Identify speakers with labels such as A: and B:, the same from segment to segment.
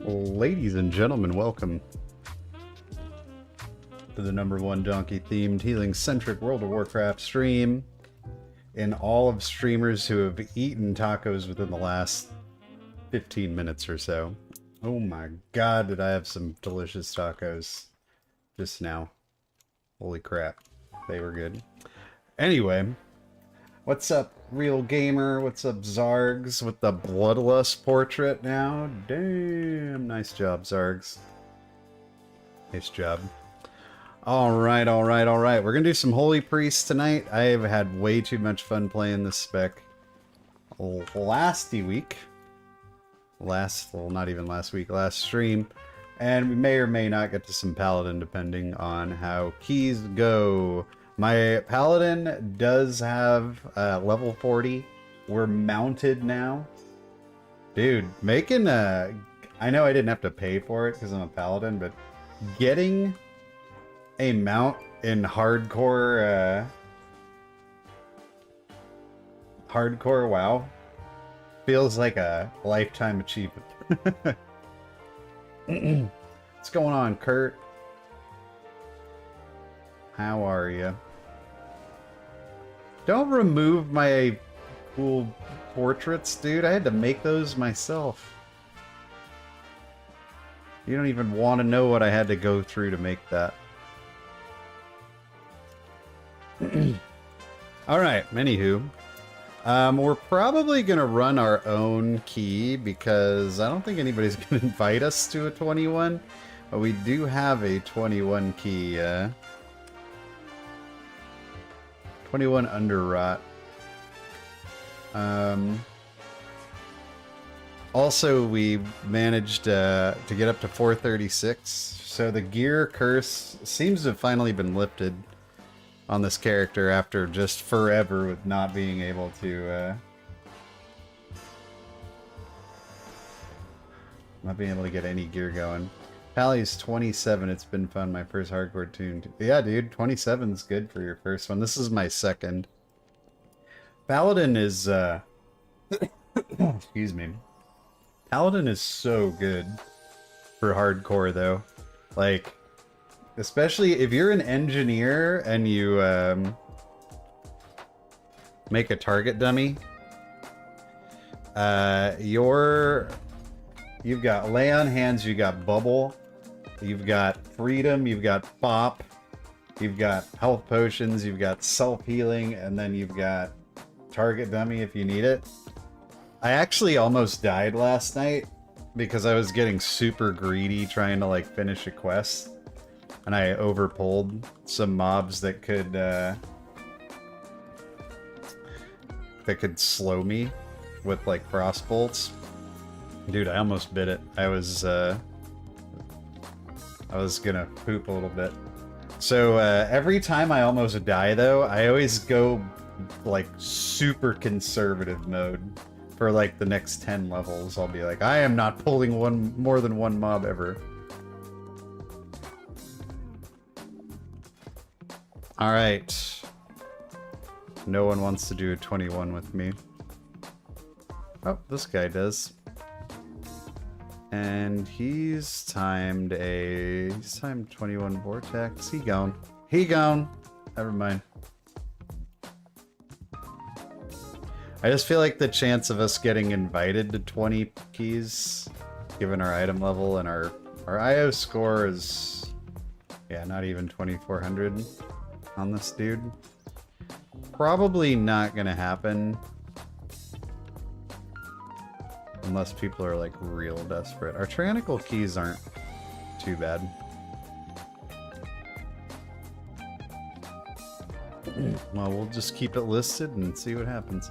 A: Ladies and gentlemen, welcome to the #1 donkey-themed, healing-centric World of Warcraft stream. And all of streamers who have eaten tacos within the last 15 minutes or so. Oh my god, did I have some delicious tacos just now. Holy crap, they were good. Anyway, what's up, Real Gamer? What's up, Zargs, with the Bloodlust portrait now? Damn, nice job, Zargs. Nice job. Alright, alright, alright. We're gonna do some Holy Priest tonight. I have had way too much fun playing this spec last week. Well, not even last week, last stream. And we may or may not get to some Paladin depending on how keys go. My Paladin does have level 40. We're mounted now. Dude, making a... I know I didn't have to pay for it because I'm a Paladin, but getting a mount in hardcore WoW feels like a lifetime achievement. What's going on, Kurt? How are you? Don't remove my cool portraits, dude. I had to make those myself. You don't even want to know what I had to go through to make that. Alright, anywho. We're probably gonna run our own key because I don't think anybody's gonna invite us to a 21. But we do have a 21 key, 21 Underrot. Also, we managed to get up to 436, so the gear curse seems to have finally been lifted on this character after just forever with not being able to get any gear going. Pally's 27. It's been fun. My first hardcore tune. Yeah, dude, 27's good for your first one. This is my second. Paladin is excuse me. Paladin is so good for hardcore though. Like, especially if you're an engineer and you make a target dummy, you've got lay on hands, you got bubble, you've got freedom, you've got pop, you've got health potions, you've got self-healing, and then you've got target dummy if you need it. I actually almost died last night because I was getting super greedy trying to like finish a quest, and I overpulled some mobs that could slow me with like frost bolts. Dude, I almost bit it. I was gonna poop a little bit. So every time I almost die though, I always go like super conservative mode. For like the next 10 levels, I'll be like, I am not pulling more than one mob ever. Alright. No one wants to do a 21 with me. Oh, this guy does. And he's timed 21 Vortex. He gone. Never mind. I just feel like the chance of us getting invited to 20 keys, given our item level and our IO score is, yeah, not even 2400 on this dude. Probably not gonna happen. Unless people are like real desperate. Our tyrannical keys aren't too bad. Well, we'll just keep it listed and see what happens.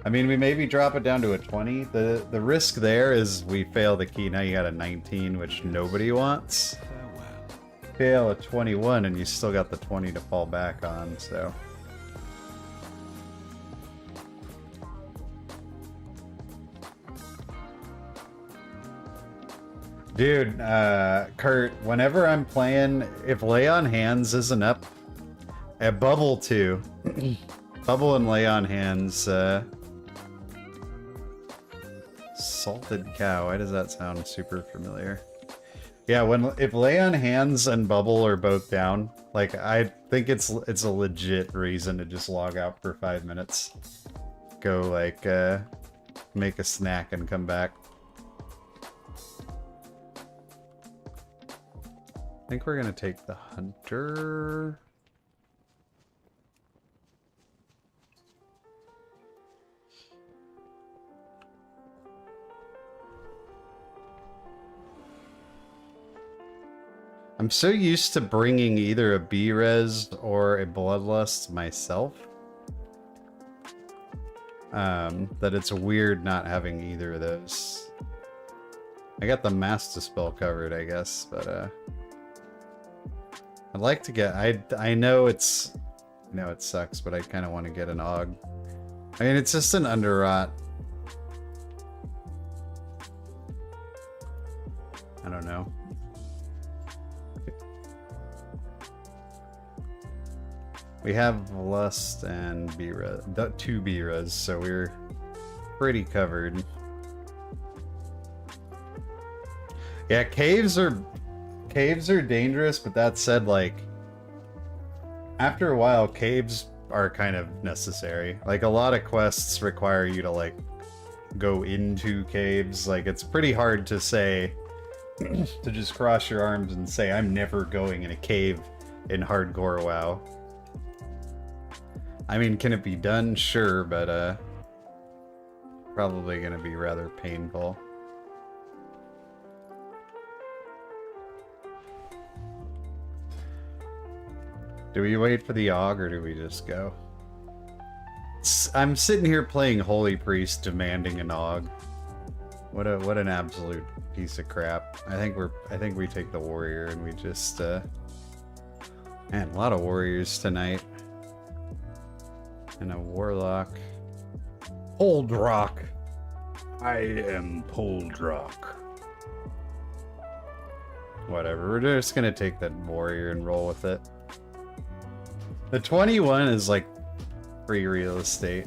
A: I mean, we maybe drop it down to a 20. The risk there is we fail the key. Now you got a 19, which nobody wants. Fail a 21 and you still got the 20 to fall back on, so. Dude, Kurt, whenever I'm playing, if Lay on Hands isn't up, Bubble too. Bubble and Lay on Hands, Salted Cow, why does that sound super familiar? Yeah, if Lay on Hands and Bubble are both down, like, I think it's a legit reason to just log out for 5 minutes. Go, like, make a snack and come back. I think we're gonna take the Hunter. I'm so used to bringing either a B-Res or a Bloodlust myself, that it's weird not having either of those. I got the Master Spell covered, I guess, but I'd like to get. I know it sucks, but I kind of want to get an AUG. I mean, it's just an Underrot. I don't know. We have Lust and B-Res, 2 B-Res, so we're pretty covered. Yeah, caves are dangerous, but that said, like, after a while, caves are kind of necessary. Like, a lot of quests require you to, like, go into caves. Like, it's pretty hard to say, to just cross your arms and say, I'm never going in a cave in hardcore WoW. I mean, can it be done? Sure, but probably gonna be rather painful. Do we wait for the AUG or do we just go? I'm sitting here playing Holy Priest demanding an AUG. What an absolute piece of crap. I think we take the warrior and we just man, a lot of warriors tonight. And a warlock. Poldrock. I am Poldrock. Whatever, we're just gonna take that warrior and roll with it. The 21 is like free real estate.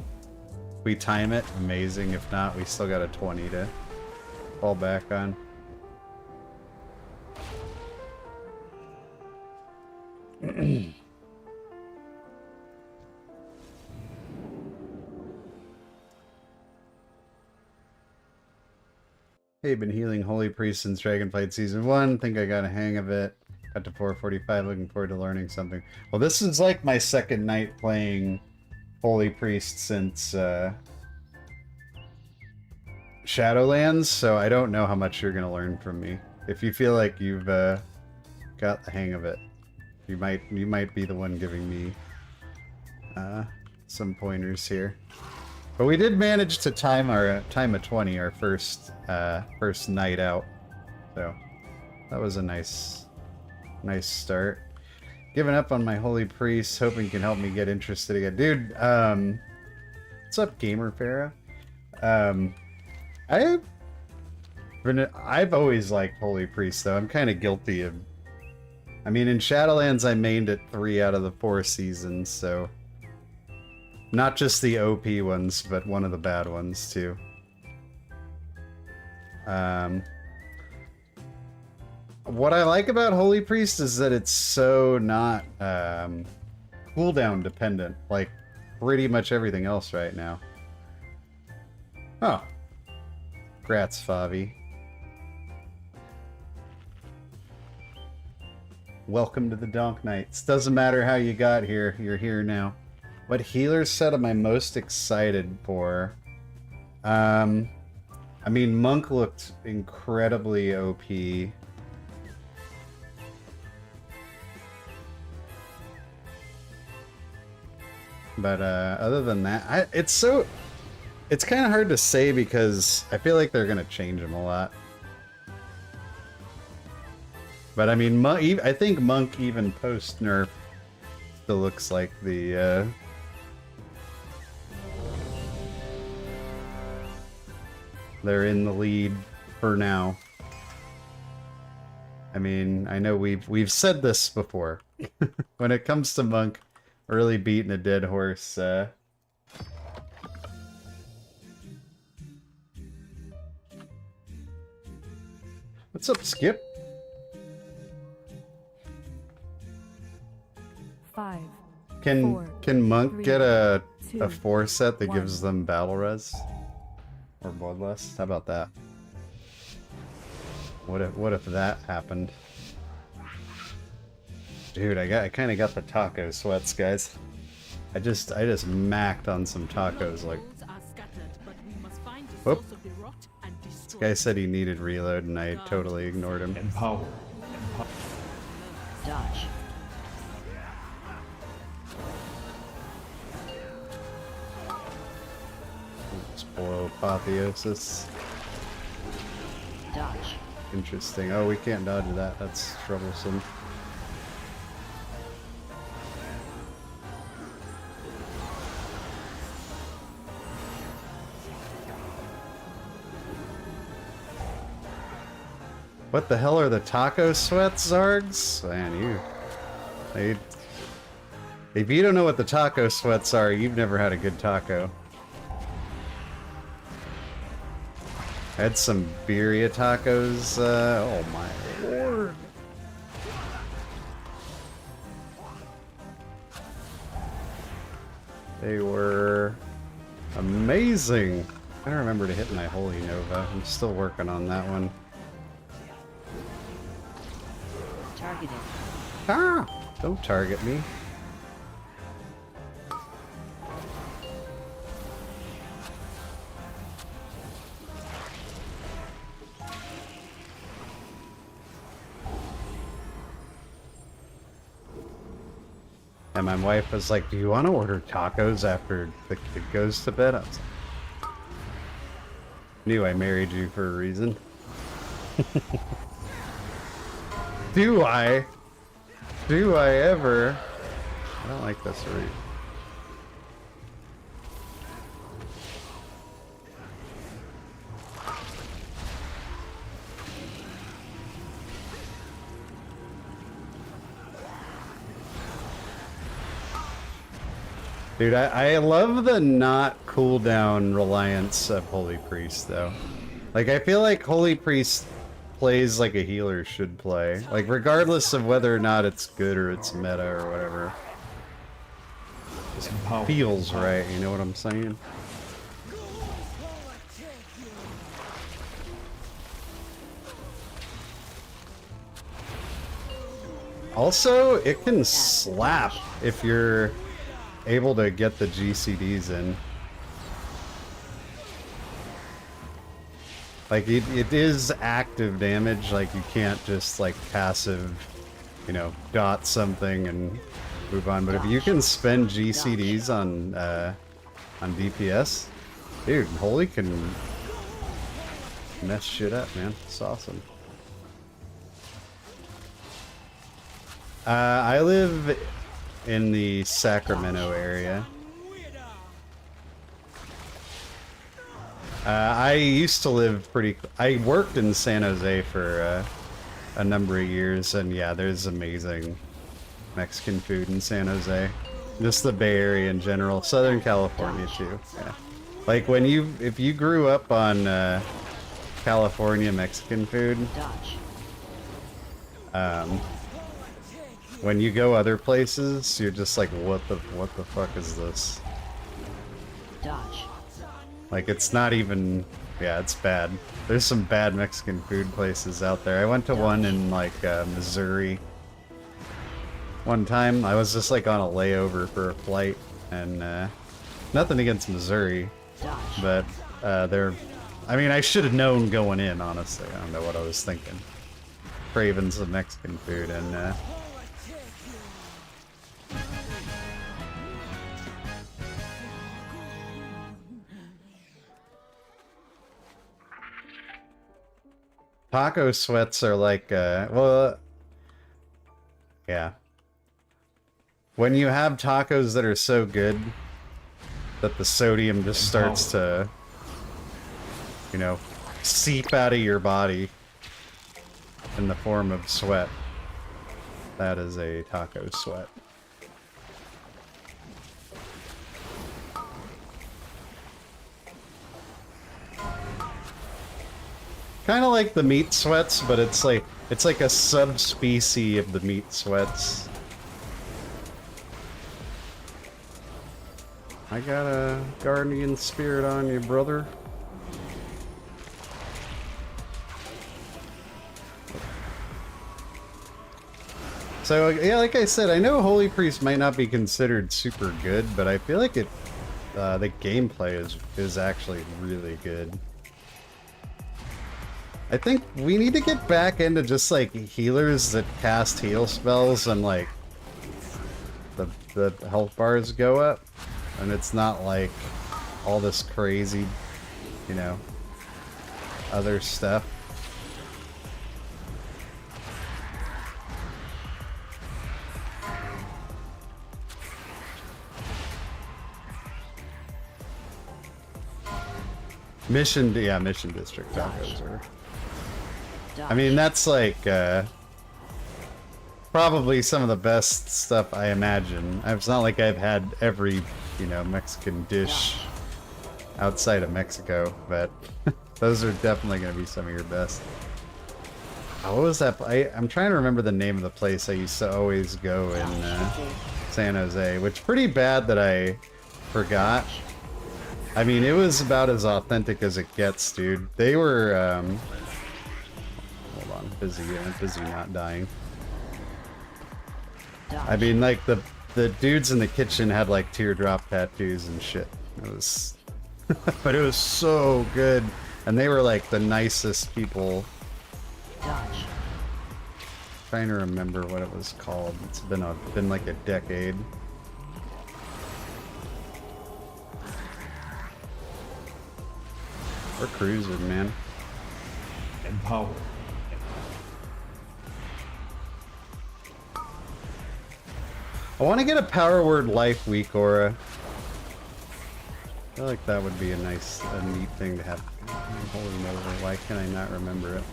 A: We time it, amazing. If not, we still got a 20 to fall back on. Hey, been healing Holy Priest since Dragonflight Season 1. Think I got a hang of it. Got to 445, looking forward to learning something. Well, this is like my second night playing Holy Priest since Shadowlands, so I don't know how much you're going to learn from me. If you feel like you've got the hang of it, you might be the one giving me some pointers here. But we did manage to time a 20, our first night out, so that was a nice start. Giving up on my Holy Priest, hoping can help me get interested again. Dude, what's up, Gamer Farah? I've always liked Holy Priest, though. I'm kind of guilty of... I mean, in Shadowlands, I mained it 3 out of the 4 seasons, so... Not just the OP ones, but one of the bad ones, too. What I like about Holy Priest is that it's so not cooldown dependent, like pretty much everything else right now. Oh. Grats, Favi. Welcome to the Donk Knights. Doesn't matter how you got here, you're here now. What healer set am I most excited for? I mean, Monk looked incredibly OP. But other than that, it's kind of hard to say because I feel like they're gonna change them a lot. But I mean, I think Monk even post nerf still looks like the they're in the lead for now. I mean, I know we've said this before. When it comes to Monk, early beating a dead horse. What's up, Skip?
B: 5.
A: Can Monk
B: 3,
A: get a
B: 2,
A: 4 set that
B: 1.
A: gives them battle res or bloodlust? How about that? What if that happened? Dude, I kind of got the taco sweats, guys. I just macked on some tacos like. Whoop. This guy said he needed reload, and I totally ignored him.
C: Empower.
B: Dodge.
A: Spoil apotheosis.
B: Dodge.
A: Interesting. Oh, we can't dodge that. That's troublesome. What the hell are the taco sweats, Zargs? Man, if you don't know what the taco sweats are, you've never had a good taco. I had some birria tacos. Oh my lord. They were amazing. I don't remember to hit my Holy Nova. I'm still working on that one.
B: Targeted.
A: Ah! Don't target me. And my wife was like, do you want to order tacos after the kid goes to bed? I was like, knew I married you for a reason. Do I? Do I ever? I don't like this route. Dude, I love the not cooldown reliance of Holy Priest, though. Like, I feel like Holy Priest plays like a healer should play. Like, regardless of whether or not it's good or it's meta or whatever. Just feels right, you know what I'm saying? Also, it can slap if you're able to get the GCDs in. Like, it is active damage, like you can't just like passive, you know, dot something and move on. But if you can spend GCDs on DPS, dude, Holy can mess shit up, man. It's awesome. I live in the Sacramento area. I used to live I worked in San Jose for a number of years, and yeah, there's amazing Mexican food in San Jose. Just the Bay Area in general. Southern California too, yeah. Like if you grew up on California Mexican food, when you go other places, you're just like, what the fuck is this? Like, it's not even, yeah, it's bad. There's some bad Mexican food places out there. I went to one in like Missouri one time. I was just like on a layover for a flight, and nothing against Missouri, but I mean, I should have known going in, honestly. I don't know what I was thinking. Craving some Mexican food, and taco sweats are like, well, yeah. When you have tacos that are so good that the sodium just starts to, you know, seep out of your body in the form of sweat, that is a taco sweat. Kind of like the meat sweats, but it's like a subspecies of the meat sweats. I got a guardian spirit on you, brother. So yeah, like I said, I know Holy Priest might not be considered super good, but I feel like the gameplay is actually really good. I think we need to get back into just like healers that cast heal spells and like the health bars go up, and it's not like all this crazy, you know, other stuff. Mission district tacos are. I mean, that's like probably some of the best stuff I imagine. It's not like I've had every, you know, Mexican dish outside of Mexico, but those are definitely going to be some of your best. Oh, what was that? I'm trying to remember the name of the place I used to always go in San Jose, which pretty bad that I forgot. I mean, it was about as authentic as it gets, dude. They were, hold on, busy not dying. I mean, like, the dudes in the kitchen had, like, teardrop tattoos and shit. It was, but it was so good. And they were, like, the nicest people. Trying to remember what it was called. It's been like a decade. We're cruising, man.
B: Empower.
A: I want to get a power word life weakaura. I feel like that would be a neat thing to have. Holy moly, why can I not remember it?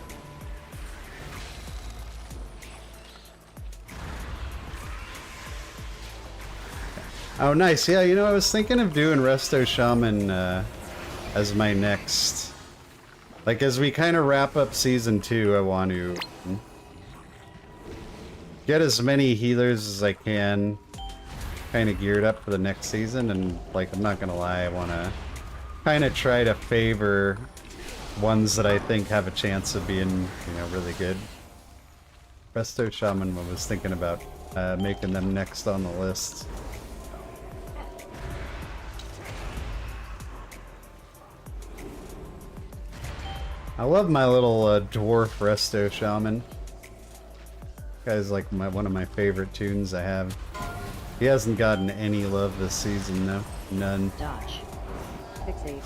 A: Oh, nice. Yeah, you know, I was thinking of doing Resto Shaman as my next. Like, as we kind of wrap up Season 2, I want to get as many healers as I can kind of geared up for the next season. And, like, I'm not going to lie, I want to kind of try to favor ones that I think have a chance of being, you know, really good. Resto Shaman, I was thinking about making them next on the list. I love my little dwarf Resto Shaman. Guy's like one of my favorite tunes I have. He hasn't gotten any love this season though. None.
C: Dodge. Fixate.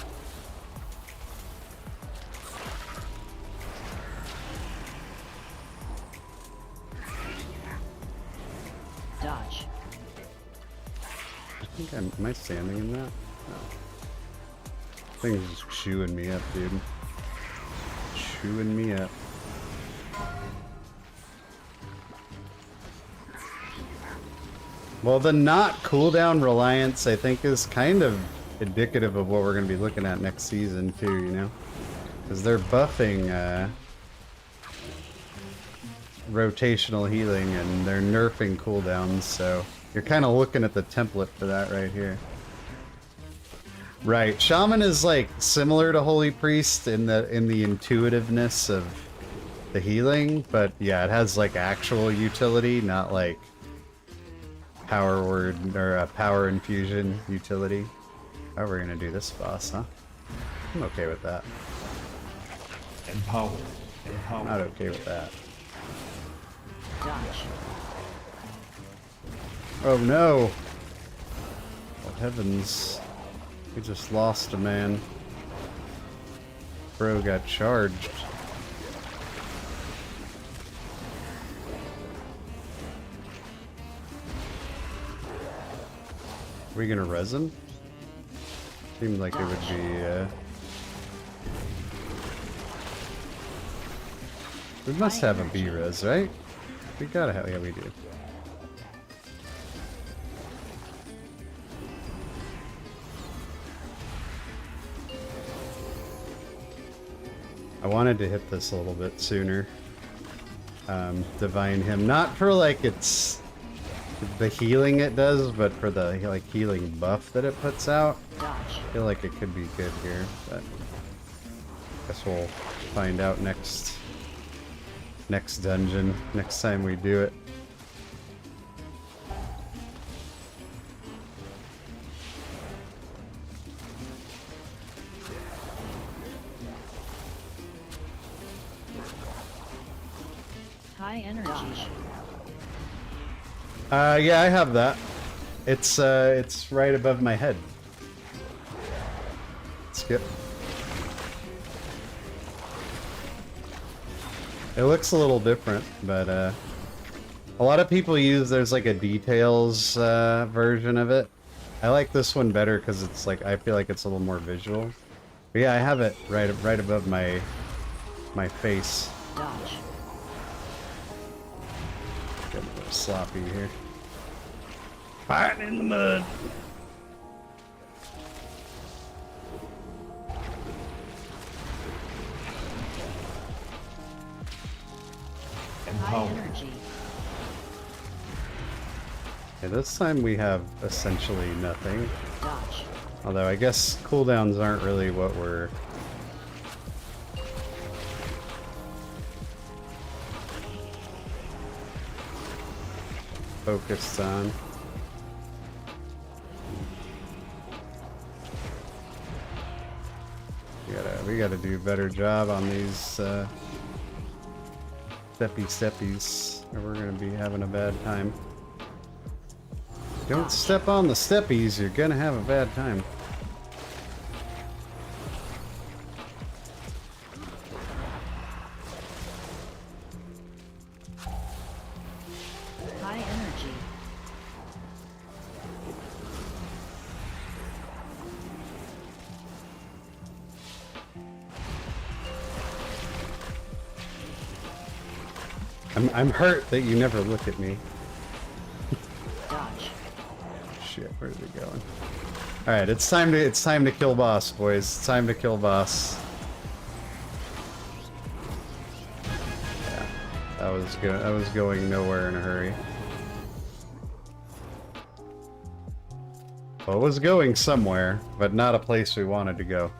C: Dodge.
A: I think am I standing in that? No. Thing's just chewing me up, dude. Chewing me up. Well, the not cooldown reliance, I think, is kind of indicative of what we're going to be looking at next season, too, you know? Because they're buffing rotational healing and they're nerfing cooldowns, so you're kind of looking at the template for that right here. Right, Shaman is like similar to Holy Priest in the intuitiveness of the healing, but yeah, it has like actual utility, not like power word or power infusion utility. How are we gonna do this boss, huh? I'm okay with that.
B: Empower. Empower.
A: Not okay with that.
C: Dodge.
A: Oh no! Oh heavens. We just lost a man. Bro got charged. Are we gonna res him? Seemed like it would be, we must have a B-res, right? We gotta have, yeah we do. I wanted to hit this a little bit sooner. Divine Hymn. Not for like it's the healing it does, but for the like healing buff that it puts out. I feel like it could be good here, but I guess we'll find out next dungeon, next time we do it.
C: High energy.
A: Yeah, I have that. It's right above my head. Skip. It looks a little different, but a lot of people use, there's like a details version of it. I like this one better because it's like, I feel like it's a little more visual. But yeah, I have it right above my face.
C: Dodge.
A: Get a little sloppy here. Fighting in the mud.
C: High energy.
A: Okay, this time we have essentially nothing.
C: Dodge.
A: Although I guess cooldowns aren't really what we're focused on. We gotta do a better job on these steppies, or we're gonna be having a bad time. Don't step on the steppies, you're gonna have a bad time. I'm hurt that you never look at me.
C: Dodge.
A: Shit, where's it going? Alright, it's time to kill boss, boys. It's time to kill boss. Yeah. That was going nowhere in a hurry. Well, it was going somewhere, but not a place we wanted to go.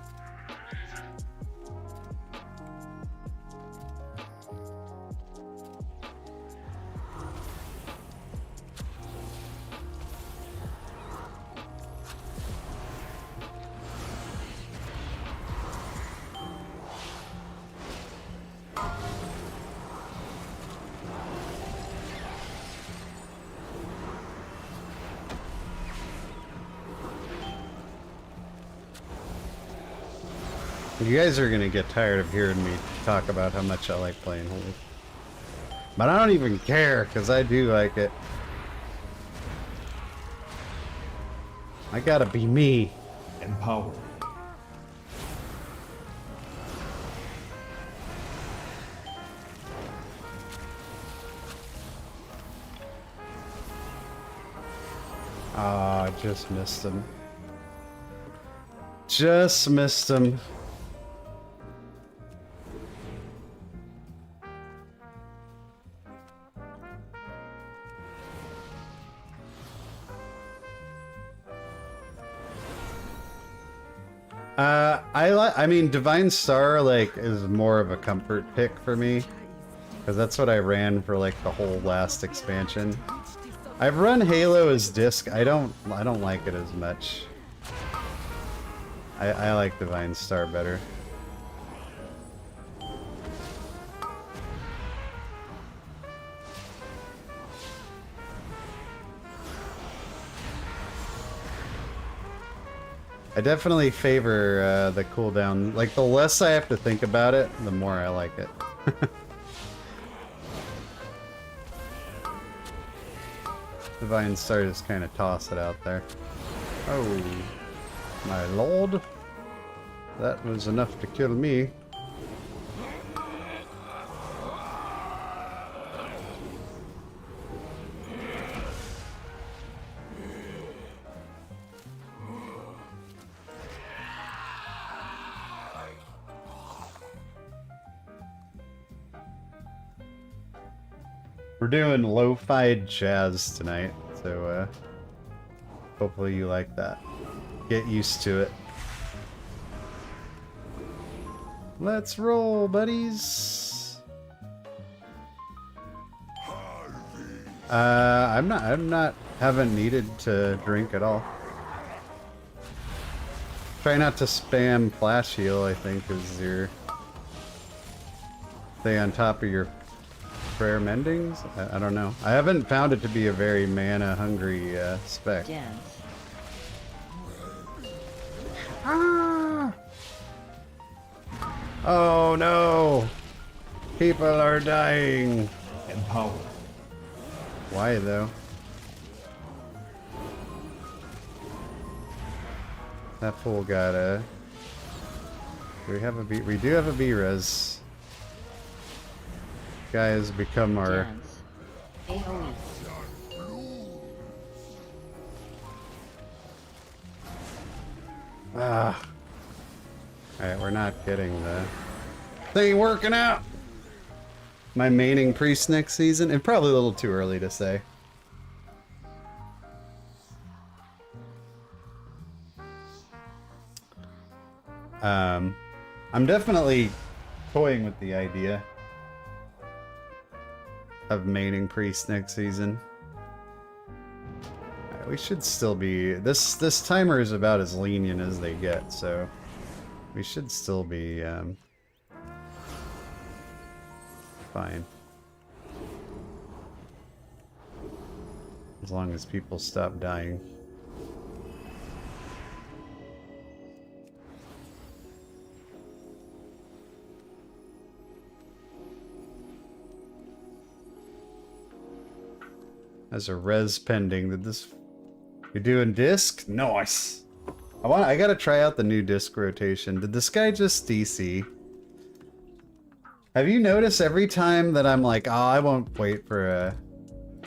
A: You guys are gonna get tired of hearing me talk about how much I like playing Holy. But I don't even care, because I do like it. I gotta be me.
B: Empower.
A: Ah, I just missed him. Just missed him. I mean, Divine Star, like, is more of a comfort pick for me. Because that's what I ran for, like, the whole last expansion. I've run Halo as disc. I don't like it as much. I like Divine Star better. I definitely favor the cooldown. Like, the less I have to think about it, the more I like it. Divine Star just kind of toss it out there. Oh, my lord. That was enough to kill me. We're doing lo-fi jazz tonight, so hopefully you like that. Get used to it. Let's roll, buddies. Haven't needed to drink at all. Try not to spam flash heal, I think, is your stay on top of your prayer mendings? I don't know. I haven't found it to be a very mana-hungry spec.
C: Dance.
A: Ah! Oh no! People are dying!
B: Empower.
A: Why though? That fool got a... Do we have a B? We do have a B-res. Guy has become our...
C: Dance. AoE.
A: Ah. Alright, we're not getting the thing working out. My maining priest next season? And probably a little too early to say. I'm definitely toying with the idea of maining priest next season. Alright, we should still be... This timer is about as lenient as they get, so... We should still be, fine. As long as people stop dying. As a res pending, did this... You're doing disc? Nice! I gotta try out the new disc rotation. Did this guy just DC? Have you noticed every time that I'm like, oh, I won't wait for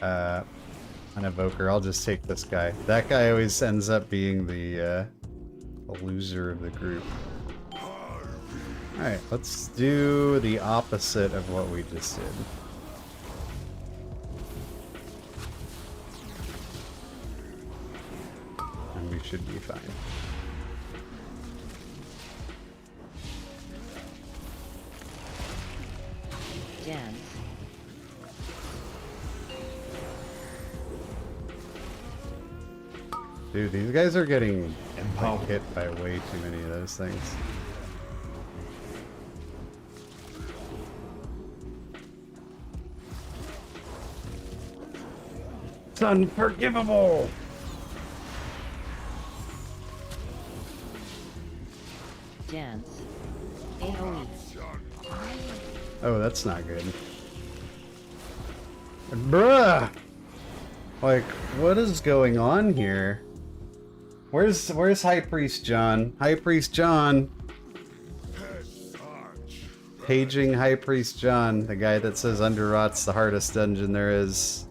A: an evoker, I'll just take this guy. That guy always ends up being the loser of the group. Alright, let's do the opposite of what we just did. And we should be fine.
C: Dance.
A: Dude, these guys are getting
B: Empower.
A: like, hit by way too many of those things. It's unforgivable!
C: Dance. AoE.
A: Oh, that's not good. Bruh! Like, what is going on here? Where's High Priest John? High Priest John! Paging High Priest John, the guy that says Underrot's the hardest dungeon there is.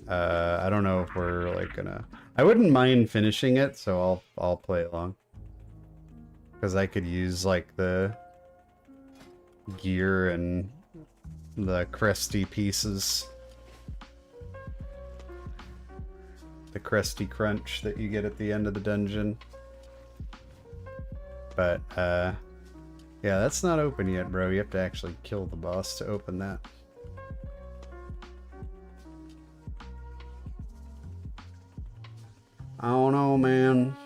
A: I don't know if we're like gonna... I wouldn't mind finishing it, so I'll play along. Because I could use like the gear and the cresty pieces. The cresty crunch that you get at the end of the dungeon. But, yeah, that's not open yet, bro. You have to actually kill the boss to open that. I don't know, man.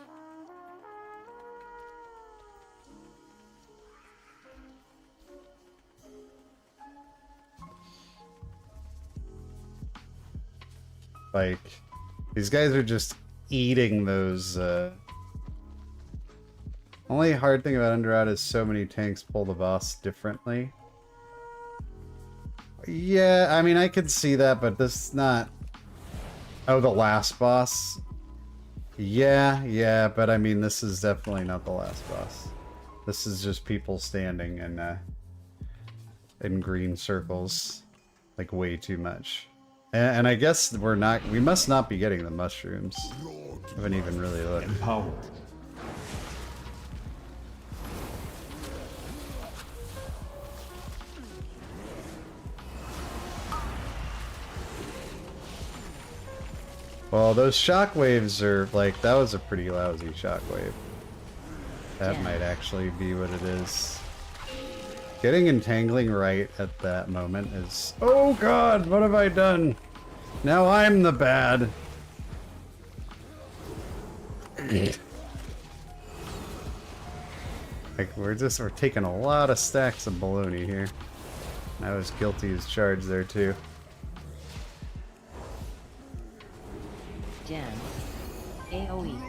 A: Like, these guys are just eating those, Only hard thing about Underrot is so many tanks pull the boss differently. Yeah, I mean, I could see that, but this is not... Oh, the last boss? Yeah, but I mean, this is definitely not the last boss. This is just people standing in green circles. Like, way too much. And I guess we must not be getting the mushrooms. I haven't even really looked.
B: Empower.
A: Well, those shockwaves are like, that was a pretty lousy shockwave. That
C: Yeah.
A: might actually be what it is. Getting entangling right at that moment is... Oh god, what have I done? Now I'm the bad. Like, we're taking a lot of stacks of baloney here. I was guilty as charged there too.
C: Dance. AoE.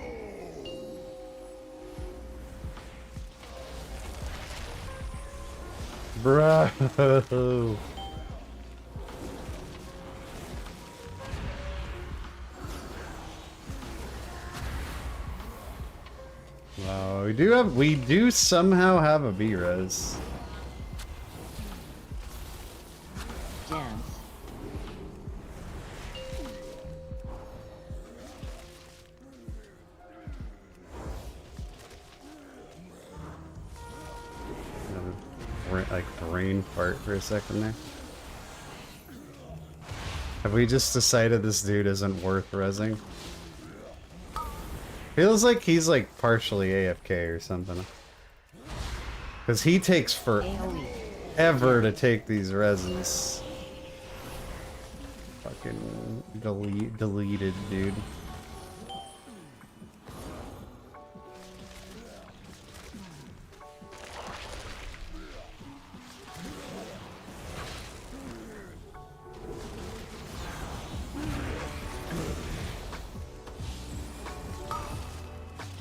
A: Bro. Wow, we do somehow have a B-res.
C: Dance.
A: Like brain fart for a second there. Have we just decided this dude isn't worth rezzing? Feels like he's like partially AFK or something. Because he takes
C: AoE.
A: forever to take these reses. Fucking deleted, dude.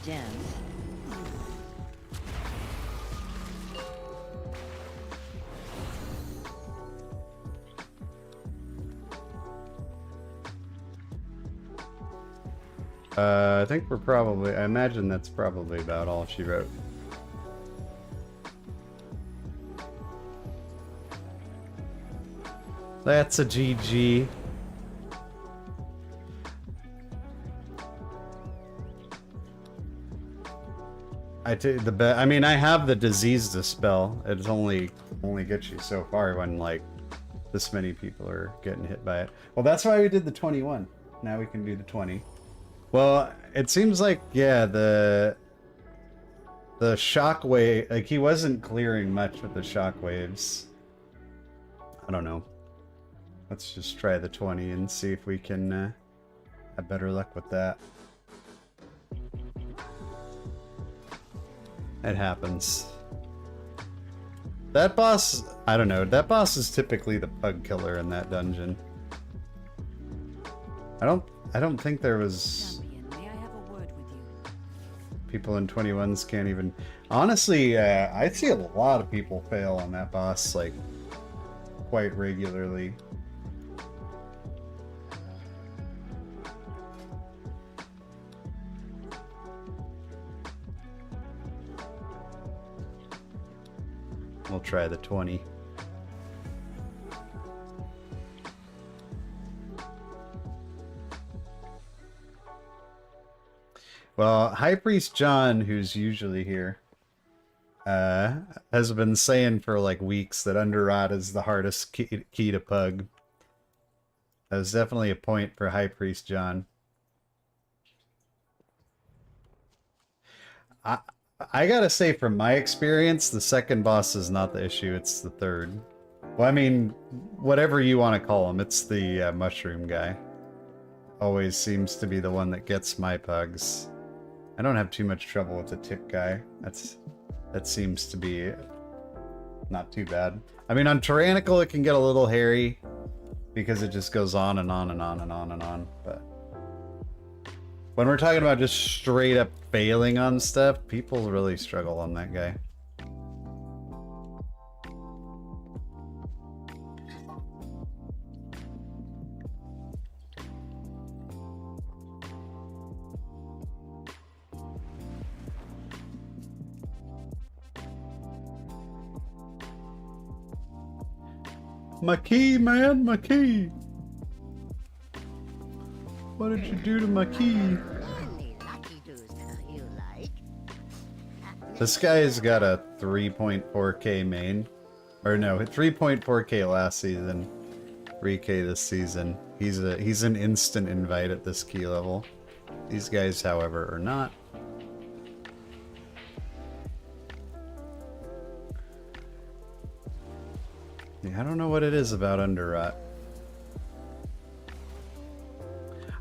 C: Dance.
A: I think we're probably... I imagine that's probably about all she wrote. That's a GG. I mean, I have the disease dispel. It's only gets you so far when like this many people are getting hit by it. Well, that's why we did the 21. Now we can do the 20. Well, it seems like, yeah, the shockwave, like he wasn't clearing much with the shockwaves. I don't know. Let's just try the 20 and see if we can have better luck with that. It happens. That boss, I don't know. That boss is typically the pug killer in that dungeon. I don't think there was...
D: Champion, may I have a word with you?
A: People in 21s can't even... Honestly, I see a lot of people fail on that boss, like, quite regularly. We'll try the 20. Well, High Priest John, who's usually here, has been saying for like weeks that Underrot is the hardest key to pug. That was definitely a point for High Priest John. I gotta say, from my experience, the second boss is not the issue, it's the third. Well, I mean, whatever you want to call him, it's the mushroom guy. Always seems to be the one that gets my pugs. I don't have too much trouble with the tick guy. That seems to be not too bad. I mean, on Tyrannical it can get a little hairy because it just goes on and on and on and on and on, but when we're talking about just straight up failing on stuff, people really struggle on that guy. My key, man, my key. What did you do to my key?
E: Only lucky doos you like.
A: This guy's got a 3.4k main. Or no, 3.4k last season. 3k this season. He's an instant invite at this key level. These guys, however, are not. Yeah, I don't know what it is about Underrot.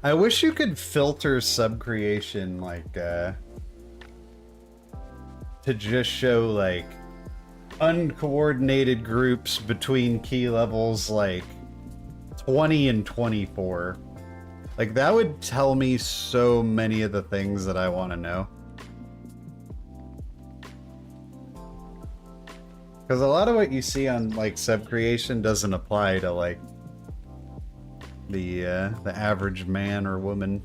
A: I wish you could filter sub-creation, like, to just show, like, uncoordinated groups between key levels, like, 20 and 24. Like, that would tell me so many of the things that I want to know. Because a lot of what you see on, like, sub-creation doesn't apply to, like, the average man or woman.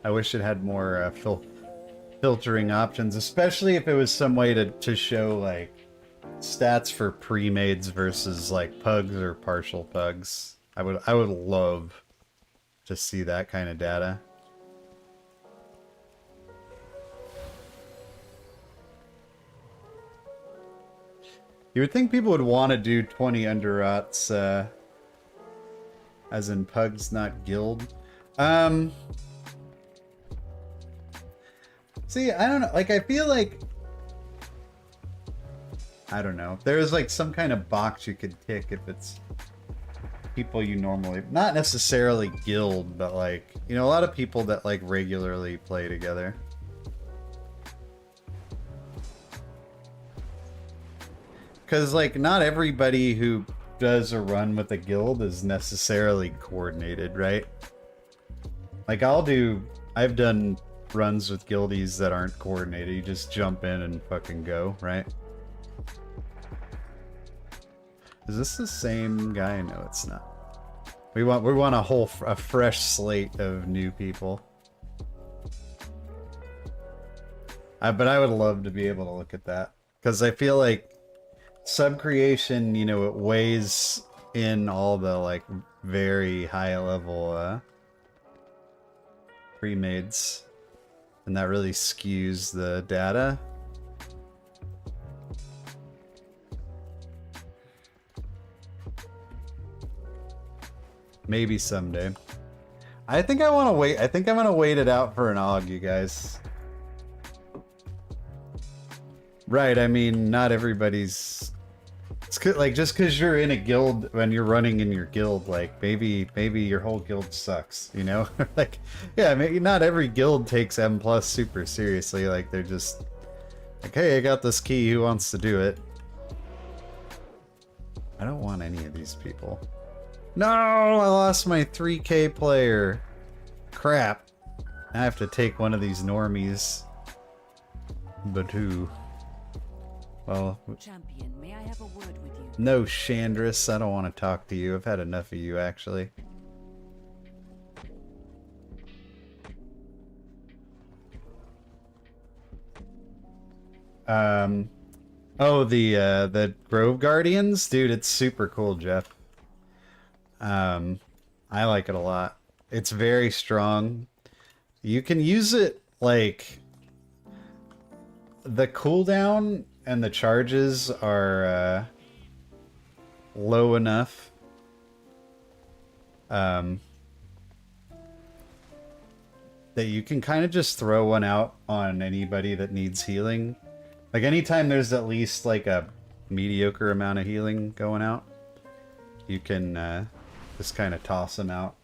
A: I wish it had more filtering options, especially if it was some way to show like stats for pre-mades versus like pugs or partial pugs. I would love to see that kind of data. You would think people would want to do 20 Underrots, as in pugs, not guild. See, I don't know. Like, I feel like, I don't know. There's like some kind of box you could tick if it's people you normally, not necessarily guild, but like, you know, a lot of people that like regularly play together. Because, like, not everybody who does a run with a guild is necessarily coordinated, right? Like, I've done runs with guildies that aren't coordinated. You just jump in and fucking go, right? Is this the same guy? No, it's not. We want a fresh slate of new people. But I would love to be able to look at that. Because I feel like sub-creation, you know, it weighs in all the, like, very high-level pre-mades. And that really skews the data. Maybe someday. I think I want to wait. I think I'm going to wait it out for an AUG, you guys. Right, I mean, not everybody's... It's like, just because you're in a guild, when you're running in your guild, like, maybe your whole guild sucks, you know? Like, yeah, maybe not every guild takes M+ super seriously. Like, they're just... like, hey, I got this key, who wants to do it? I don't want any of these people. No, I lost my 3K player. Crap. I have to take one of these normies. But who? Well,
D: Champion, may I have a word with you?
A: no, Chandris, I don't want to talk to you. I've had enough of you, actually. Oh, the Grove Guardians? Dude, it's super cool, Jeff. I like it a lot. It's very strong. You can use it, like... the cooldown and the charges are, low enough. That you can kind of just throw one out on anybody that needs healing. Like, anytime there's at least, like, a mediocre amount of healing going out, you can, just kind of toss them out.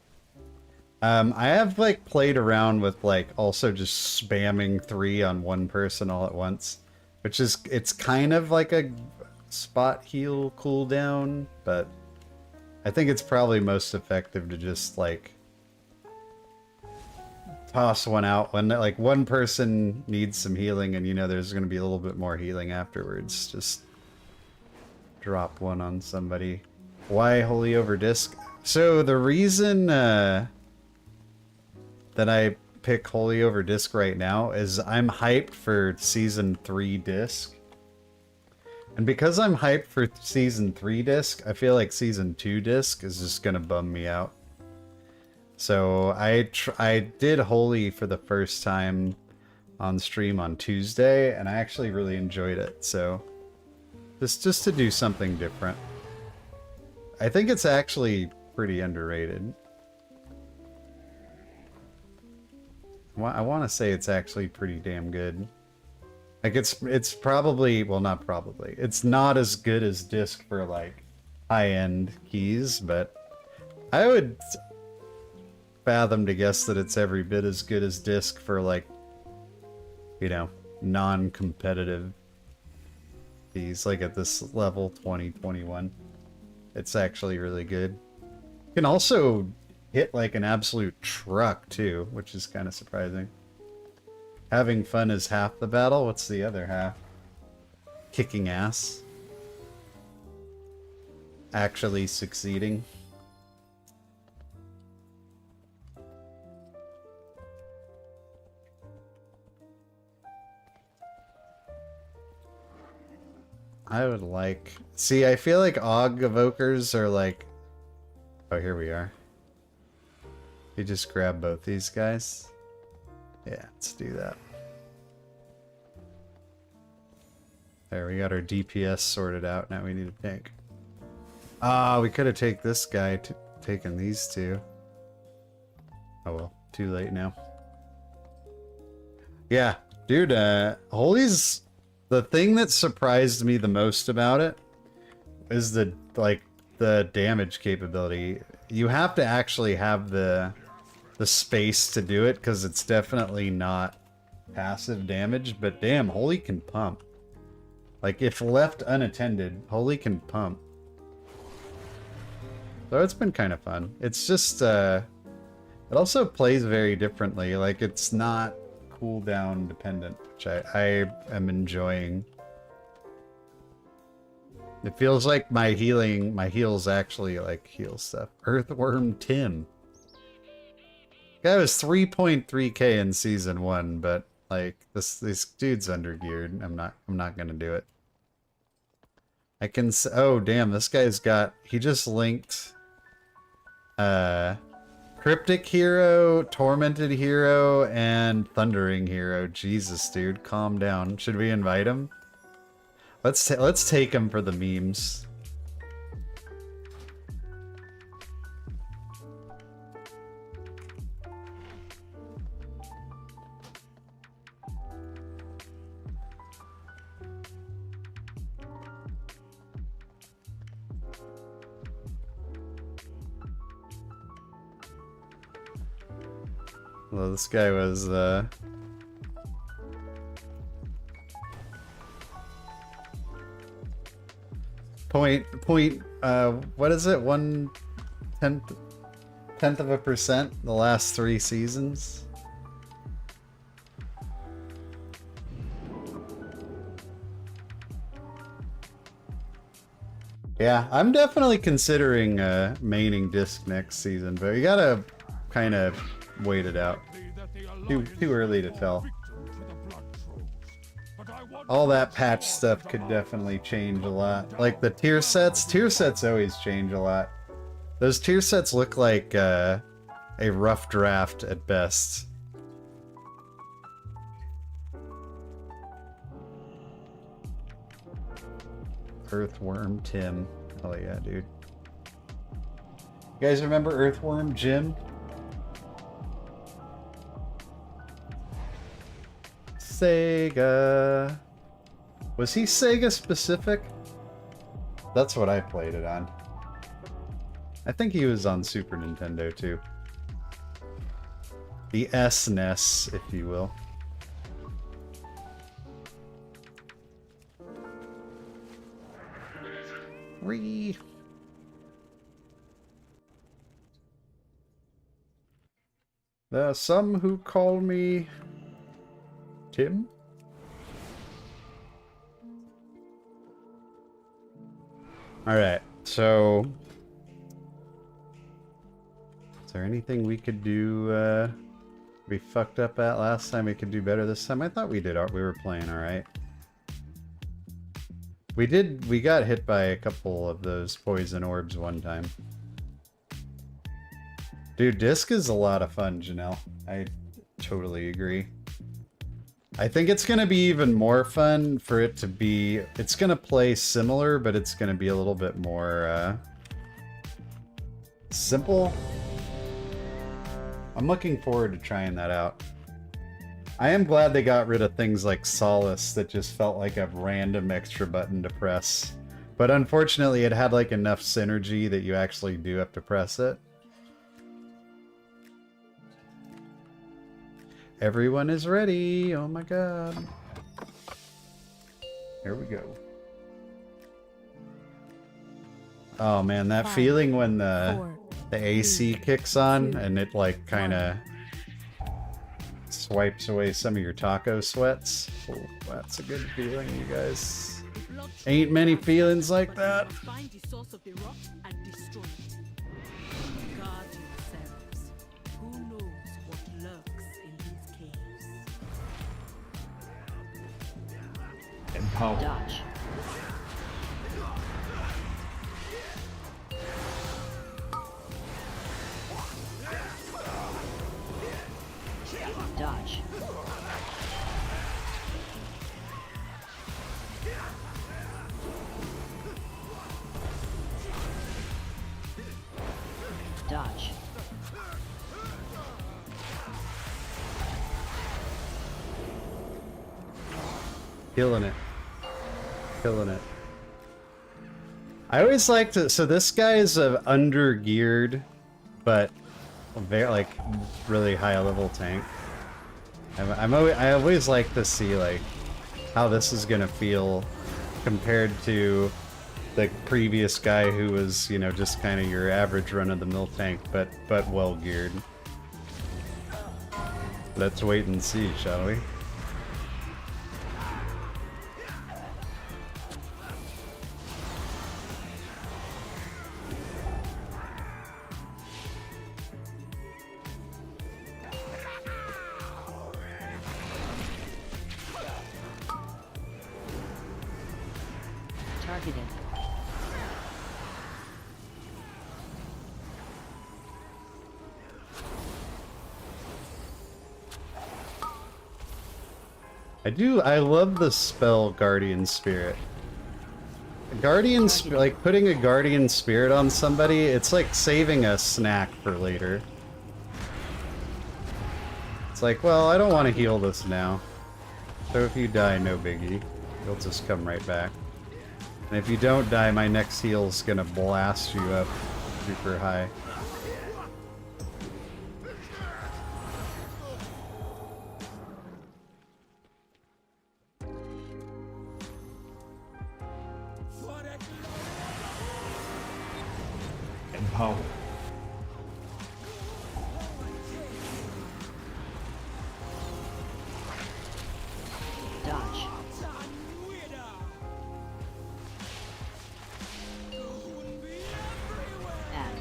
A: I have, like, played around with, like, also just spamming 3 on one person all at once. Which is, it's kind of like a spot heal cooldown, but I think it's probably most effective to just, like, toss one out when, like, one person needs some healing and you know there's going to be a little bit more healing afterwards. Just drop one on somebody. Why Holy Over Disc? So the reason that I pick Holy Over Disc right now is I'm hyped for Season 3 Disc. And because I'm hyped for Season 3 Disc, I feel like Season 2 Disc is just gonna bum me out. So I did Holy for the first time on stream on Tuesday, and I actually really enjoyed it. So just to do something different. I think it's actually pretty underrated. I want to say it's actually pretty damn good. Like, it's probably, well, not probably. It's not as good as Disc for, like, high-end keys, but I would fathom to guess that it's every bit as good as Disc for, like, you know, non-competitive keys, like at this level, 2021. It's actually really good. You can also hit like an absolute truck too, which is kind of surprising. Having fun is half the battle. What's the other half? Kicking ass. Actually succeeding. I would like... See, I feel like AUG evokers are like... Oh, here we are. You just grab both these guys. Yeah, let's do that. There, we got our DPS sorted out. Now we need a tank. Ah, we could have taken this guy, taken these two. Oh well, too late now. Yeah, dude, Holy's... The thing that surprised me the most about it is the damage capability. You have to actually have the space to do it, because it's definitely not passive damage, but damn, Holy can pump. Like, if left unattended, Holy can pump. So it's been kind of fun. It's just, it also plays very differently. Like, it's not cooldown dependent, which I am enjoying. It feels like my heals actually, like, heal stuff. Earthworm Tim. Guy was 3.3k in Season 1, but Like this dude's undergeared. I'm not gonna do it. I can oh damn, this guy's got, he just linked Cryptic Hero, Tormented Hero, and Thundering Hero. Jesus, dude, calm down. Should we invite him? Let's take him for the memes. Well, this guy was, what is it? 1/10% the last 3 seasons? Yeah, I'm definitely considering maining Disc next season, but you gotta kind of wait it out. Too early to tell. All that patch stuff could definitely change a lot. Like the tier sets always change a lot. Those tier sets look like a rough draft at best. Earthworm Tim. Oh yeah, dude. You guys remember Earthworm Jim? Sega. Was he Sega specific? That's what I played it on. I think he was on Super Nintendo too. The SNES, if you will. Ree. There are some who call me Tim? Alright, so is there anything we could do we fucked up at last time we could do better this time? I thought we did we were playing alright. We got hit by a couple of those poison orbs one time. Dude, Disc is a lot of fun, Janelle. I totally agree. I think it's going to be even more fun for it to be... It's going to play similar, but it's going to be a little bit more simple. I'm looking forward to trying that out. I am glad they got rid of things like Solace that just felt like a random extra button to press. But unfortunately, it had like enough synergy that you actually do have to press it. Everyone is ready. Oh my god. Here we go. Oh man, that feeling when the AC kicks on and it like kind of swipes away some of your taco sweats. Oh, that's a good feeling, you guys. Ain't many feelings like that.
D: Find the source of the rock and destroy it. Guard yourselves. Who knows what lurks in these caves?
B: Empower.
C: Dodge. Dodge. Dodge.
A: Killing it. Killing it. I always like to... So this guy is a under-geared, but very, like, really high-level tank. I always like to see, like, how this is gonna feel compared to the previous guy who was, you know, just kind of your average run-of-the-mill tank, but well-geared. Let's wait and see, shall we?
C: Targeted.
A: I love the spell Guardian Spirit. Like putting a Guardian Spirit on somebody, it's like saving a snack for later. It's like, well, I don't want to heal this now. So if you die, no biggie. You'll just come right back. And if you don't die, my next heal's gonna blast you up super high.
B: Empower.
C: Dodge. Add.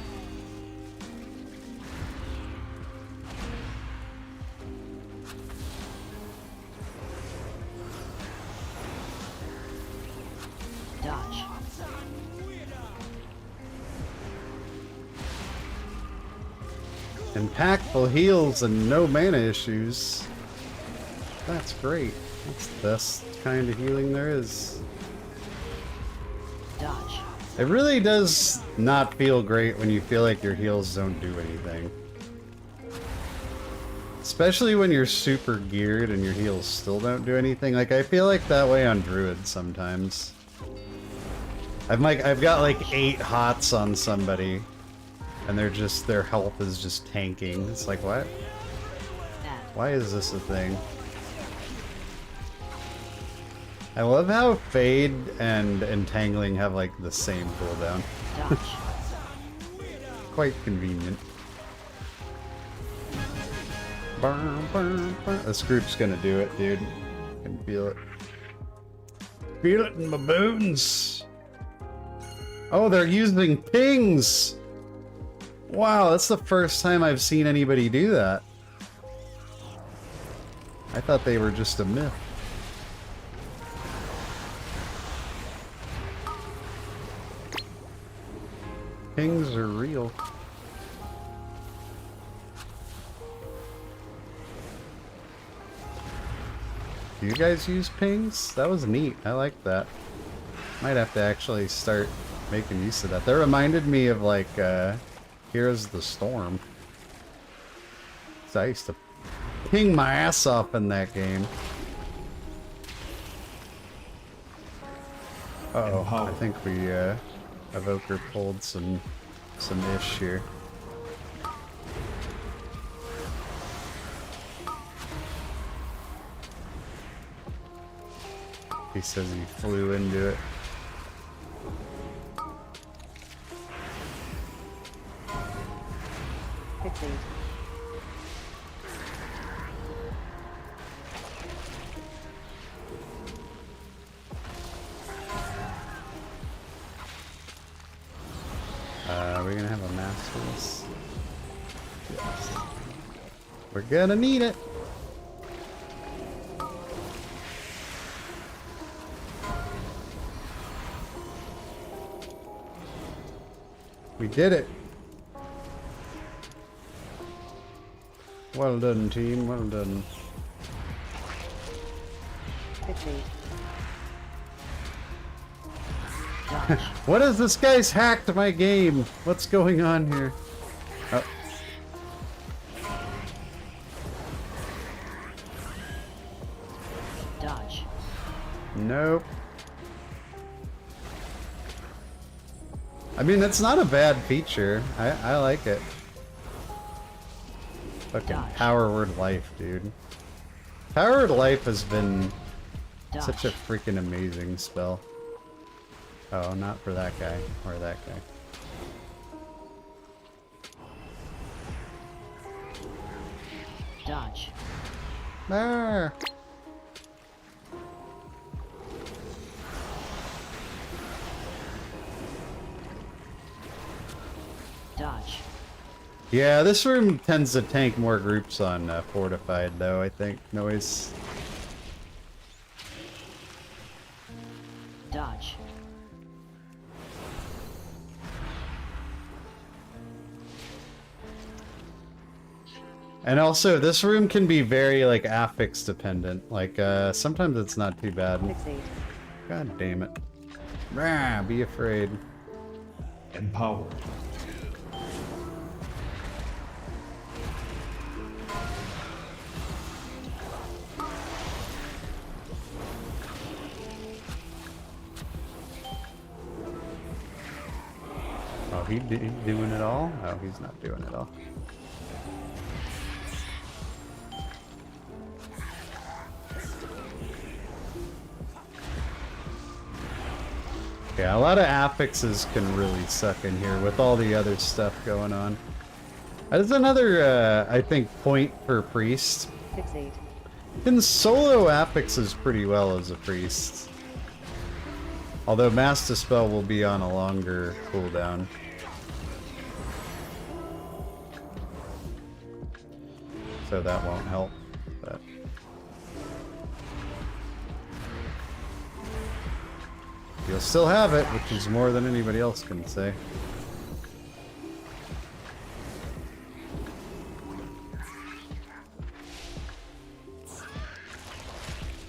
C: Dodge.
A: Impactful heals and no mana issues. That's great. That's the best kind of healing there is.
C: Dodge.
A: It really does not feel great when you feel like your heals don't do anything. Especially when you're super geared and your heals still don't do anything. Like, I feel like that way on Druid sometimes. I've got like 8 hots on somebody, and their health is just tanking. It's like, what?
C: Add.
A: Why is this a thing? I love how Fade and Entangling have like the same cooldown.
C: Dodge.
A: Quite convenient. This group's gonna do it, dude. I can feel it. Feel it in my bones. Oh, they're using pings! Wow, that's the first time I've seen anybody do that. I thought they were just a myth. Pings are real. Do you guys use pings? That was neat. I like that. Might have to actually start making use of that. That reminded me of like Heroes of the Storm. So I used to ping my ass off in that game. Uh oh, I think we Evoker pulled some ish here. He says he flew into it.
C: Fixing.
A: Are we gonna have a mass for this? Yes. We're gonna need it. We did it. Well done, team. Well done.
C: Fixing. Dodge.
A: What is this guy's hacked my game? What's going on here? Oh.
C: Dodge.
A: Nope. I mean, it's not a bad feature. I like it. Fucking
C: Dodge.
A: Power Word Life, dude. Power Word Life has been
C: Dodge.
A: such a freaking amazing spell. Oh, not for that guy. Or that guy.
C: Dodge.
A: Ah.
C: Dodge.
A: Yeah, this room tends to tank more groups on Fortified, though, I think. Noise.
C: Dodge.
A: And also, this room can be very, like, affix dependent. Like, sometimes it's not too bad.
C: Fixate.
A: God damn it. Rah, be afraid.
B: Empower.
A: Oh, he doing it all? Oh, he's not doing it all. Yeah, a lot of affixes can really suck in here with all the other stuff going on. That's another, I think, point for priest.
C: Fixate.
A: You can solo affixes pretty well as a priest. Although Mass Dispel will be on a longer cooldown. So that won't help, but... You'll still have it, which is more than anybody else can say.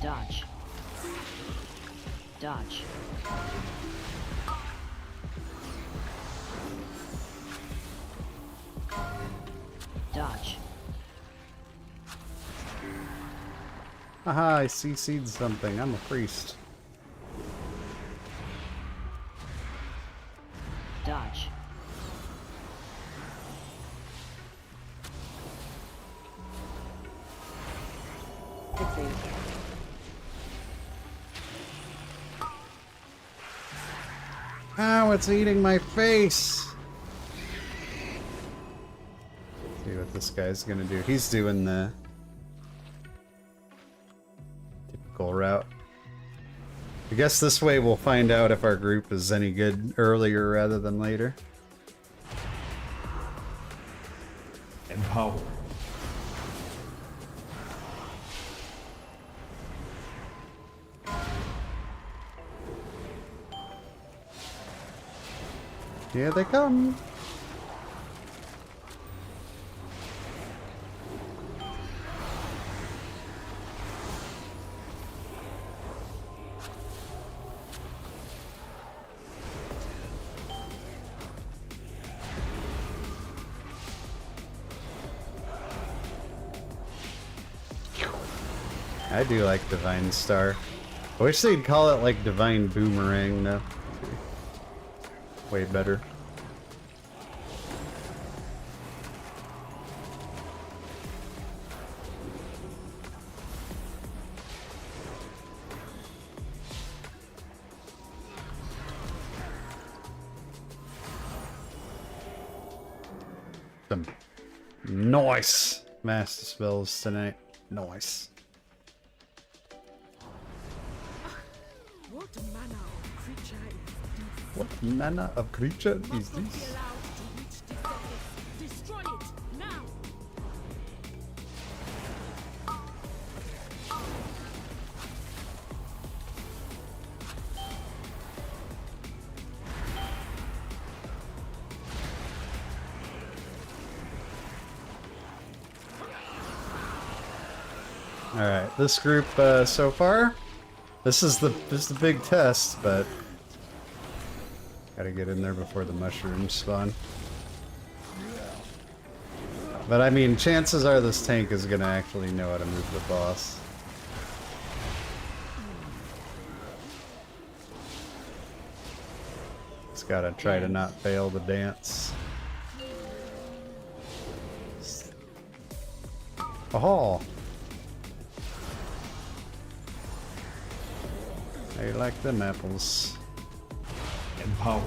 C: Dodge. Dodge. Dodge.
A: Haha, I CC'd something. I'm a priest.
C: Dodge. Fixate.
A: Ow, it's eating my face! See what this guy's gonna do. He's doing the typical route. I guess this way we'll find out if our group is any good earlier rather than later.
B: Empower.
A: Here they come! I do like Divine Star. I wish they'd call it like Divine Boomerang though. Way better. Some nice master spells tonight. Nice.
D: What manner of creature is this?
A: What manner of creature is
D: Must not be
A: this?
D: allowed to reach this surface. Destroy it now.
A: Alright, this group so far, this is the big test, but gotta get in there before the mushrooms spawn. But I mean, chances are this tank is gonna actually know how to move the boss. It's gotta try to not fail the dance. Oh! I like them apples.
B: Empower.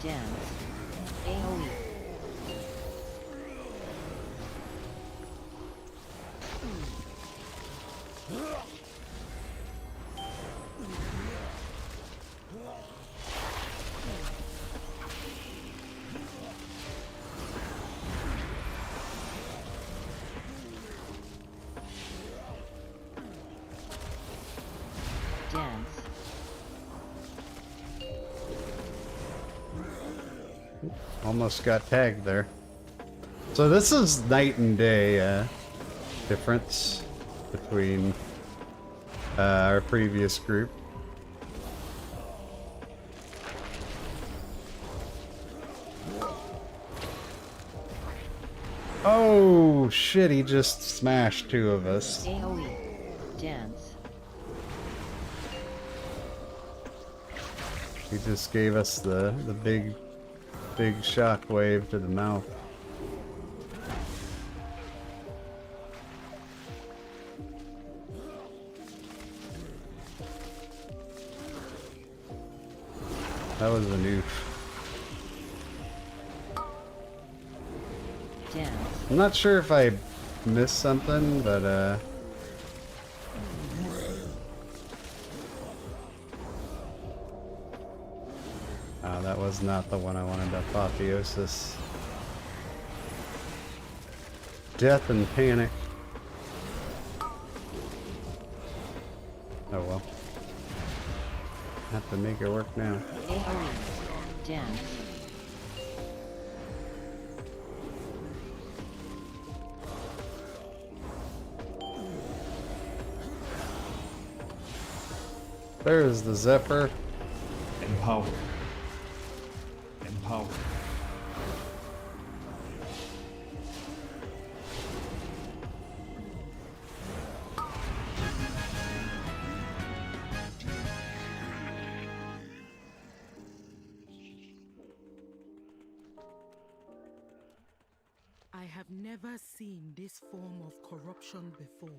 C: Dance. AoE.
A: almost got tagged there. So this is night and day difference between our previous group. Oh shit, he just smashed two of us.
C: AoE. Dance.
A: He just gave us the big shock wave to the mouth. That was a noof.
C: Dance.
A: I'm not sure if I missed something, but oh, that was not the one I wanted. Apotheosis. Death and panic. Oh well. Have to make it work now.
C: AoE. Dance.
A: There's the Zephyr.
B: Empower. Empower.
D: I have never seen this form of corruption before.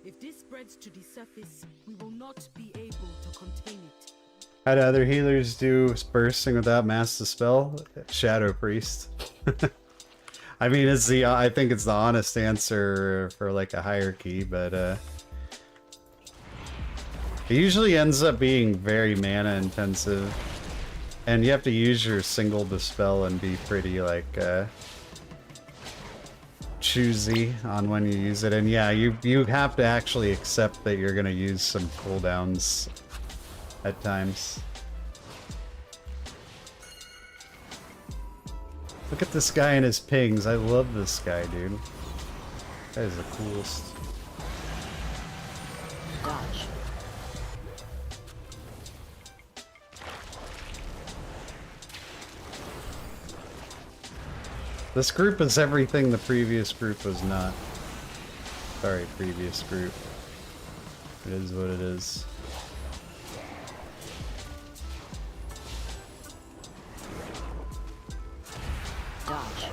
D: If this spreads to the surface, we will not be able to contain it.
A: How do other healers do bursting without mass dispel? Shadow Priest. I mean, it's the I think it's the honest answer for like a hierarchy, but it usually ends up being very mana intensive, and you have to use your single dispel and be pretty like choosy on when you use it. And yeah, you have to actually accept that you're gonna use some cooldowns at times. Look at this guy and his pings. I love this guy, dude. That is the coolest.
C: Dodge.
A: This group is everything the previous group was not. Sorry, previous group. It is what it is.
C: Dodge.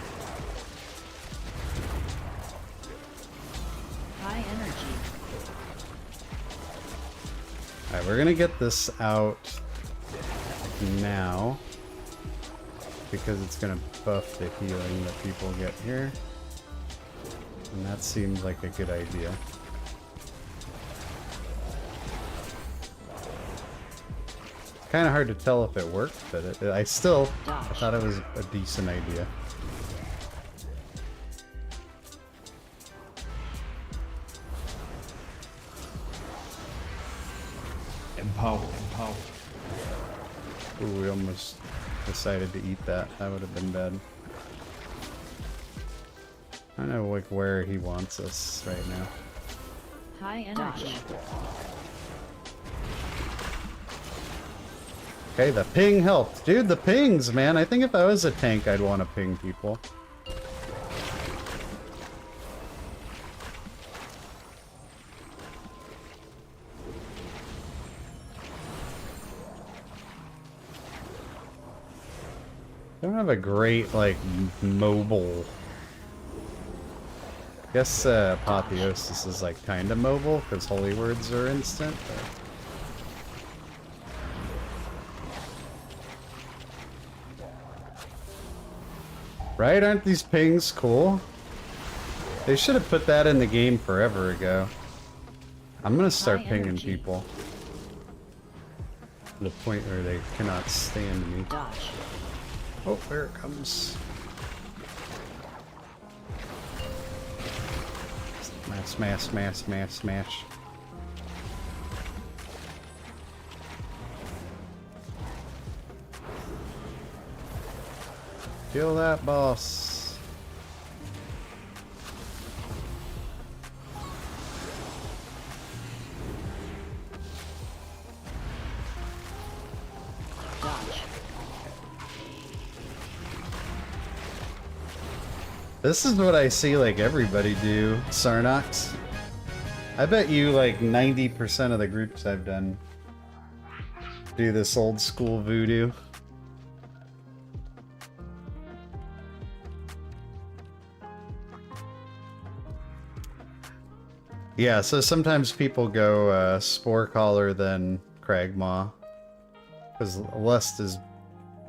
C: High energy.
A: Alright, we're gonna get this out now, because it's gonna buff the healing that people get here. And that seems like a good idea. Kind of hard to tell if it worked, but I thought it was a decent idea.
B: Empower. Empower.
A: Ooh, we almost decided to eat that. That would have been bad. I don't know like where he wants us right now.
C: High energy.
A: Okay, the ping helped. Dude, the pings, man. I think if I was a tank, I'd want to ping people. I don't have a great, like, mobile... I guess Apotheosis is, like, kind of mobile, because Holy Words are instant, but... Right? Aren't these pings cool? They should have put that in the game forever ago. I'm gonna start pinging people. To the point where they cannot stand me.
C: Dodge.
A: Oh, there it comes. Smash, smash, smash, smash, smash. Kill that boss.
C: Dodge.
A: This is what I see like everybody do, Sarnox. I bet you like 90% of the groups I've done do this old school voodoo. Yeah, so sometimes people go Spore Caller than Cragmaw. Because Lust is,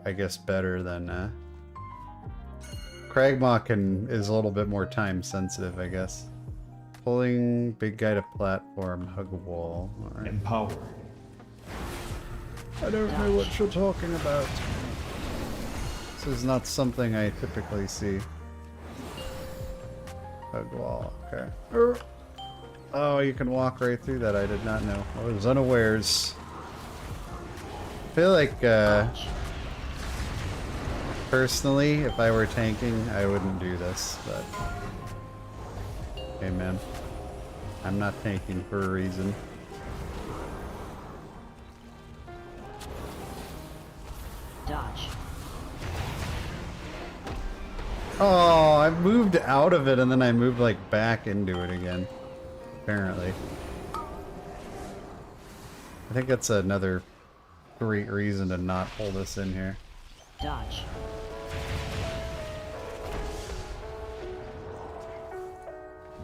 A: I guess, better than... Cragmaw is a little bit more time sensitive, I guess. Pulling big guy to platform, hug a wall. All right.
B: Empower.
A: I don't know what you're talking about. This is not something I typically see. Hug wall, okay. Oh, you can walk right through that. I did not know. I was unawares. I feel like, personally, if I were tanking, I wouldn't do this, but... Hey, man. I'm not tanking for a reason.
C: Dodge.
A: Oh, I moved out of it and then I moved, like, back into it again. Apparently. I think that's another great reason to not pull this in here.
C: Dodge.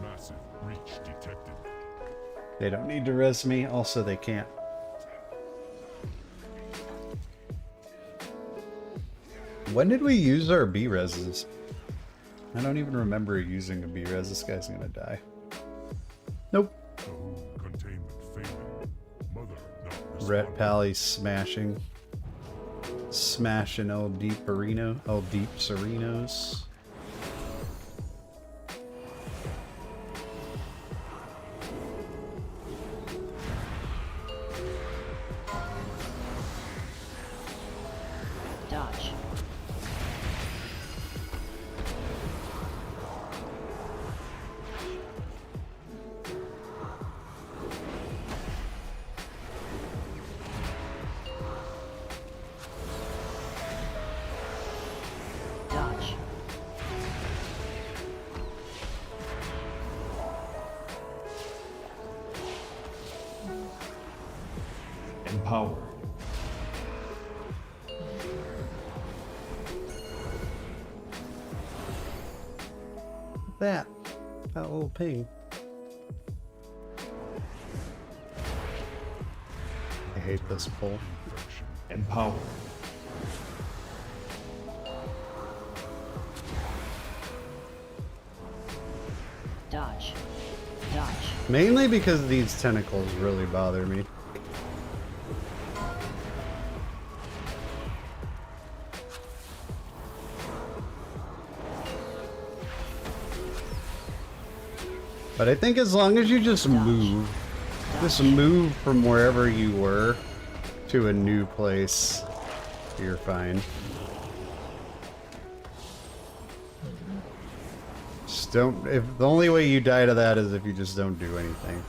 F: Massive breach detected.
A: They don't need to res me, also they can't. When did we use our B-reses? I don't even remember using a B-res. This guy's gonna die. Nope.
F: Containment failing. Mother not
A: Rhett Pally smashing. Smashing El Deep Areno. El Deep Serenos.
C: Dodge. Dodge.
B: Empower.
A: That little ping. I hate this pull.
B: Empower.
C: Dodge. Dodge.
A: Mainly because these tentacles really bother me. But I think as long as you just move from wherever you were to a new place, you're fine. Just don't, if the only way you die to that is if you just don't do anything.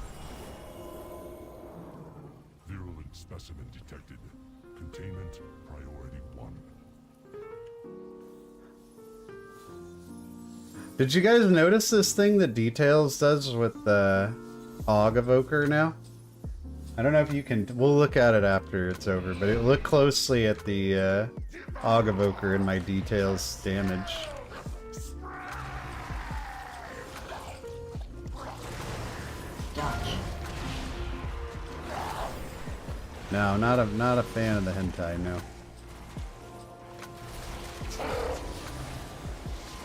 F: Virulent specimen detected. Containment priority 1.
A: Did you guys notice this thing that Details does with the Og Evoker now? I don't know if you can, we'll look at it after it's over, but look closely at the Og Evoker and my Details damage.
C: Dodge.
A: No, not a fan of the hentai, no.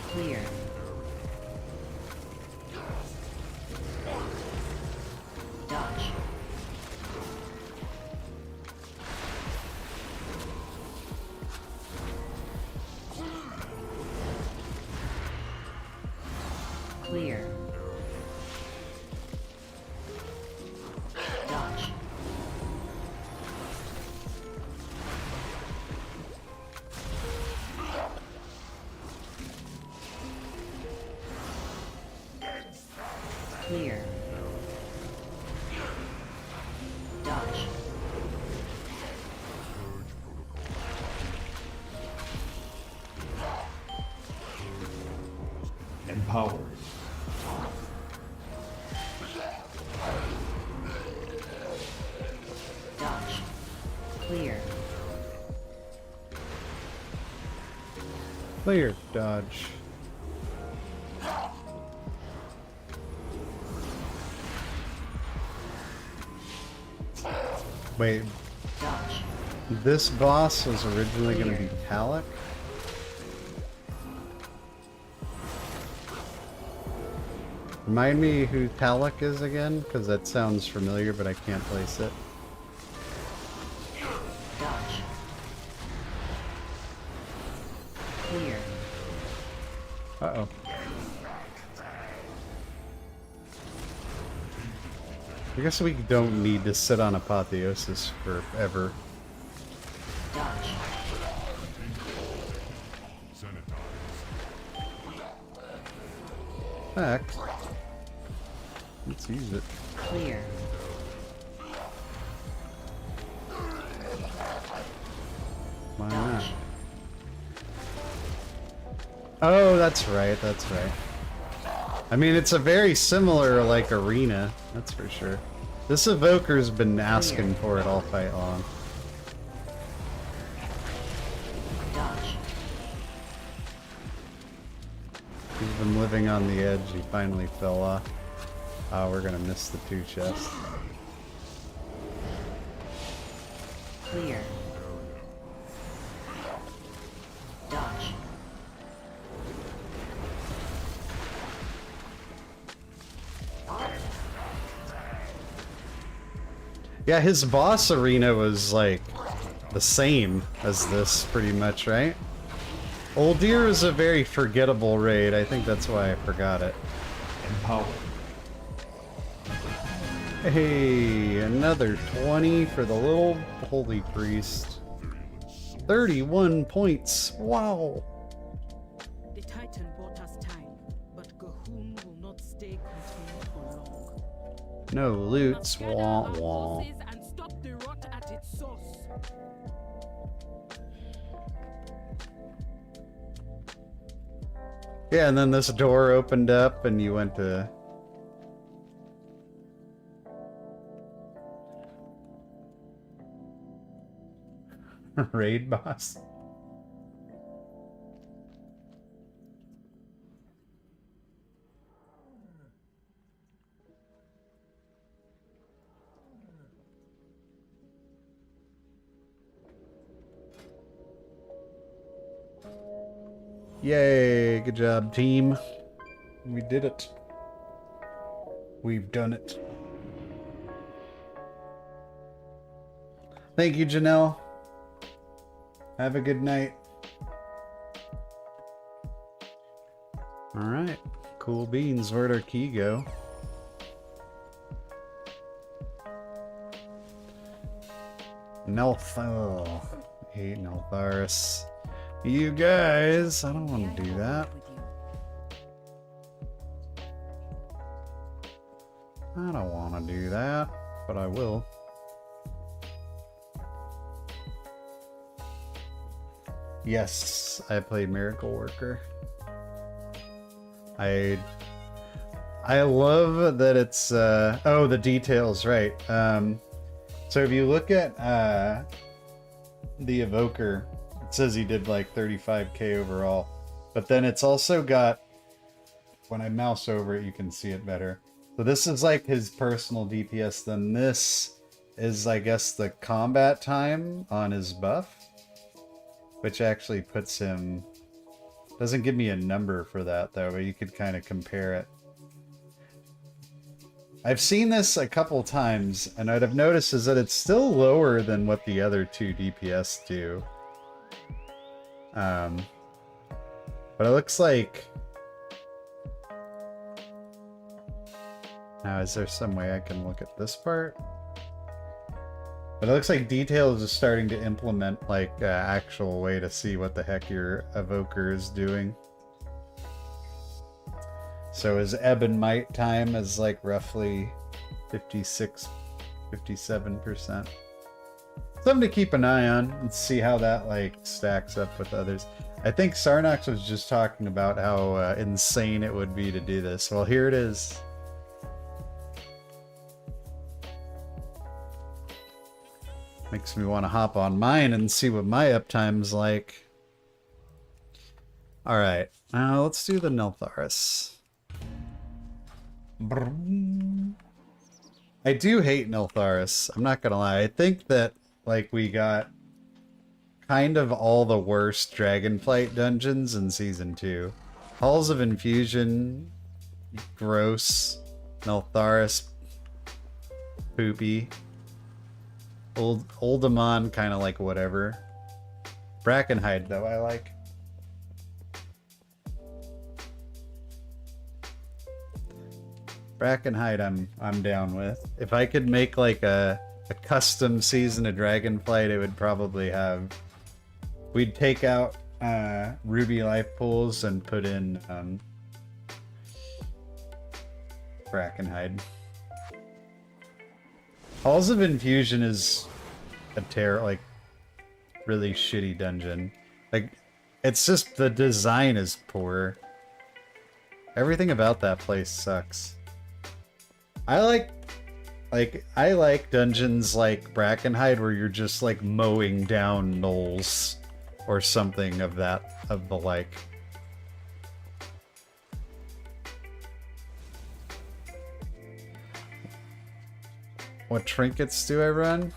C: Clear. Dodge. Clear. Dodge. Clear. Dodge.
B: Empower.
C: Dodge. Clear.
A: Clear. Dodge. Wait,
C: Dodge.
A: this boss was originally going to be Talak? Remind me who Talak is again, because that sounds familiar, but I can't place it.
C: Dodge. Clear.
A: Uh-oh. I guess we don't need to sit on Apotheosis forever.
C: Dodge.
A: Heck. Let's use it.
C: Clear.
A: Why not?
C: Dodge.
A: Oh, that's right, that's right. I mean, it's a very similar, like, arena, that's for sure. This evoker's been asking for it all fight long.
C: Dodge.
A: He's been living on the edge, he finally fell off. Oh, we're gonna miss the 2 chests.
C: Clear. Dodge.
A: Yeah, his boss arena was, like, the same as this, pretty much, right? Old Deer is a very forgettable raid, I think that's why I forgot it.
B: Empower.
A: Hey, another 20 for the little holy priest. 31 points, wow!
D: The Titan bought us time, but Gahun will not stay contained for long.
A: No loots,
D: Gather
A: wah
D: our
A: wah.
D: forces and stop the rot at its source.
A: Yeah, and then this door opened up and you went to... raid boss? Yay, good job, team. We did it. We've done it. Thank you, Janelle. Have a good night. Alright, cool beans. Where'd our key go? Oh, I hate Neltharis. You guys, I don't want to do that. I don't want to do that, but I will. Yes, I played Miracle Worker. I love that it's oh, the details, right. So if you look at the Evoker, it says he did like 35k overall, but then it's also got, when I mouse over it you can see it better. So this is like his personal DPS, then this is, I guess, the combat time on his buff, which actually puts him, doesn't give me a number for that though, but you could kind of compare it. I've seen this a couple times, and what I've noticed is that it's still lower than what the other two DPS do. But it looks like... Now, is there some way I can look at this part? But it looks like Details is starting to implement, like, actual way to see what the heck your Evoker is doing. So his ebb and might time is like roughly 56, 57%. Something to keep an eye on and see how that like stacks up with others. I think Sarnox was just talking about how insane it would be to do this. Well, here it is. Makes me want to hop on mine and see what my uptime's like. Alright, now let's do the Neltharis. I do hate Neltharis, I'm not gonna lie. I think that like we got kind of all the worst Dragonflight dungeons in Season 2. Halls of Infusion, gross. Neltharis, poopy. Oldemon, kind of like whatever. Brackenhide, though, I like. Brackenhide, I'm down with. If I could make like a custom season of Dragonflight, it would probably have. We'd take out Ruby life pools and put in Brackenhide. Halls of Infusion is a like really shitty dungeon. Like, it's just the design is poor. Everything about that place sucks. I like dungeons like Brackenhide where you're just like mowing down gnolls or something of the like. What trinkets do I run?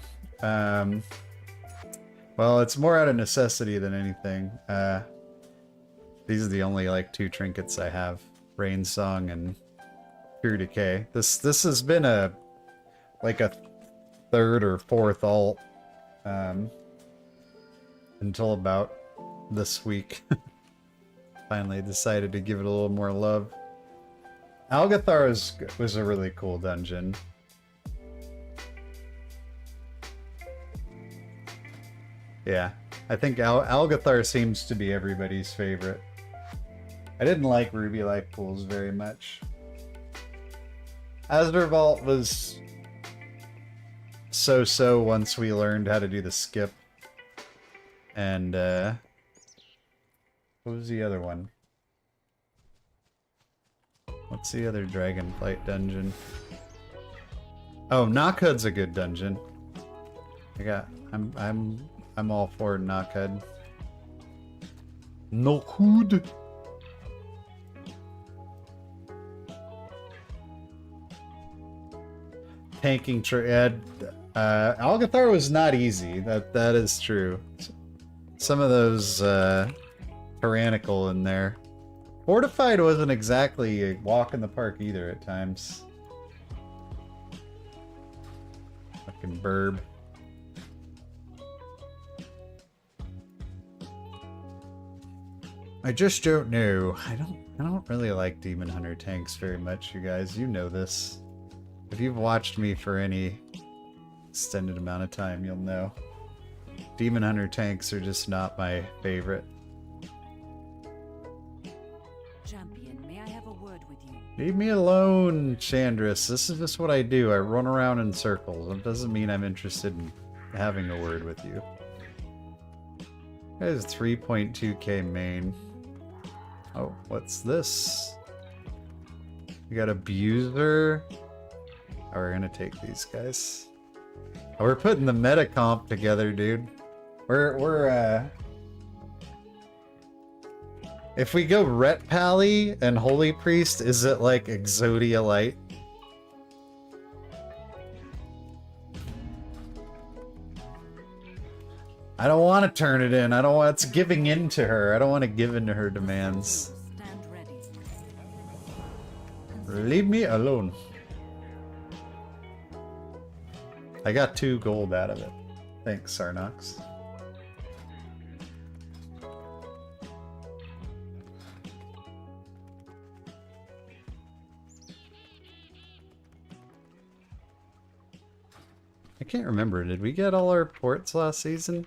A: Well, it's more out of necessity than anything. These are the only like 2 trinkets I have. Rain Song and Pure Decay. This has been a 3rd or 4th alt until about this week. Finally decided to give it a little more love. Algathar was a really cool dungeon. Yeah, I think Algathar seems to be everybody's favorite. I didn't like Ruby Life Pools very much. Azurvault was so-so once we learned how to do the skip. And, what was the other one? What's the other Dragonflight dungeon? Oh, Knockhood's a good dungeon. I'm all for Knockhood. Knockhood. Tanking Algathar was not easy. That is true. Some of those tyrannical in there. Fortified wasn't exactly a walk in the park either at times. Fucking burb. I just don't know. I don't really like Demon Hunter tanks very much, you guys. You know this. If you've watched me for any extended amount of time, you'll know. Demon Hunter tanks are just not my favorite.
D: Champion, may I have a word with you?
A: Leave me alone, Chandris. This is just what I do. I run around in circles. It doesn't mean I'm interested in having a word with you. That is 3.2k main. Oh, what's this? We got Abuser. Oh, we're gonna take these guys. Oh, we're putting the meta comp together, dude. We're if we go Ret Pally and Holy Priest, is it like Exodia Light? I don't want to turn it in. I don't want. It's giving in to her. I don't want to give in to her demands.
D: Stand ready.
A: Leave me alone. I got 2 gold out of it. Thanks, Sarnox. I can't remember. Did we get all our ports last season?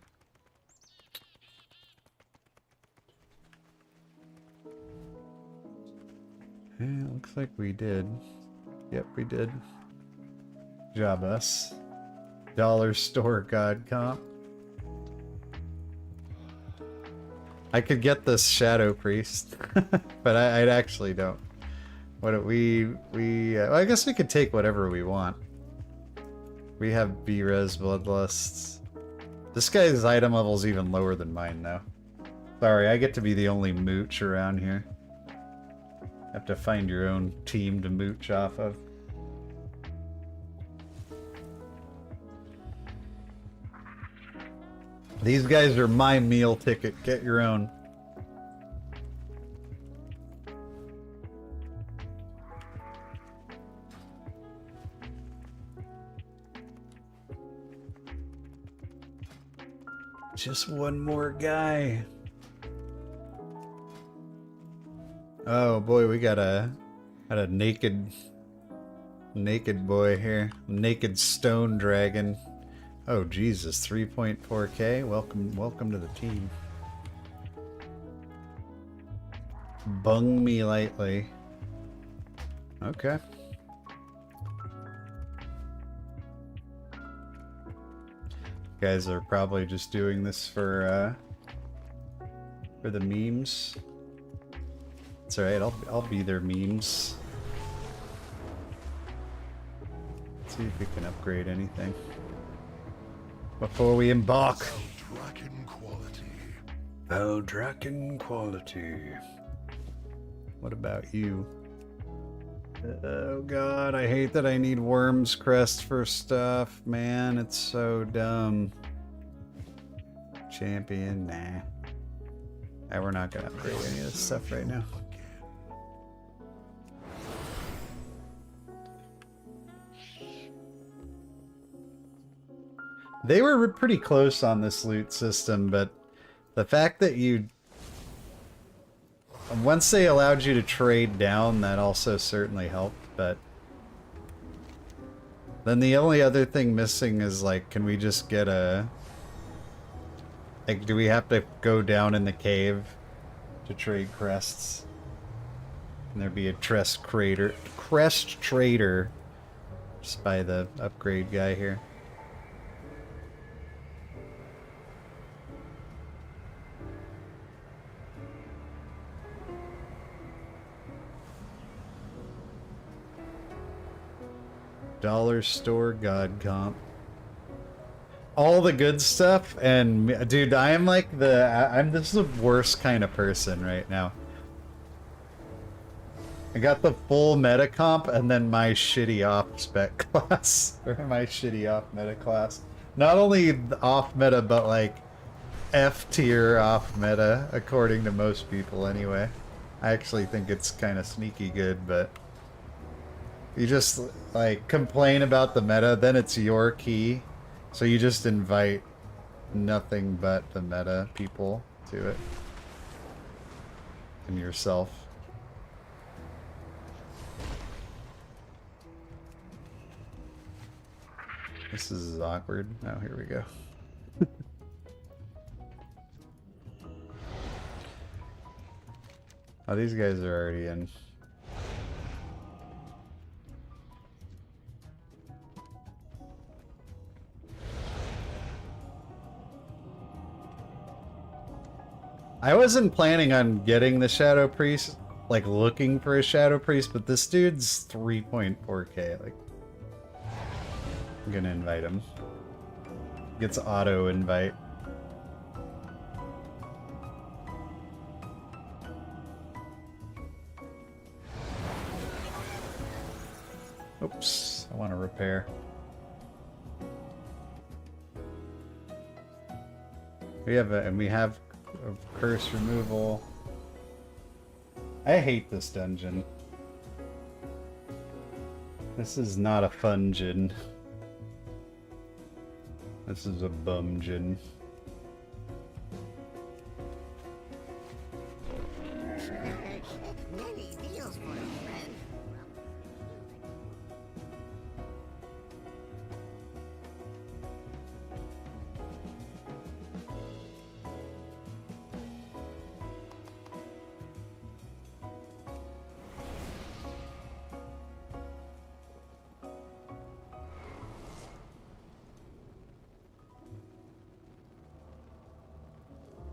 A: Yeah, looks Looks like we did. Yep, we did. Job us. Dollar store god comp. I could get this Shadow Priest, but I actually don't. What well, I guess we could take whatever we want. We have B-Res Bloodlusts. This guy's item level's even lower than mine now. Sorry, I get to be the only mooch around here. Have to find your own team to mooch off of. These guys are my meal ticket. Get your own. Just one more guy. Oh boy, we got a naked boy here. Naked stone dragon. Oh Jesus, 3.4k. Welcome to the team. Bung me lightly. Okay. Guys are probably just doing this for the memes. It's alright, I'll be their memes. Let's see if we can upgrade anything before we embark.
F: Dragon quality.
A: Oh, dragon quality. What about you? Oh god, I hate that I need Worm's Crest for stuff, man. It's so dumb. Champion, nah. We're not gonna upgrade any of this stuff right now. They were pretty close on this loot system, but the fact that once they allowed you to trade down, that also certainly helped, but then the only other thing missing is, like, can we just get like, do we have to go down in the cave to trade crests? Can there be a crest trader just by the upgrade guy here? Dollar store god comp. All the good stuff, and dude, I am like I'm just the worst kind of person right now. I got the full meta comp and then my shitty off spec class, or my shitty off meta class. Not only off meta, but like F tier off meta, according to most people anyway. I actually think it's kind of sneaky good, but you just like complain about the meta, then it's your key. So you just invite nothing but the meta people to it. And yourself. This is awkward. Oh, here we go. Oh, these guys are already in. I wasn't planning on getting the Shadow Priest, like looking for a Shadow Priest, but this dude's 3.4k, like, I'm gonna invite him. Gets auto invite. Oops, I want to repair. We have curse removal. I hate this dungeon. This is not a fun gin. This is a bum gin.
E: Many deals for a friend.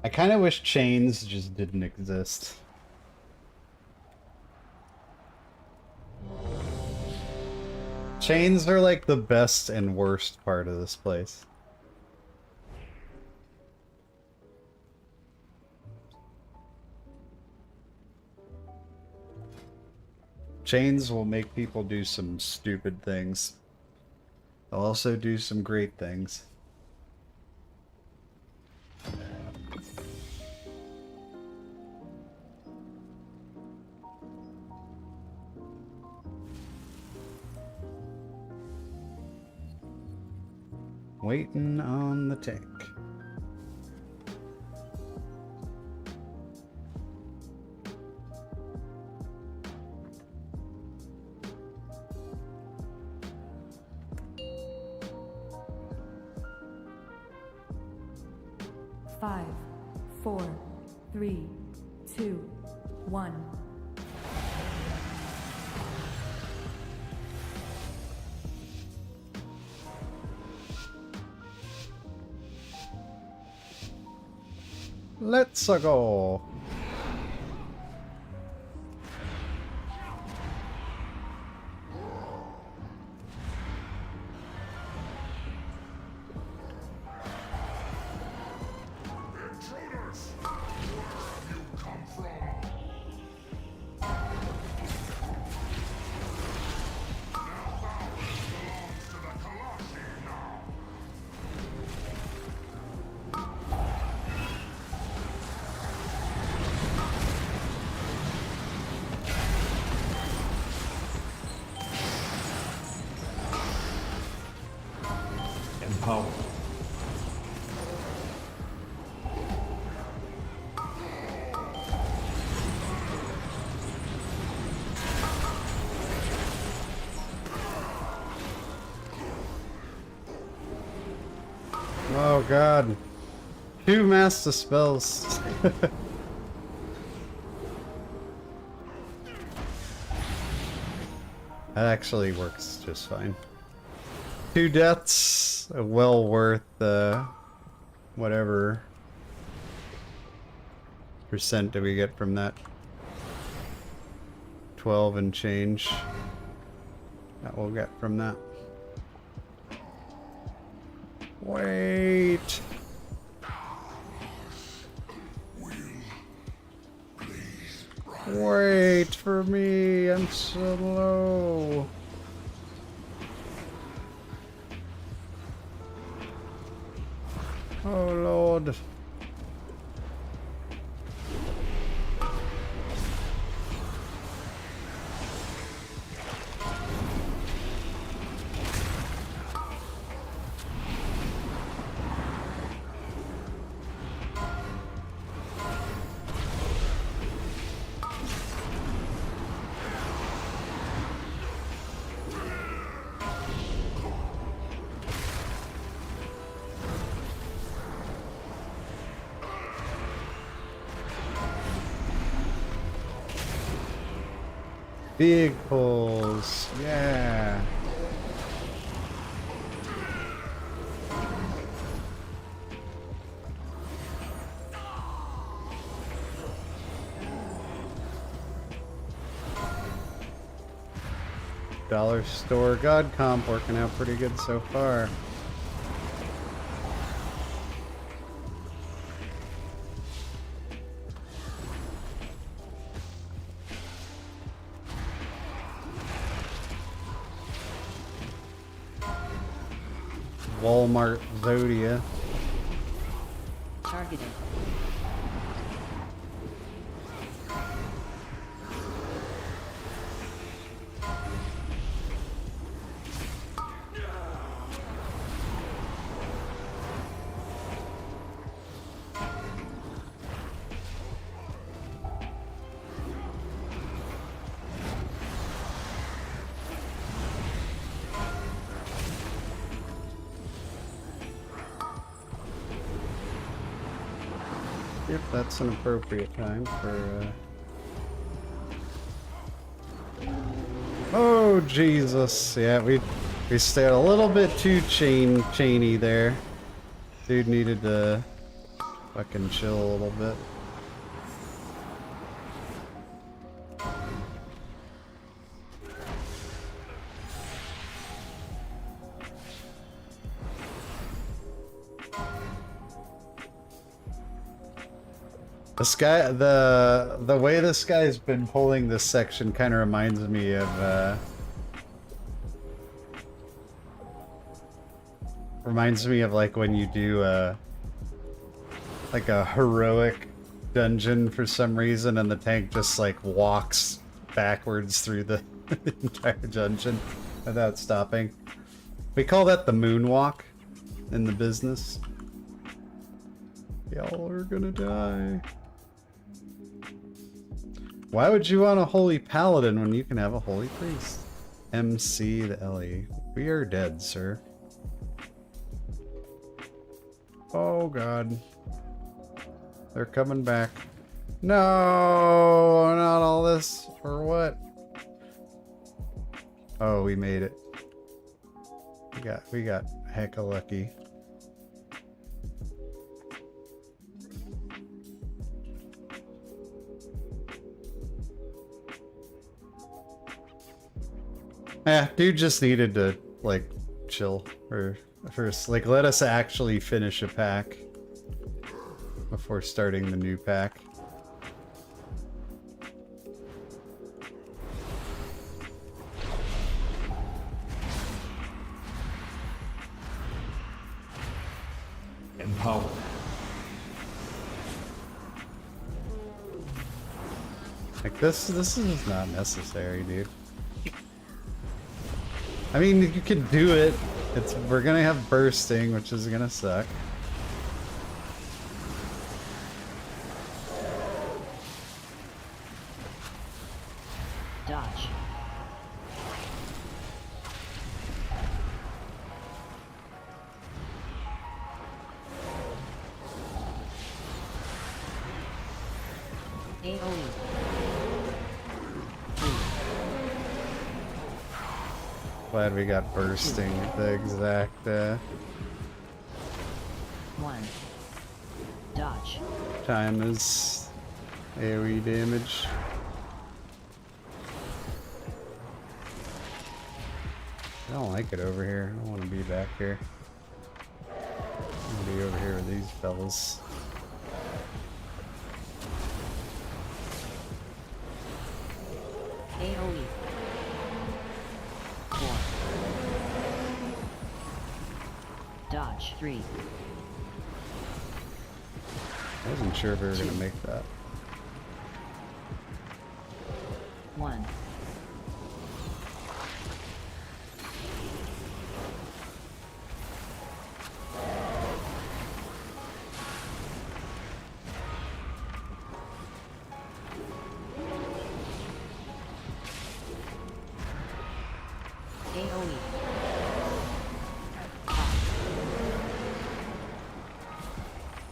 A: I kind of wish chains just didn't exist. Chains are like the best and worst part of this place. Chains will make people do some stupid things. They'll also do some great things. Waiting on the tank.
G: Five, four, three, two, one.
A: Let's go.
F: Intruders! Where have you come from? Now Paladin belongs to the Colossi now.
B: Empower.
A: Oh god. 2 master spells. That actually works just fine. 2 deaths, well worth whatever percent do we get from that? 12 and change. That we'll get from that. Wait. Wait for me. I'm so low. Oh Lord. Big pulls, yeah. Dollar store god comp working out pretty good so far. Walmart Zodia.
C: Targeting.
A: Yep, that's an appropriate time for Oh Jesus. Yeah, we stayed a little bit too chainy there. Dude needed to fucking chill a little bit. This guy, the way this guy's been pulling this section kind of reminds me of like when you do like a heroic dungeon for some reason and the tank just like walks backwards through the entire dungeon without stopping. We call that the moonwalk in the business. Y'all are gonna die. Why would you want a holy paladin when you can have a holy priest? MC the LE. We are dead, sir. Oh god. They're coming back. No, not all this. For what? Oh, we made it. We got hecka lucky. Yeah, dude just needed to, like, chill or first. Like, let us actually finish a pack before starting the new pack.
B: Empower.
A: Like, this is not necessary, dude. I mean, you could do it. We're gonna have bursting, which is gonna suck.
C: Dodge. AoE.
A: Glad we got bursting at the exact
C: 1. Dodge.
A: time as AoE damage. I don't like it over here. I don't want to be back here. I want to be over here with these fellas.
C: AoE. 4. Dodge. 3.
A: I wasn't sure if we were going to make that.
C: 1. AoE.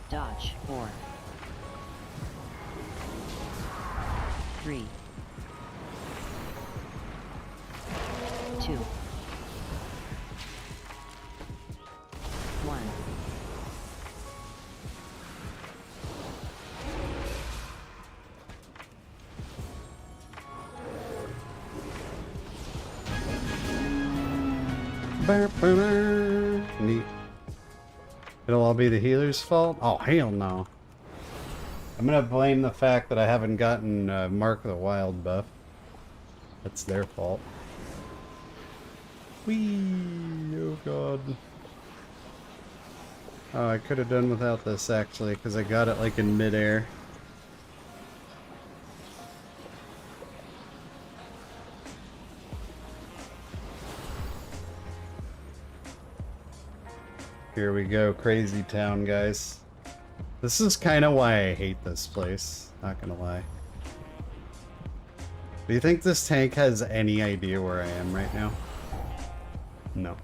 C: Dodge. 4. 3. 2. 1.
A: Neat. It'll all be the healer's fault? Oh, hell no. I'm gonna blame the fact that I haven't gotten Mark of the Wild buff. That's their fault. Whee! Oh god. Oh, I could have done without this actually, because I got it like in midair. Here we go, crazy town, guys. This is kind of why I hate this place, not gonna lie. Do you think this tank has any idea where I am right now? No.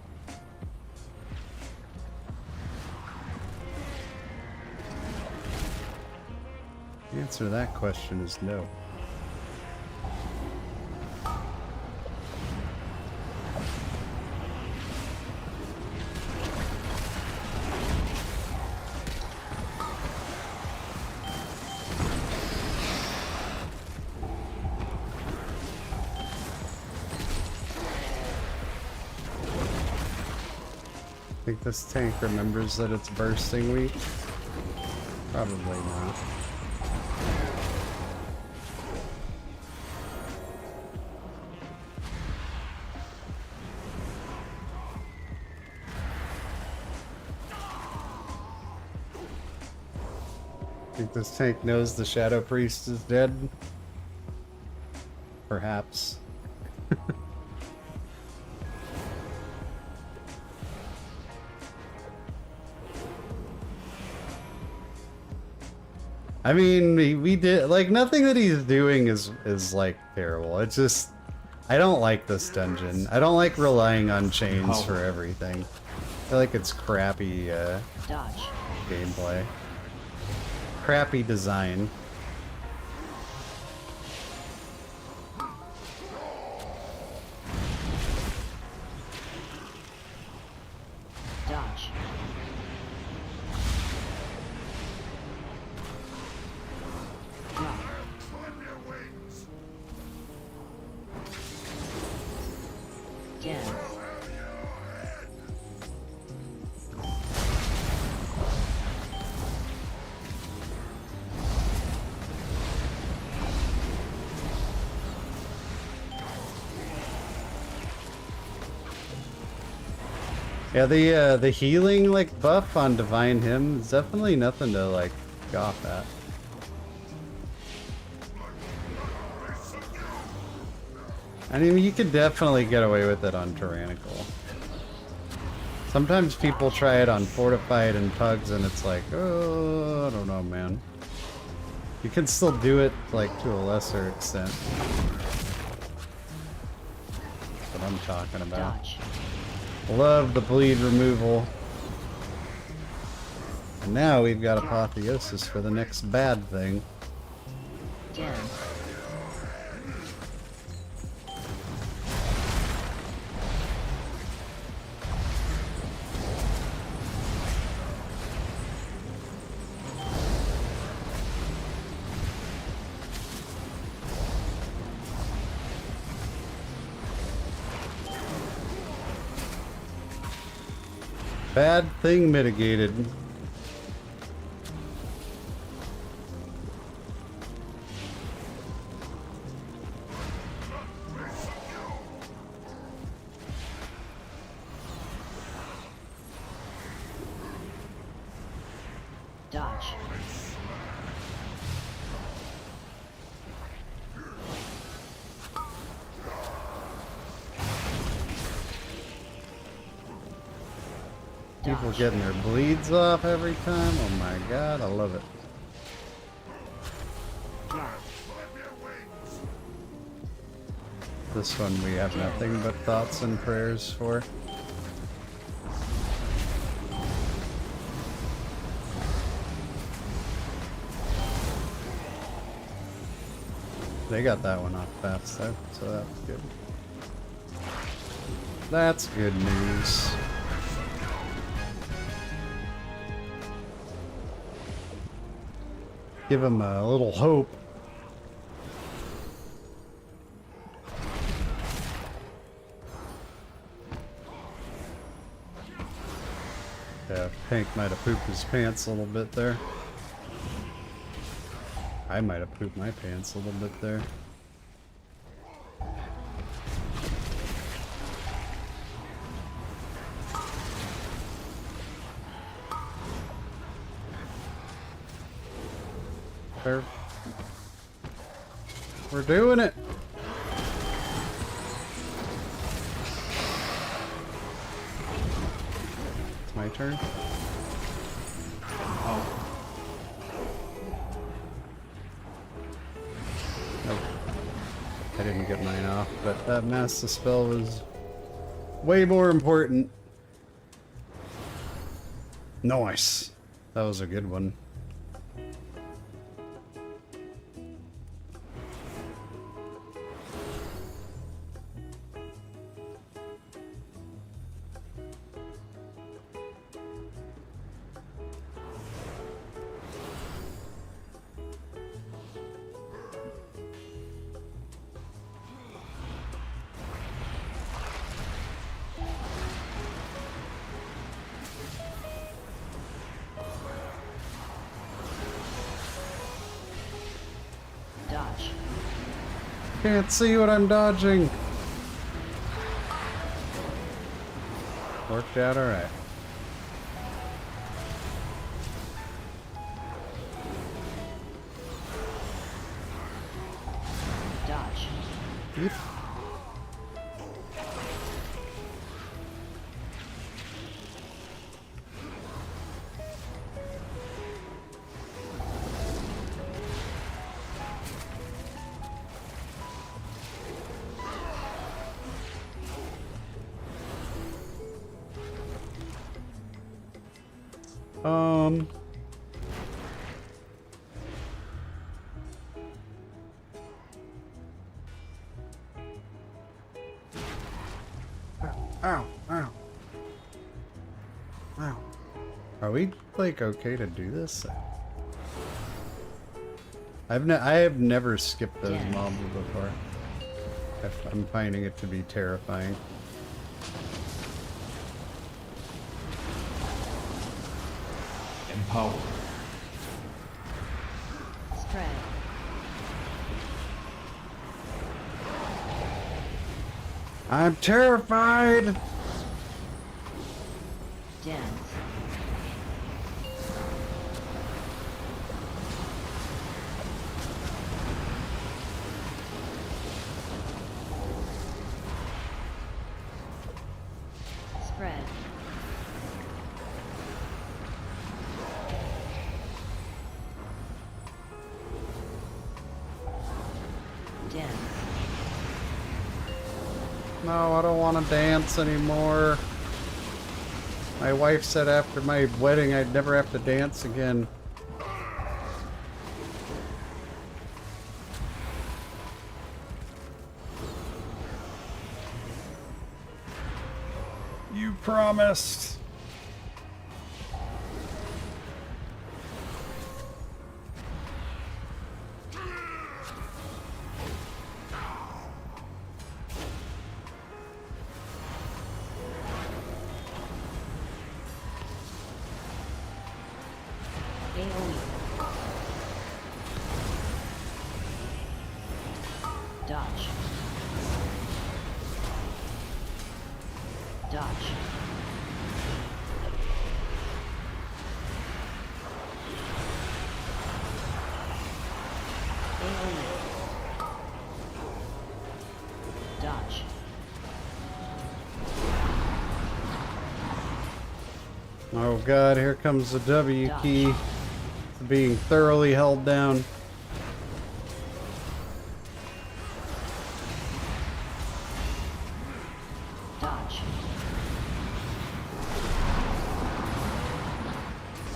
A: The answer to that question is no. Think this tank remembers that it's bursting weak? Probably not. Think this tank knows the Shadow Priest is dead? Perhaps. I mean, we did like nothing that he's doing is like terrible. It's just I don't like this dungeon. I don't like relying on chains for everything. I feel like it's crappy
C: Dodge.
A: gameplay. Crappy design.
C: Dodge. Drop.
F: your wings.
C: 10.
A: Yeah, the healing like buff on Divine Hymn is definitely nothing to like scoff at. I mean, you could definitely get away with it on Tyrannical. Sometimes people try it on Fortified and Pugs and it's like, oh, I don't know, man. You can still do it like to a lesser extent. That's what I'm talking about.
C: Dodge.
A: Love the bleed removal. And now we've got Apotheosis for the next bad thing.
C: 10.
A: Bad thing mitigated.
C: Dodge.
A: People
C: Dodge.
A: getting their bleeds off every time. Oh my god, I love it.
C: Drop.
A: This one we have nothing but thoughts and prayers for. They got that one off fast though, so that's good. That's good news. Give him a little hope. Yeah, Tank might have pooped his pants a little bit there. I might have pooped my pants a little bit there. We're doing it. It's my turn. Nope. I didn't get mine off, but that Mass Dispel was way more important. Nice. That was a good one. Can't see what I'm dodging. Worked out alright.
C: Dodge.
A: Yep. Ow, ow. Ow. Are we, like, okay to do this? I have never skipped those
C: Yeah.
A: mobs before. I'm finding it to be terrifying.
B: Empower.
C: Spread.
A: I'm terrified!
C: Dance. Spread. Dance.
A: No, I don't want to dance anymore. My wife said after my wedding I'd never have to dance again. You promised.
C: AoE. Dodge. Dodge. AoE. Dodge.
A: Oh god, here comes the W key. Being thoroughly held down.
C: Dodge.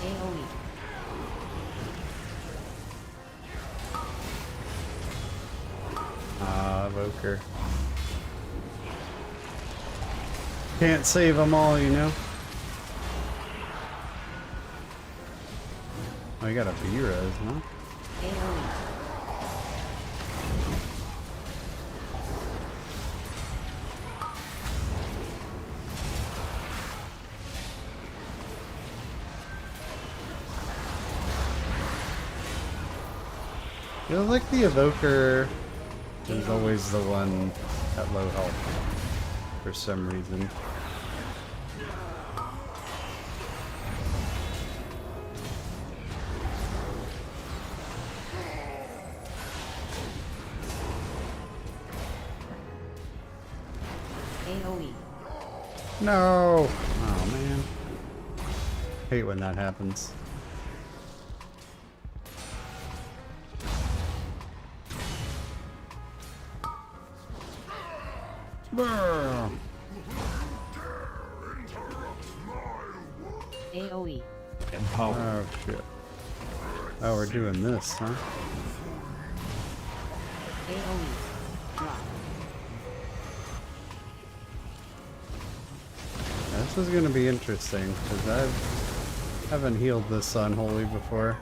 C: AoE.
A: Ah, Evoker. Can't save them all, you know? Oh, you got a B-Res, huh?
C: AoE.
A: Feels like the Evoker is always the one at low health for some reason.
C: AoE.
A: No! Oh man. Hate when that happens. Brr.
C: AoE.
B: Empower.
A: Oh shit. Oh, we're doing this, huh?
C: AoE. Drop.
A: This is gonna be interesting, because I haven't healed this unholy before.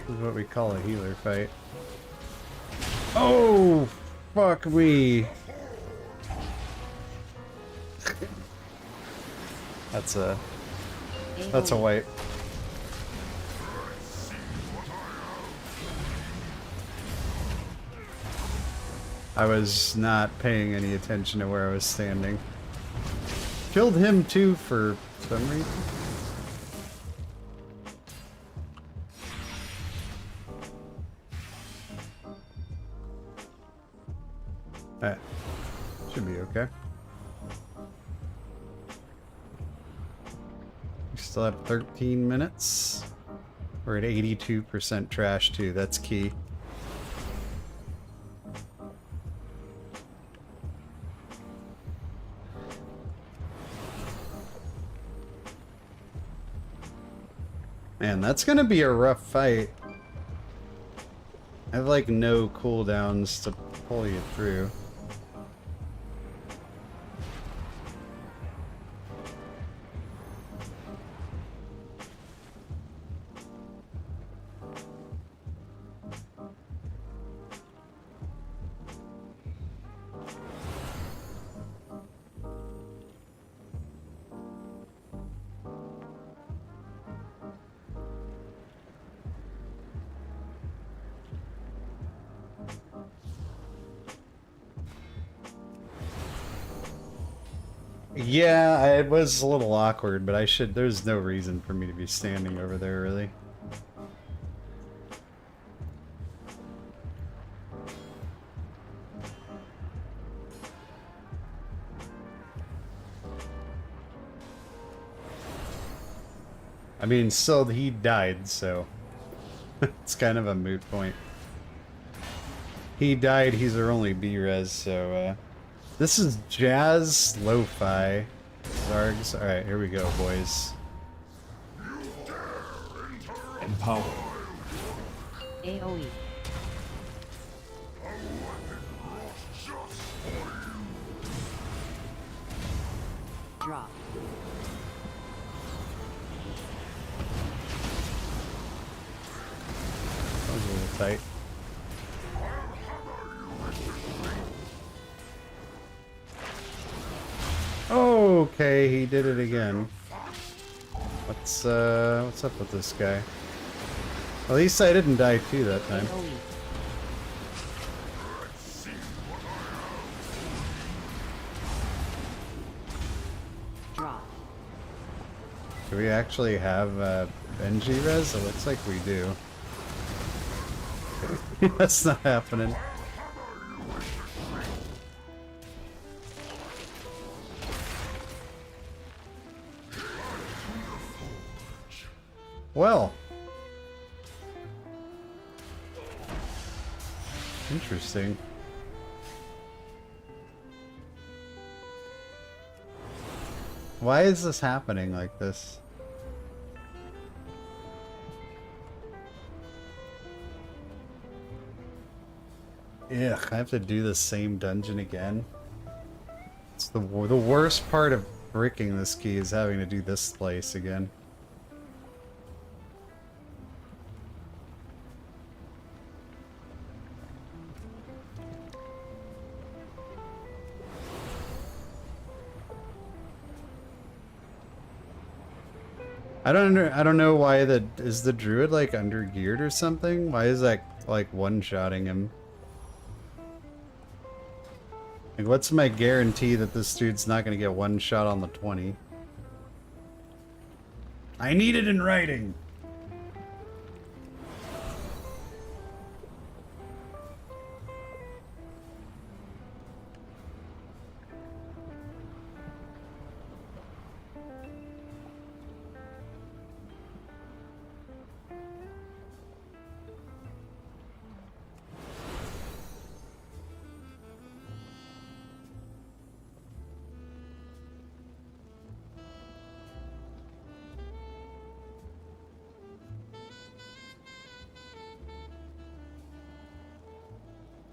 A: This is what we call a healer fight. Oh! Fuck me! That's a
C: AoE.
A: wipe. I was not paying any attention to where I was standing. Killed him too for some reason. Should be okay. We still have 13 minutes. We're at 82% trash too, that's key. Man, that's gonna be a rough fight. I have like no cooldowns to pull you through. Yeah, it was a little awkward, but there's no reason for me to be standing over there, really. I mean, still, he died, so it's kind of a moot point. He died, he's our only B-res, so, this is Jazz Lo-Fi. Zargs. Alright, here we go, boys.
B: Empower.
C: AoE. Drop.
A: That was a little tight. Okay, he did it again. What's up with this guy? At least I didn't die too that time.
C: AoE. Drop.
A: Do we actually have NG res? It looks like we do. That's not happening. Well. Interesting. Why is this happening like this? Ugh, I have to do the same dungeon again. It's the worst part of breaking this key is having to do this place again. I don't know why is the druid like under geared or something? Why is that like one-shotting him? Like, what's my guarantee that this dude's not gonna get one shot on the 20? I need it in writing!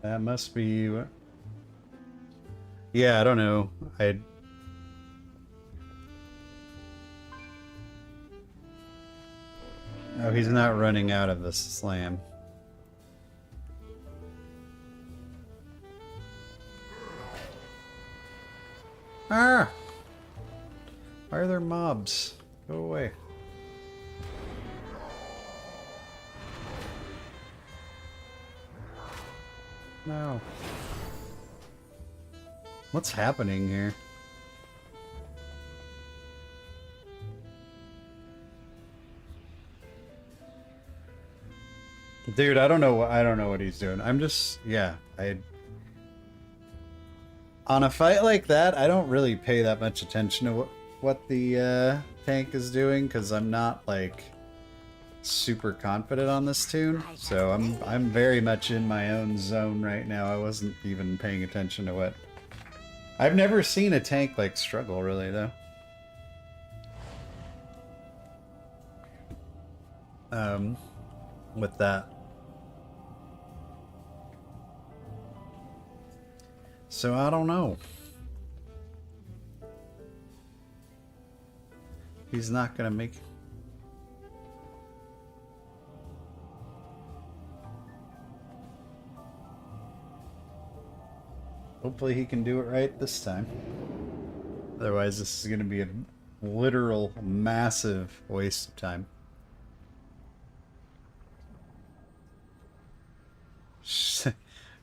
A: That must be... Yeah, I don't know. Oh, he's not running out of the slam. Ah! Why are there mobs? Go away. No. What's happening here? Dude, I don't know what he's doing. I'm just, yeah, on a fight like that, I don't really pay that much attention to what the tank is doing, because I'm not like super confident on this tune. So I'm very much in my own zone right now. I wasn't even paying attention to what. I've never seen a tank like struggle really though. With that. So I don't know. He's not gonna make. Hopefully he can do it right this time. Otherwise this is gonna be a literal massive waste of time.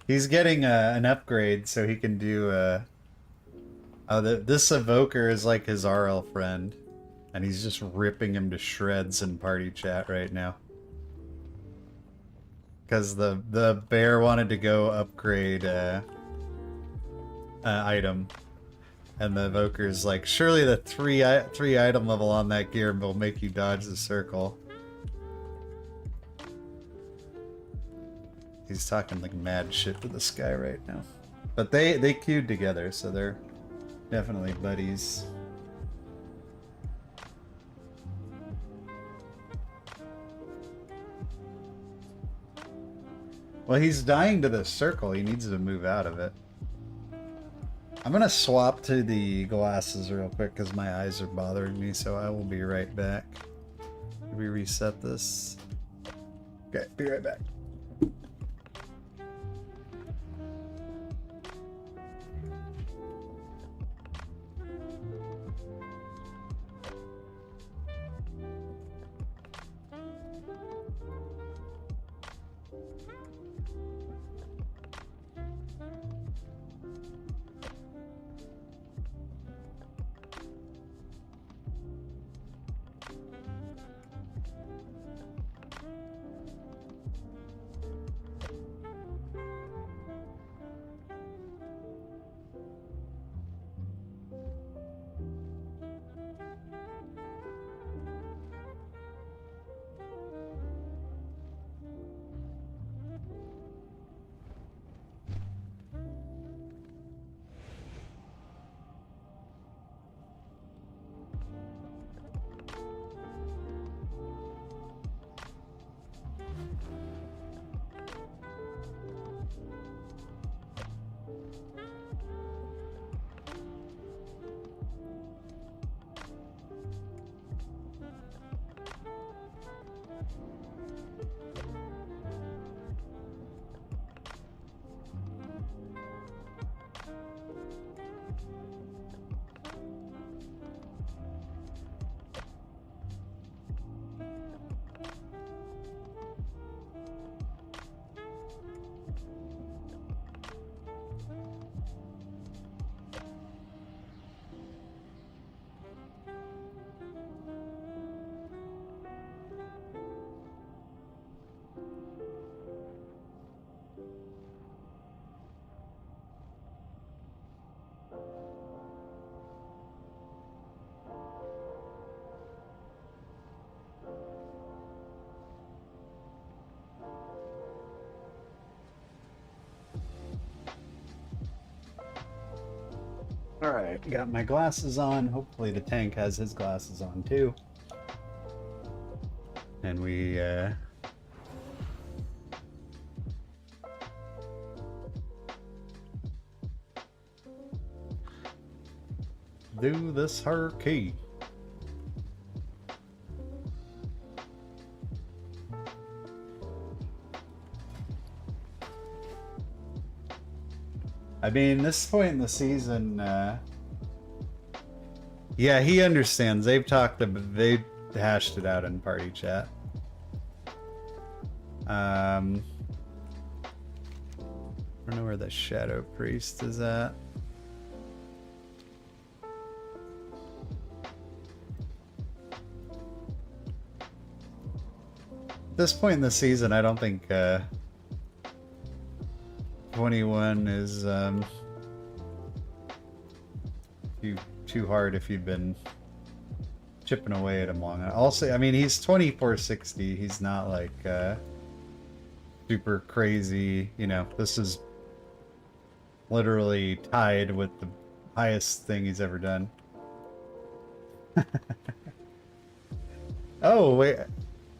A: He's getting an upgrade so he can do this evoker is like his RL friend, and he's just ripping him to shreds in party chat right now. Because the bear wanted to go upgrade item, and the evoker's like, surely the three item level on that gear will make you dodge the circle. He's talking like mad shit to this guy right now. But they queued together, so they're definitely buddies. Well, he's dying to the circle. He needs to move out of it. I'm gonna swap to the glasses real quick because my eyes are bothering me, so I will be right back. Can we reset this? Okay, be right back. Alright, got my glasses on. Hopefully the tank has his glasses on too. And we do this her key. I mean, this point in the season, yeah, he understands. They've hashed it out in party chat. I don't know where the Shadow Priest is at. this point in the season, I don't think 21 is too hard if you've been chipping away at him long. Also, I mean, he's 2460. He's not like super crazy. You know, this is literally tied with the highest thing he's ever done. Oh, wait.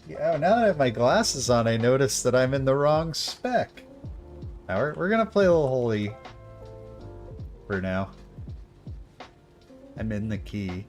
A: Yeah, now that I have my glasses on, I noticed that I'm in the wrong spec. Now we're gonna play a little holy for now. I'm in the key.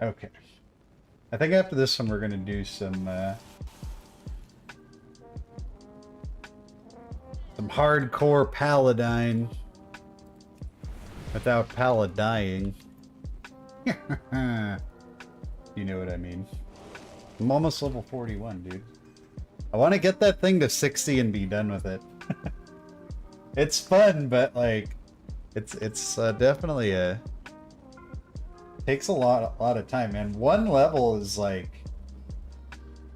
A: Okay. I think after this one we're gonna do some hardcore Paladin without Paladin. You know what I mean. I'm almost level 41, dude. I want to get that thing to 60 and be done with it. It's fun, but like, it's definitely takes a lot of time, man. One level is like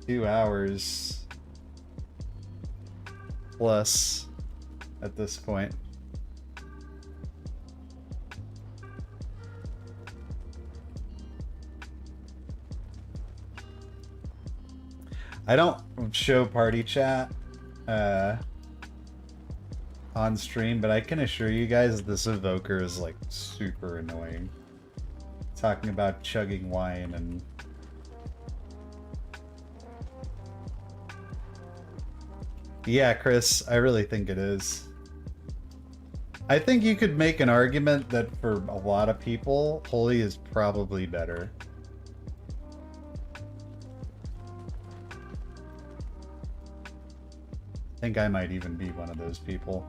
A: 2 hours plus at this point. I don't show party chat on stream, but I can assure you guys this evoker is like super annoying. Talking about chugging wine and yeah, Chris, I really think it is. I think you could make an argument that for a lot of people, Holy is probably better. I think I might even be one of those people.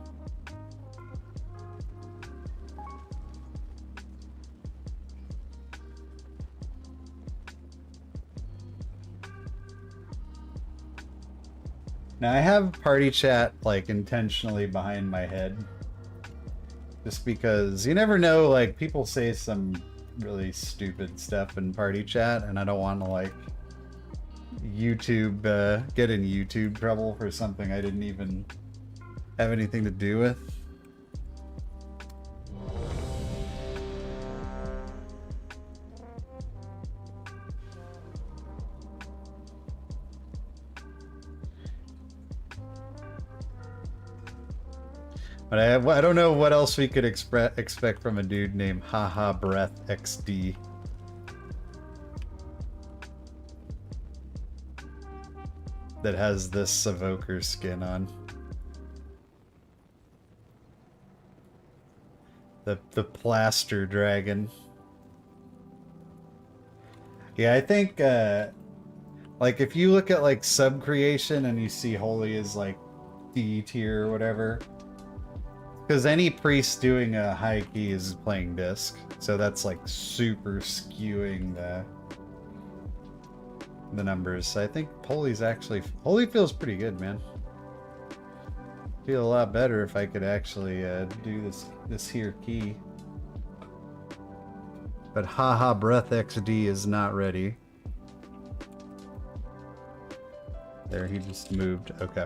A: Now I have party chat like intentionally behind my head. Just because you never know, like people say some really stupid stuff in party chat and I don't want to like YouTube get in YouTube trouble for something I didn't even have anything to do with. But I don't know what else we could expect from a dude named Haha Breath XD. That has this evoker skin on. The plaster dragon. Yeah, I think like if you look at like sub creation and you see Holy as like D tier or whatever. Because any priest doing a high key is playing disc, so that's like super skewing the numbers. I think Holy feels pretty good, man. Feel a lot better if I could actually do this here key. But Haha Breath XD is not ready. There, he just moved. Okay.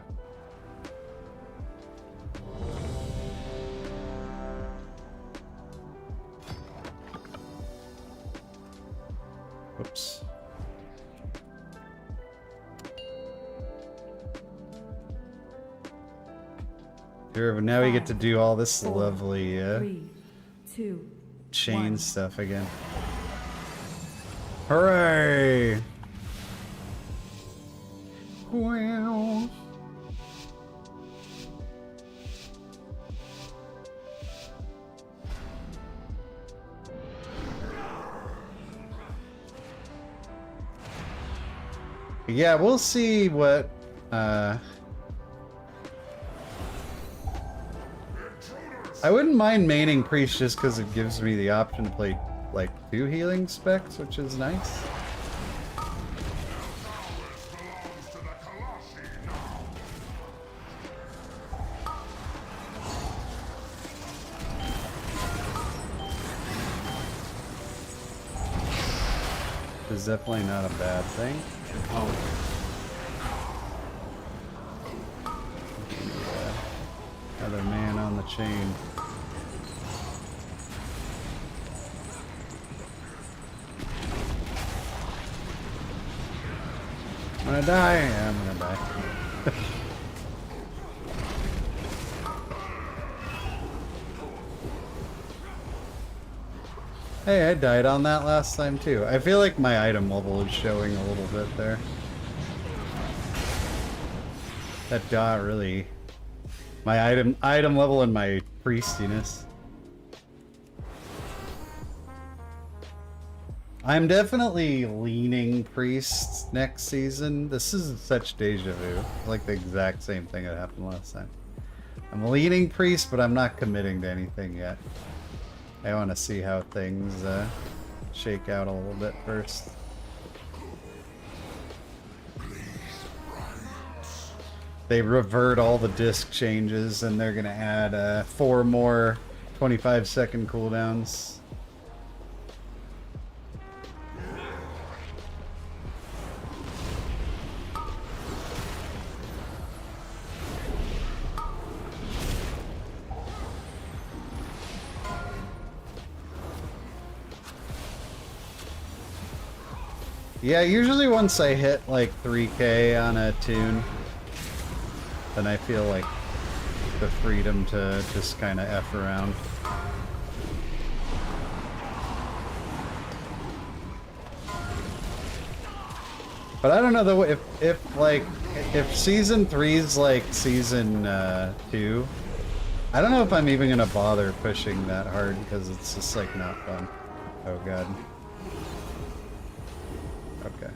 A: Whoops. Here, now we get to do all this lovely
G: 3, 2,
A: chain
G: 1.
A: stuff again. Hooray! Wow. Yeah, we'll see what I wouldn't mind maining priest just because it gives me the option to play like 2 healing specs, which is nice.
F: Belongs to the Colossi now.
A: Is definitely not a bad thing.
B: Empowered.
A: Another man on the chain. I'm gonna die. Yeah, I'm gonna die. Hey, I died on that last time too. I feel like my item level is showing a little bit there. That dot really... My item level and my priestiness. I'm definitely leaning priest next season. This is such deja vu. Like the exact same thing that happened last time. I'm leaning priest, but I'm not committing to anything yet. I want to see how things shake out a little bit first. They revert all the disc changes, and they're gonna add 4 more 25-second cooldowns. Yeah, usually once I hit like 3K on a tune, then I feel like the freedom to just kind of F around. But I don't know though, if season 3's like season 2, I don't know if I'm even gonna bother pushing that hard because it's just like not fun. Oh god. Okay.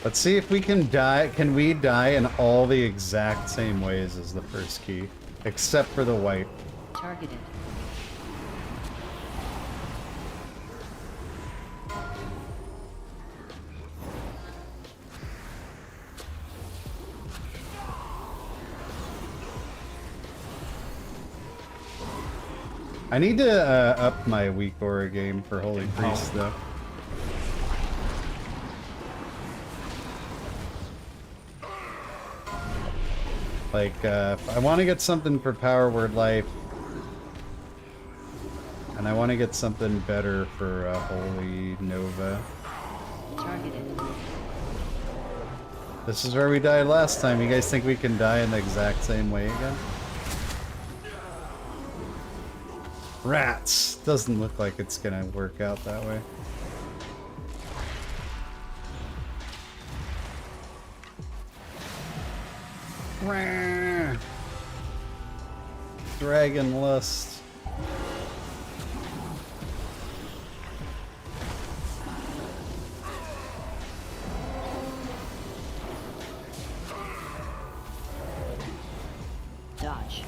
A: Let's see if we can die. Can we die in all the exact same ways as the first key? Except for the white.
C: Targeted.
A: I need to up my weakaura game for Holy Priest though. Like, I want to get something for Power Word Life, and I want to get something better for Holy Nova.
C: Targeted.
A: This is where we died last time. You guys think we can die in the exact same way again? Rats! Doesn't look like it's gonna work out that way. Rah! Dragon Lust.
C: Dodge.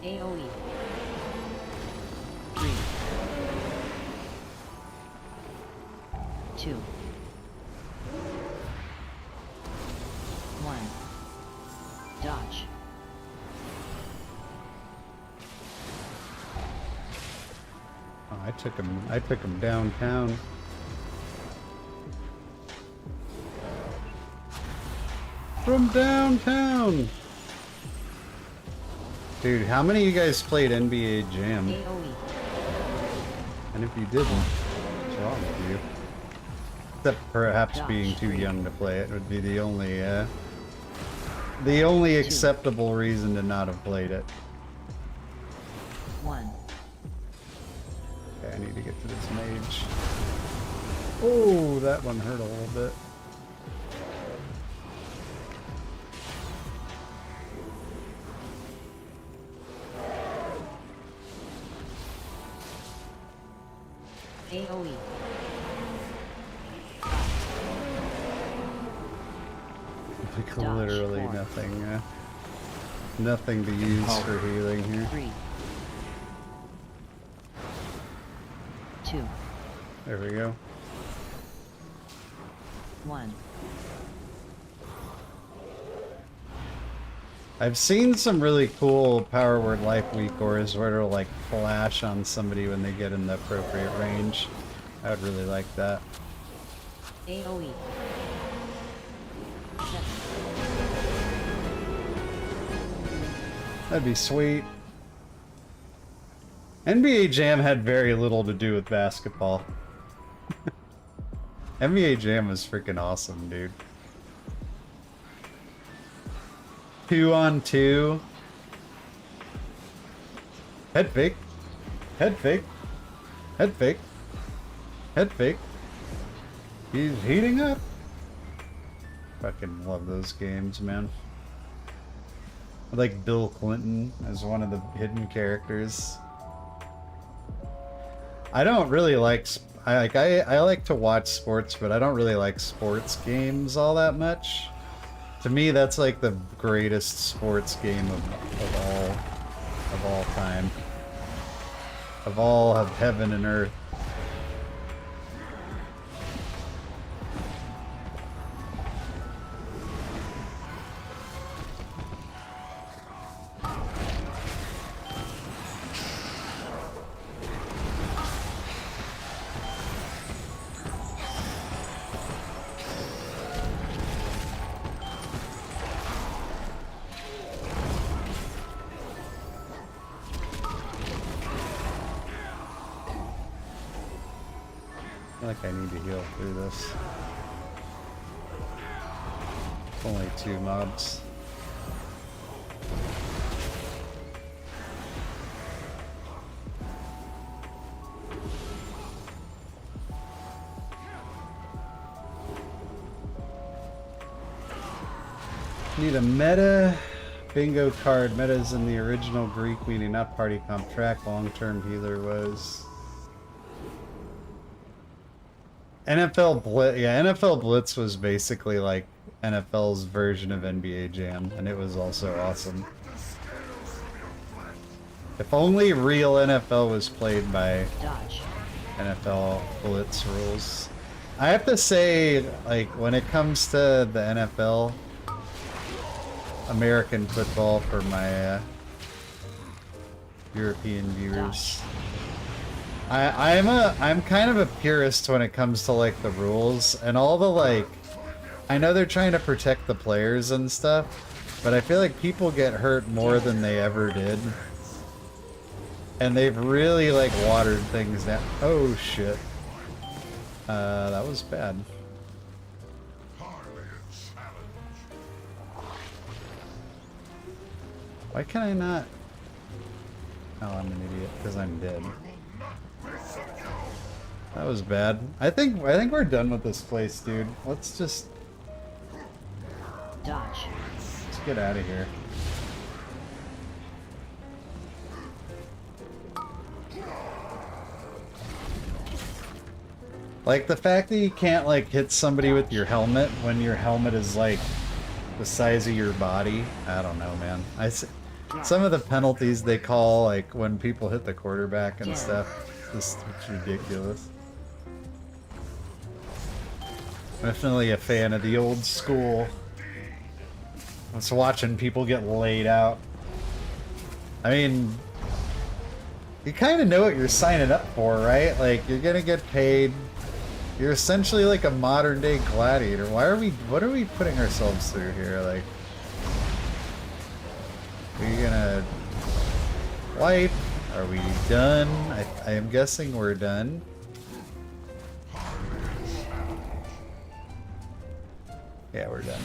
C: AoE. 3. 2. 1. Dodge.
A: Oh, I took him downtown. From downtown! Dude, how many of you guys played NBA Jam?
C: AoE.
A: And if you didn't, what's wrong with you? Except perhaps being too young to play it would be the only acceptable reason to not have played it.
C: 1.
A: Okay, I need to get to this mage. Oh, that one hurt a little bit.
C: AoE.
A: Like
C: Dodge,
A: literally
C: 4.
A: nothing. Nothing to use for healing here.
C: 3. 2.
A: There we go.
C: 1.
A: I've seen some really cool power word life weakauras where it'll like flash on somebody when they get in the appropriate range. I would really like that.
C: AoE. 7.
A: That'd be sweet. NBA Jam had very little to do with basketball. NBA Jam was freaking awesome, dude. 2-on-2. Head fake. Head fake. Head fake. Head fake. He's heating up. Fucking love those games, man. I like Bill Clinton as one of the hidden characters. I don't really like... I like to watch sports, but I don't really like sports games all that much. To me, that's like the greatest sports game of all time. Of all of heaven and earth. I feel like I need to heal through this. Only 2 mobs. Need a meta bingo card. Meta is in the original Greek meaning, not party comp track. Long-term healer was... NFL Blitz, yeah, NFL Blitz was basically like NFL's version of NBA Jam, and it was also awesome. If only real NFL was played by
C: Dodge.
A: NFL Blitz rules. I have to say, like, when it comes to the NFL, American football for my European viewers. I'm kind of a purist when it comes to like the rules and all the like. I know they're trying to protect the players and stuff, but I feel like people get hurt more than they ever did, and they've really like watered things down. Oh shit, that was bad. Why can I not? Oh, I'm an idiot because I'm dead. That was bad. I think we're done with this place, dude. Let's just
C: Dodge.
A: let's get out of here. Like the fact that you can't like hit somebody with your helmet when your helmet is like the size of your body. I don't know, man. Some of the penalties they call like when people hit the quarterback and stuff. Just it's ridiculous. Definitely a fan of the old school. I was watching people get laid out. I mean, you kind of know what you're signing up for, right? Like, you're gonna get paid. You're essentially like a modern day gladiator. What are we putting ourselves through here? Like, are you gonna wipe? Are we done? I am guessing we're done. Yeah, we're done.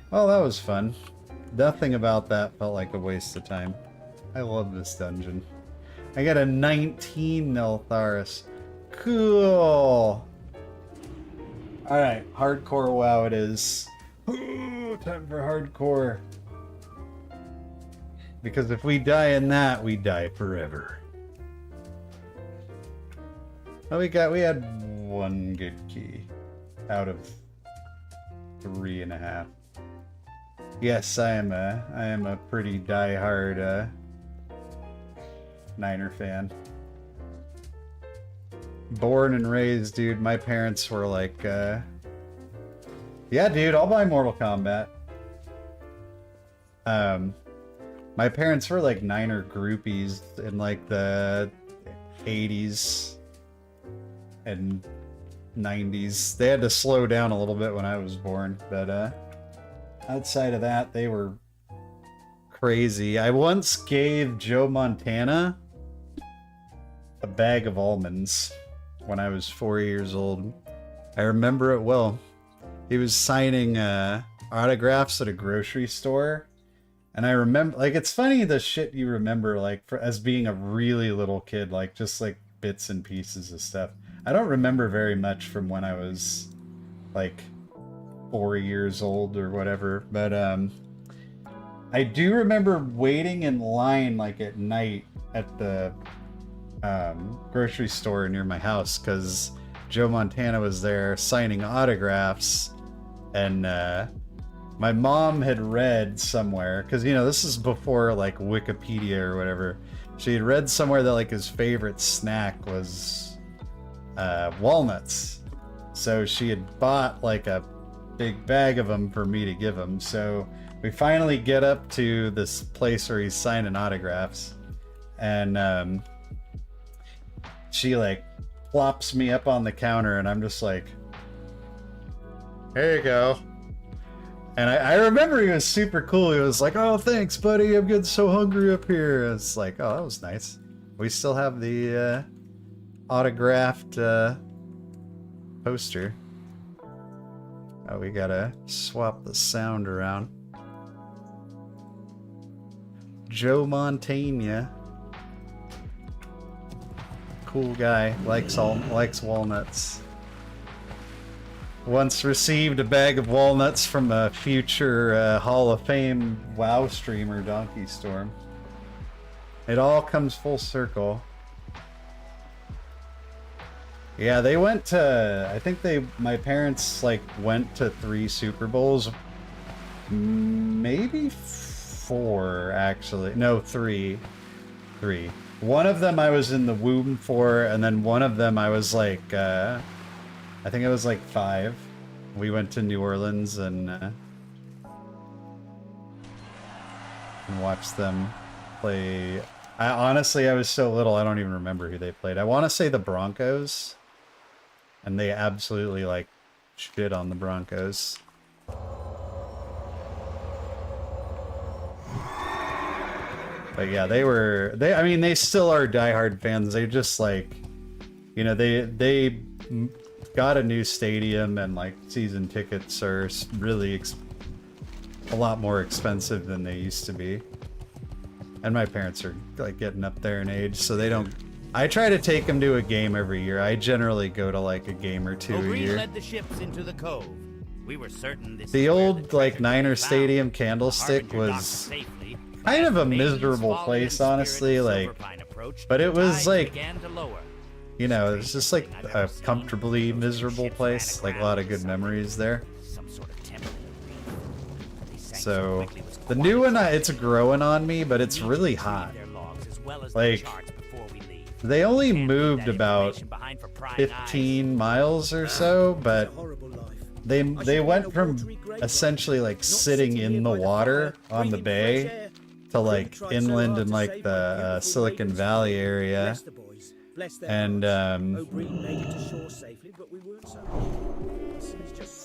A: Well, that was fun. Nothing about that felt like a waste of time. I love this dungeon. I got a 19 Neltharis. Cool. Alright, hardcore WoW it is. Ooh, time for hardcore. Because if we die in that, we die forever. Oh, we had one good key out of 3.5. Yes, I am a pretty diehard Niner fan. Born and raised, dude. My parents were like, yeah, dude, I'll buy Mortal Kombat. My parents were like Niner groupies in like the 80s and 90s. They had to slow down a little bit when I was born, but outside of that, they were crazy. I once gave Joe Montana a bag of almonds when I was 4 years old. I remember it well. He was signing autographs at a grocery store. And I remember, like, it's funny the shit you remember, like, as being a really little kid, like, just, like, bits and pieces of stuff. I don't remember very much from when I was, like, 4 years old or whatever. But, I do remember waiting in line, like, at night at the grocery store near my house because Joe Montana was there signing autographs. And, my mom had read somewhere, because, you know, this is before, like, Wikipedia or whatever. She had read somewhere that, like, his favorite snack was walnuts. So she had bought, like, a big bag of them for me to give him. So we finally get up to this place where he's signing autographs. And she, like, plops me up on the counter, and I'm just like, here you go. And I remember he was super cool. He was like, oh, thanks, buddy. I'm getting so hungry up here. It's like, oh, that was nice. We still have the autographed poster. Oh, we gotta swap the sound around. Joe Montana. Cool guy. Likes walnuts. Once received a bag of walnuts from a future Hall of Fame WoW streamer, Donkey Storm. It all comes full circle. Yeah, they went to, I think my parents, like, went to 3 Super Bowls. Maybe 4, actually. No, 3. 3. One of them I was in the womb for, and then one of them I was, like, I think it was like 5. We went to New Orleans and watched them play. Honestly, I was so little, I don't even remember who they played. I want to say the Broncos. And they absolutely, like, shit on the Broncos. But yeah, I mean, they still are diehard fans. They just, like, you know, they got a new stadium, and, like, season tickets are really a lot more expensive than they used to be. And my parents are, like, getting up there in age, so they don't. I try to take them to a game every year. I generally go to, like, a game or 2 a year.
H: Led the ships into the cove. We were certain this
A: the old, like, Niner Stadium Candlestick was kind of a miserable place, honestly. Like, but it was like, you know, it was just like a comfortably miserable place. Like, a lot of good memories there. So the new one, it's growing on me, but it's really hot. Like, they only moved about 15 miles or so, but they went from essentially, like, sitting in the water on the bay to, like, inland in, like, the Silicon Valley area. And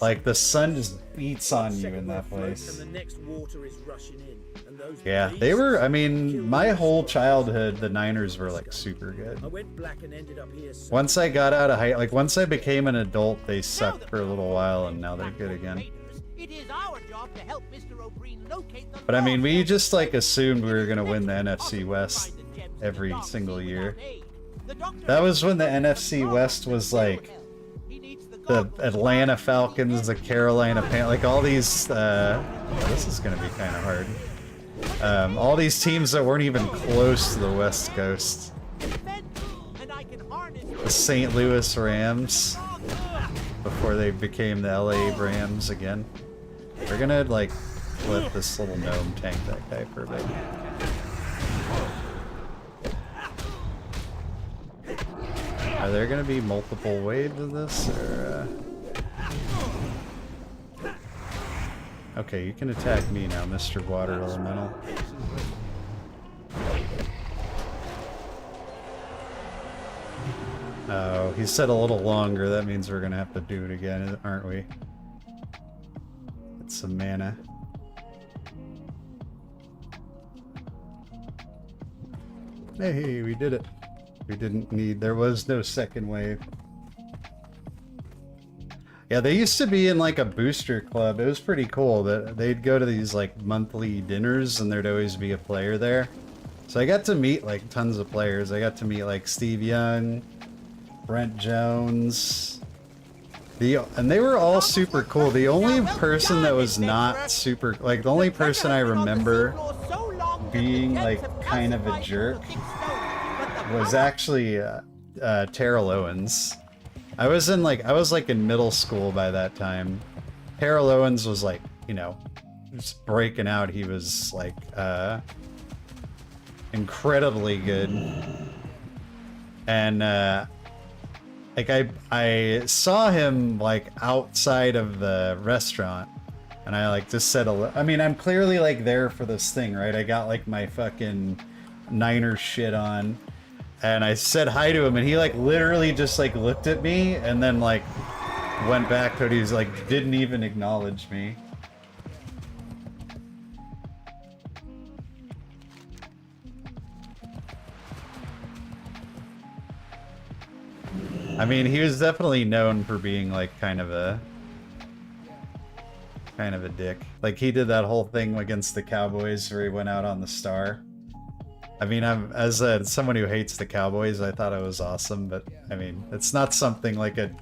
A: like, the sun just beats on you in that place. Yeah, they were, I mean, my whole childhood, the Niners were, like, super good. Once I got out of like, once I became an adult, they sucked for a little while, and now they're good again. But I mean, we just, like, assumed we were gonna win the NFC West every single year. That was when the NFC West was, like, the Atlanta Falcons, the Carolina like, all these, this is gonna be kind of hard. All these teams that weren't even close to the West Coast. the St. Louis Rams before they became the LA Rams again. We're gonna like let this little gnome tank that guy for a bit. Are there gonna be multiple waves of this, or Okay, you can attack me now, Mr. Water Elemental. Oh, he said a little longer. That means we're gonna have to do it again, aren't we? It's some mana. Hey, we did it. We didn't need... There was no second wave. Yeah, they used to be in like a booster club. It was pretty cool that they'd go to these like monthly dinners and there'd always be a player there. So I got to meet like tons of players. I got to meet like Steve Young, Brent Jones. And they were all super cool. The only person that was not super... Like the only person I remember being like kind of a jerk was actually Terrell Owens. I was in middle school by that time. Terrell Owens was like, you know, just breaking out. He was like incredibly good. And like I saw him like outside of the restaurant, and I like just said I mean, I'm clearly like there for this thing, right? I got like my fucking Niner shit on. And I said hi to him, and he like literally just like looked at me and then like went back to it. He was like, didn't even acknowledge me. I mean, he was definitely known for being like kind of a dick. Like he did that whole thing against the Cowboys where he went out on the star. I mean, as someone who hates the Cowboys, I thought it was awesome, but I mean, it's not something like a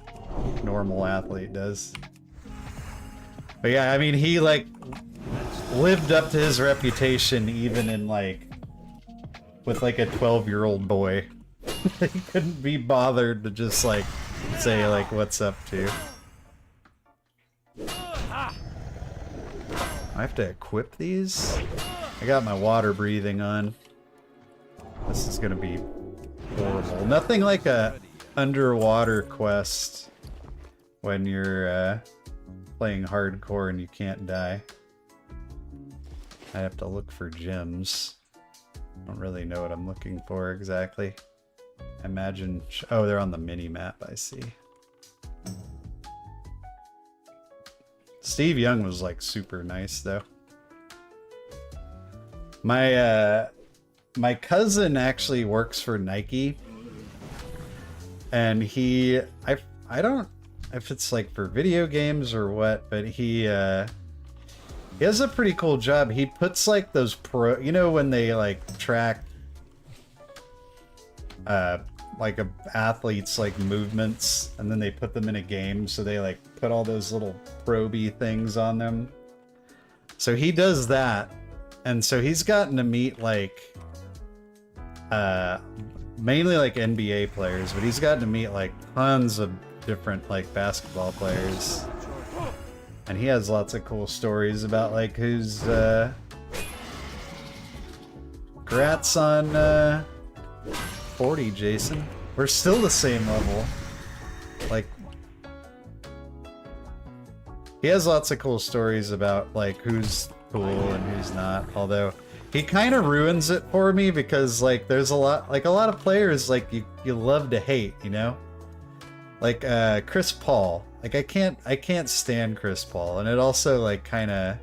A: normal athlete does. But yeah, I mean, he like lived up to his reputation even in like with like a 12-year-old boy. He couldn't be bothered to just like say like what's up to. I have to equip these? I got my water breathing on. This is gonna be horrible. Nothing like a underwater quest when you're playing hardcore and you can't die. I have to look for gems. I don't really know what I'm looking for exactly. I imagine... Oh, they're on the mini-map, I see. Steve Young was like super nice though. My cousin actually works for Nike, and I don't if it's like for video games or what, but he has a pretty cool job. He puts like those you know when they like track like athletes like movements and then they put them in a game, so they like put all those little proby things on them. So he does that, and so he's gotten to meet like mainly like NBA players, but he's gotten to meet like tons of different like basketball players, and he has lots of cool stories about like who's congrats on 40, Jason. We're still the same level. Like he has lots of cool stories about like who's cool and who's not, although he kind of ruins it for me because like there's a lot of players like you love to hate, you know? Like Chris Paul. Like I can't stand Chris Paul, and it also like kind of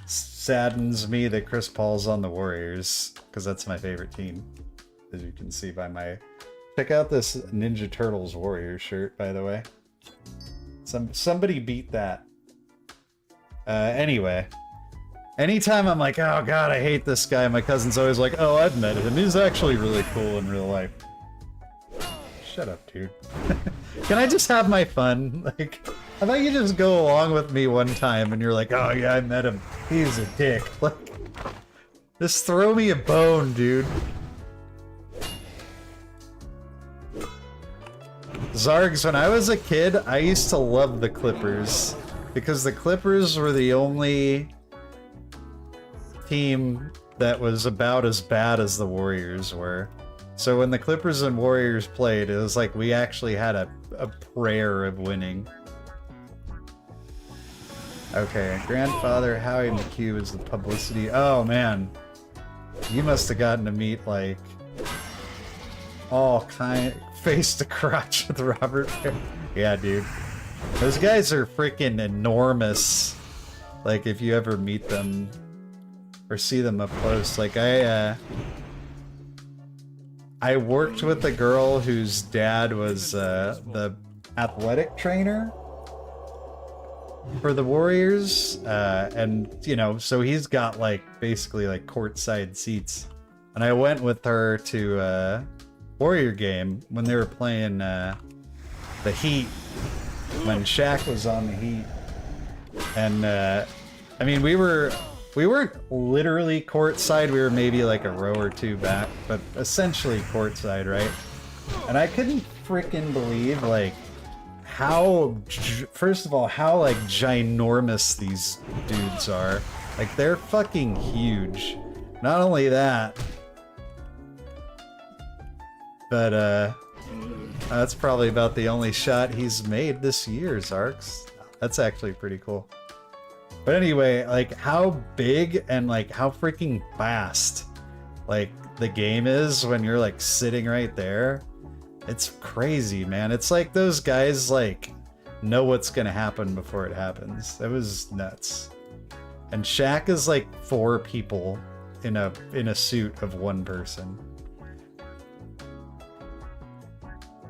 A: saddens me that Chris Paul's on the Warriors because that's my favorite team, as you can see by my... Check out this Ninja Turtles Warriors shirt, by the way. Somebody beat that. Anyway. Anytime I'm like, oh god, I hate this guy, my cousin's always like, oh, I've met him. He's actually really cool in real life. Shut up, dude. Can I just have my fun? Like, how about you just go along with me one time and you're like, oh yeah, I met him. He's a dick. Like, just throw me a bone, dude. Zargs, when I was a kid, I used to love the Clippers because the Clippers were the only team that was about as bad as the Warriors were. So when the Clippers and Warriors played, it was like we actually had a prayer of winning. Okay, Grandfather Howie McHugh is the publicity. Oh man, you must have gotten to meet like all kind face to crotch with Robert Perry. Yeah, dude. Those guys are freaking enormous. Like, if you ever meet them or see them up close. Like, I worked with a girl whose dad was the athletic trainer for the Warriors. And, you know, so he's got, like, basically, like, courtside seats. And I went with her to Warrior game when they were playing the Heat, when Shaq was on the Heat. And I mean, we weren't literally courtside, we were maybe like a row or two back, but essentially courtside, right? And I couldn't freaking believe like how, first of all, how like ginormous these dudes are. Like, they're fucking huge. Not only that, but that's probably about the only shot he's made this year, Zarks. That's actually pretty cool. But anyway, like, how big and like how freaking fast like the game is when you're like sitting right there. It's crazy, man. It's like those guys like know what's gonna happen before it happens. That was nuts. And Shaq is like 4 people in a suit of 1 person.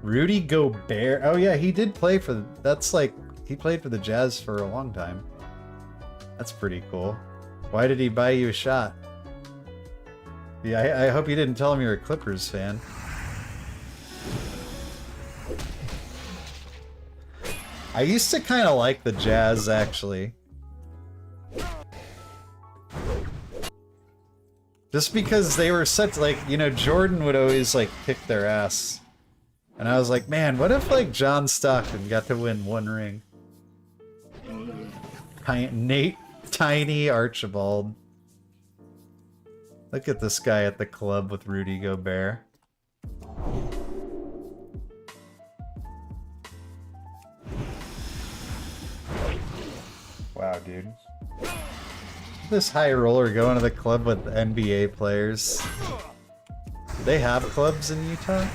A: Rudy Gobert. Oh yeah, he did play for. That's like, he played for the Jazz for a long time. That's pretty cool. Why did he buy you a shot? Yeah, I hope you didn't tell him you're a Clippers fan. I used to kind of like the Jazz, actually. Just because they were such, like, you know, Jordan would always, like, kick their ass. And I was like, man, what if, like, John Stockton got to win 1 ring? Tiny Archibald. Look at this guy at the club with Rudy Gobert. Wow, dude. This high roller going to the club with NBA players. Do they have clubs in Utah?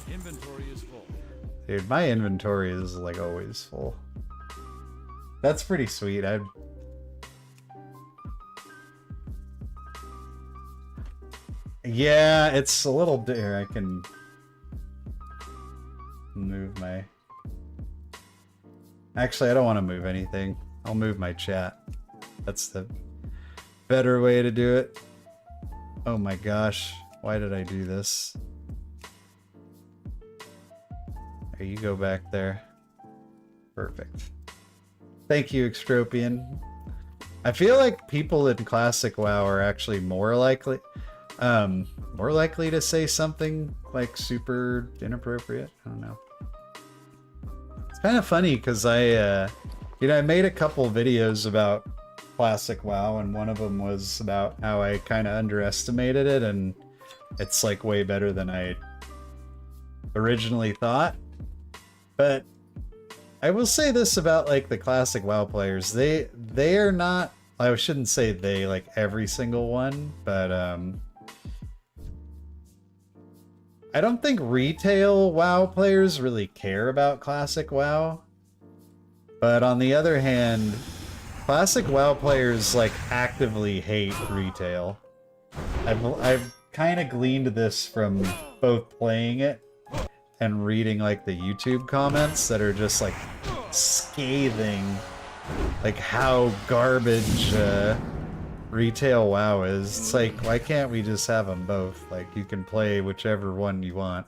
B: Inventory is full.
A: Dude, my inventory is like always full. That's pretty sweet. Yeah, it's a little here. I can move my. Actually, I don't want to move anything. I'll move my chat. That's the better way to do it. Oh my gosh. Why did I do this? There, you go back there. Perfect. Thank you, Extropian. I feel like people in Classic WoW are actually more likely to say something like super inappropriate. I don't know. It's kind of funny because I made a couple videos about Classic WoW, and one of them was about how I kind of underestimated it, and it's like way better than I originally thought. But I will say this about like the Classic WoW players. They are not, I shouldn't say they, like every single one, but I don't think retail WoW players really care about Classic WoW. But on the other hand, Classic WoW players like actively hate retail. I've kind of gleaned this from both playing it and reading like the YouTube comments that are just like scathing like how garbage retail WoW is. It's like, why can't we just have them both? Like, you can play whichever one you want.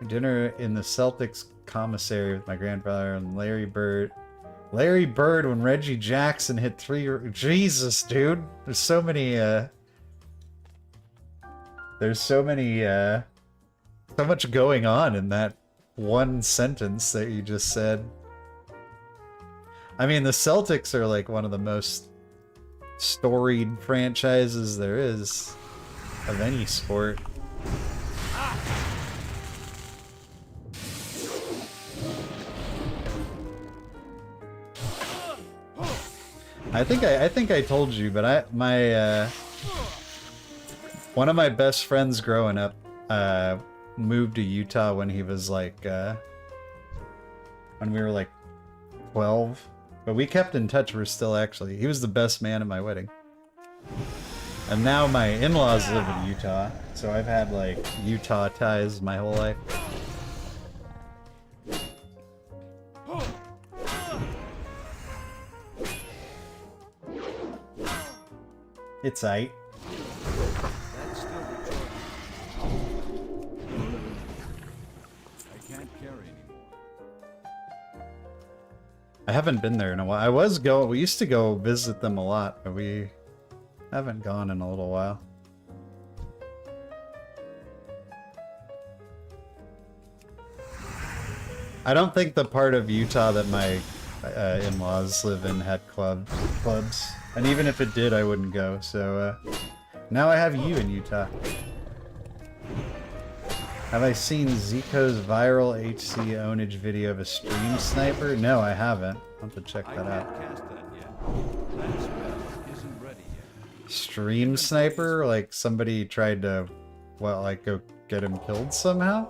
A: Dinner in the Celtics commissary with my grandfather and Larry Bird. Larry Bird when Reggie Jackson hit 3. Jesus, dude. There's so many, so much going on in that one sentence that you just said. I mean, the Celtics are like one of the most storied franchises there is of any sport. I think I told you, but one of my best friends growing up moved to Utah when he was like when we were like 12. But we kept in touch. We're still actually. He was the best man at my wedding. And now my in-laws live in Utah, so I've had like Utah ties my whole life. It's aight.
B: That's still recharging. I can't carry anymore.
A: I haven't been there in a while. We used to go visit them a lot, but we haven't gone in a little while. I don't think the part of Utah that my in-laws live in had clubs. And even if it did, I wouldn't go. So now I have you in Utah. Have I seen Zico's viral HC ownage video of a stream sniper? No, I haven't. I'll have to check
B: I
A: that out.
B: can't cast that yet. That spell isn't ready yet.
A: Stream sniper? Like somebody tried to, what, like go get him killed somehow?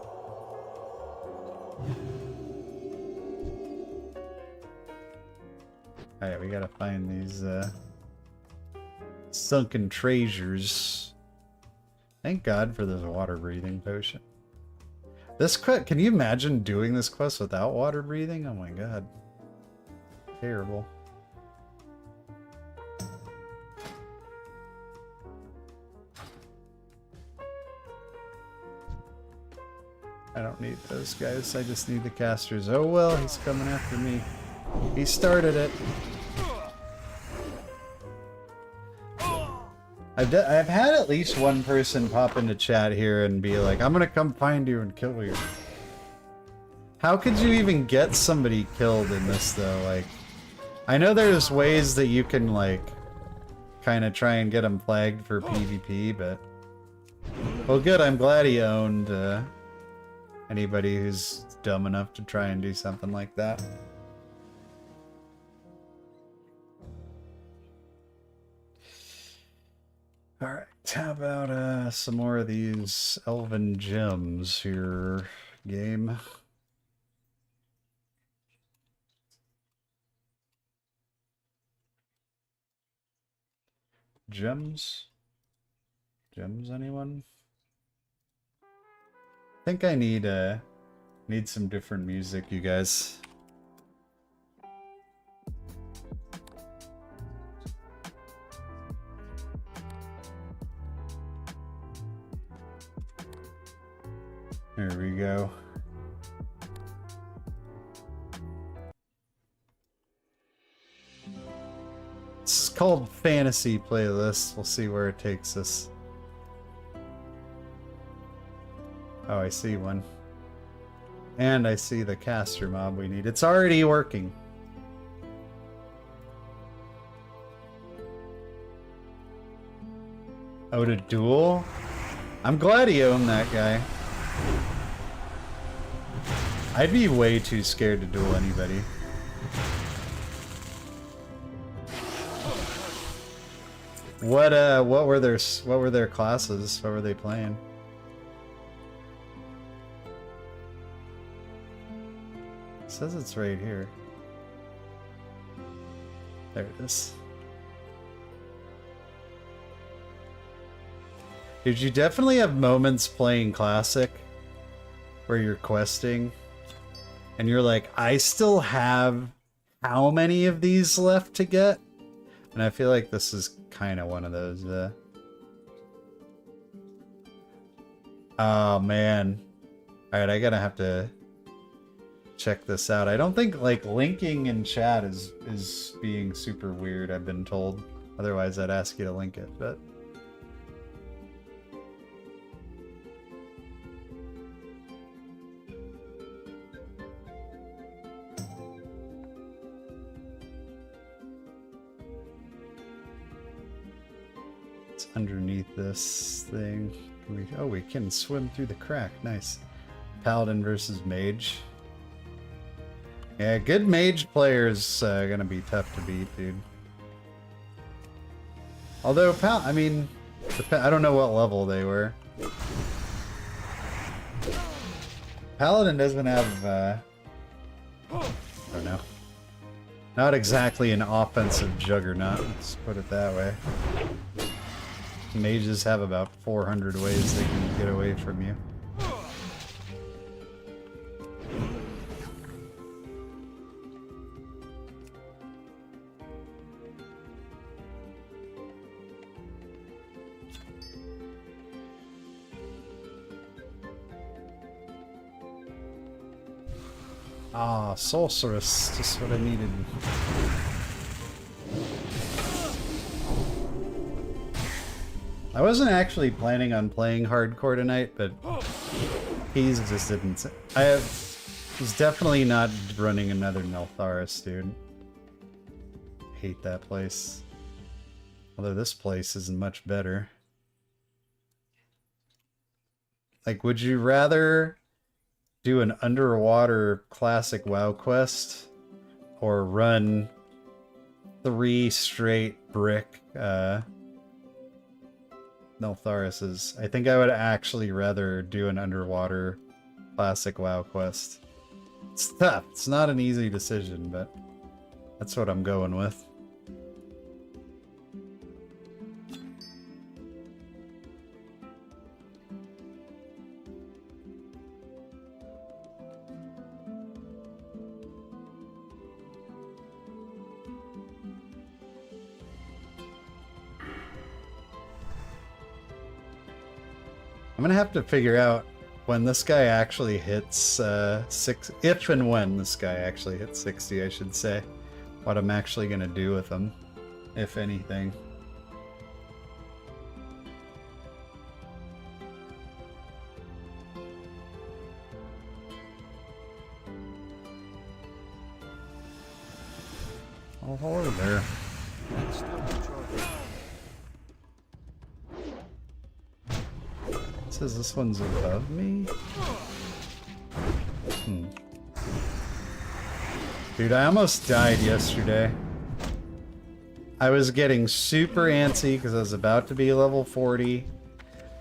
A: Alright, we gotta find these sunken treasures. Thank God for this water breathing potion. This quest, can you imagine doing this quest without water breathing? Oh my God. Terrible. I don't need those guys, I just need the casters. Oh well, he's coming after me. He started it. I've had at least one person pop into chat here and be like, I'm gonna come find you and kill you. How could you even get somebody killed in this though? Like, I know there's ways that you can like kind of try and get them flagged for PvP, but well, good. I'm glad he owned anybody who's dumb enough to try and do something like that. Alright, how about some more of these elven gems here, game? Gems? Gems, anyone? I think I need some different music, you guys. There we go. This is called Fantasy Playlist. We'll see where it takes us. Oh, I see one. And I see the caster mob we need. It's already working. Oh, to duel? I'm glad he owned that guy. I'd be way too scared to duel anybody. What were their classes? What were they playing? It says it's right here. There it is. Dude, you definitely have moments playing Classic where you're questing and you're like, I still have how many of these left to get? And I feel like this is kind of one of those. Oh man. Alright, I gotta have to check this out. I don't think like linking in chat is being super weird, I've been told. Otherwise I'd ask you to link it, but it's underneath this thing. Can we, oh, we can swim through the crack. Nice. Paladin versus mage. Yeah, good mage player's gonna be tough to beat, dude. Although, I mean, I don't know what level they were. Paladin doesn't have, I don't know. Not exactly an offensive juggernaut, let's put it that way. Mages have about 400 ways they can get away from you. Ah, sorceress, just what I needed. I wasn't actually planning on playing hardcore tonight, but he's just didn't. Was definitely not running another Neltharis, dude. Hate that place. Although this place isn't much better. Like, would you rather do an underwater classic WoW quest or run 3 straight brick Neltharises? I think I would actually rather do an underwater classic WoW quest. It's tough. It's not an easy decision, but that's what I'm going with. I'm gonna have to figure out when this guy actually hits if and when this guy actually hits 60, I should say, what I'm actually gonna do with him, if anything. Oh, hello there.
B: That's still in charge.
A: Says this one's above me? Dude, I almost died yesterday. I was getting super antsy because I was about to be level 40.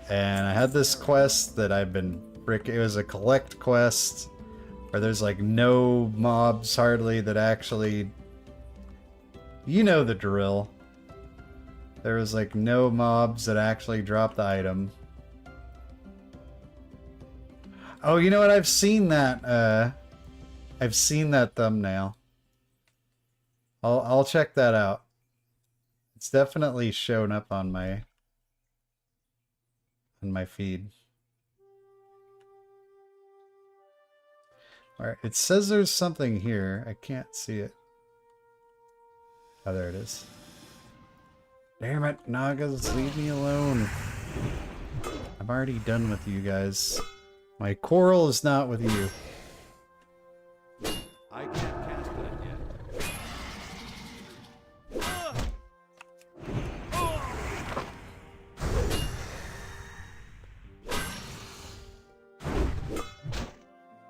A: And I had this quest that I've been it was a collect quest where there's like no mobs hardly that actually... You know the drill. There was like no mobs that actually dropped the item. Oh, you know what? I've seen that thumbnail. I'll check that out. It's definitely shown up on my feed. All right, it says there's something here. I can't see it. Oh, there it is. Damn it, Nagas, leave me alone. I'm already done with you guys. My quarrel is not with you.
B: I can't cast that yet.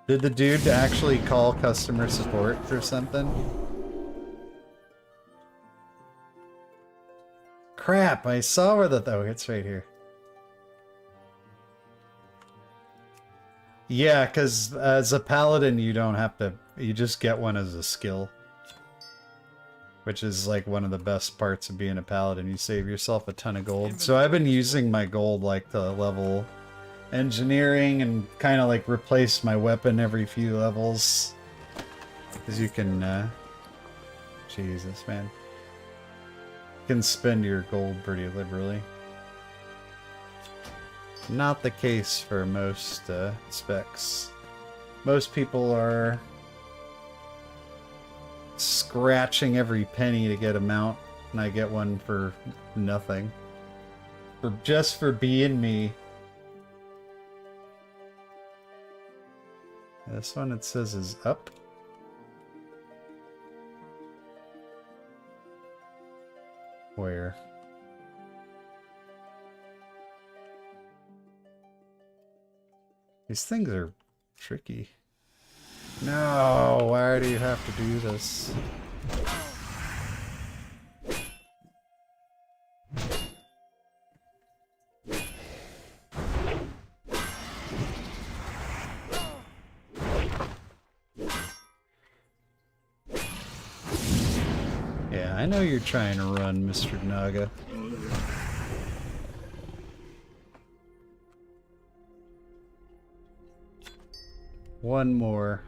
A: Did the dude actually call customer support or something? Crap, I saw where the... Oh, it's right here. Yeah, because as a paladin, you don't have to... You just get one as a skill. Which is like one of the best parts of being a paladin. You save yourself a ton of gold. So I've been using my gold like to level engineering and kind of like replace my weapon every few levels. Because you can... Jesus, man. You can spend your gold pretty liberally. Not the case for most specs. Most people are scratching every penny to get a mount, and I get one for nothing. Just for being me. This one it says is up. Where? These things are tricky. No, why do you have to do this? Yeah, I know you're trying to run, Mr. Naga. One more.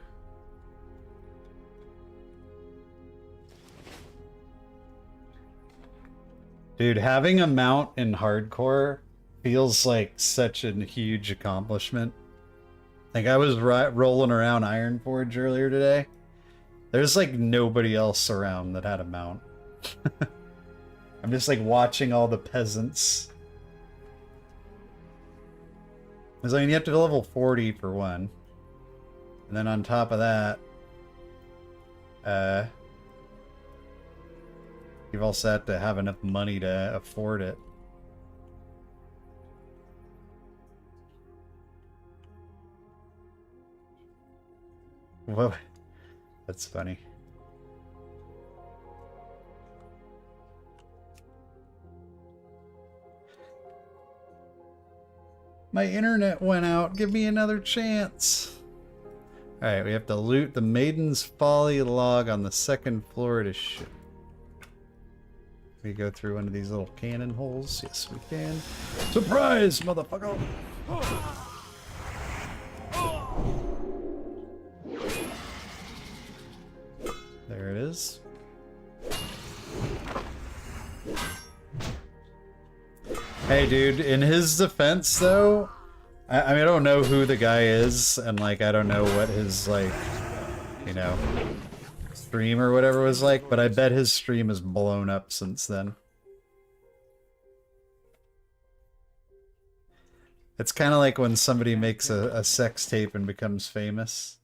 A: Dude, having a mount in hardcore feels like such a huge accomplishment. Like, I was rolling around Ironforge earlier today. There's like nobody else around that had a mount. I'm just like watching all the peasants. Because I mean, you have to level 40 for one. And then on top of that, you've also had to have enough money to afford it. Whoa, that's funny. My internet went out. Give me another chance. Alright, we have to loot the Maiden's Folly log on the second floor to ship. We go through one of these little cannon holes. Yes, we can. Surprise, motherfucker! There it is. Hey, dude, in his defense, though, I mean, I don't know who the guy is, and, like, I don't know what his, like, you know, stream or whatever was like, but I bet his stream has blown up since then. It's kind of like when somebody makes a sex tape and becomes famous.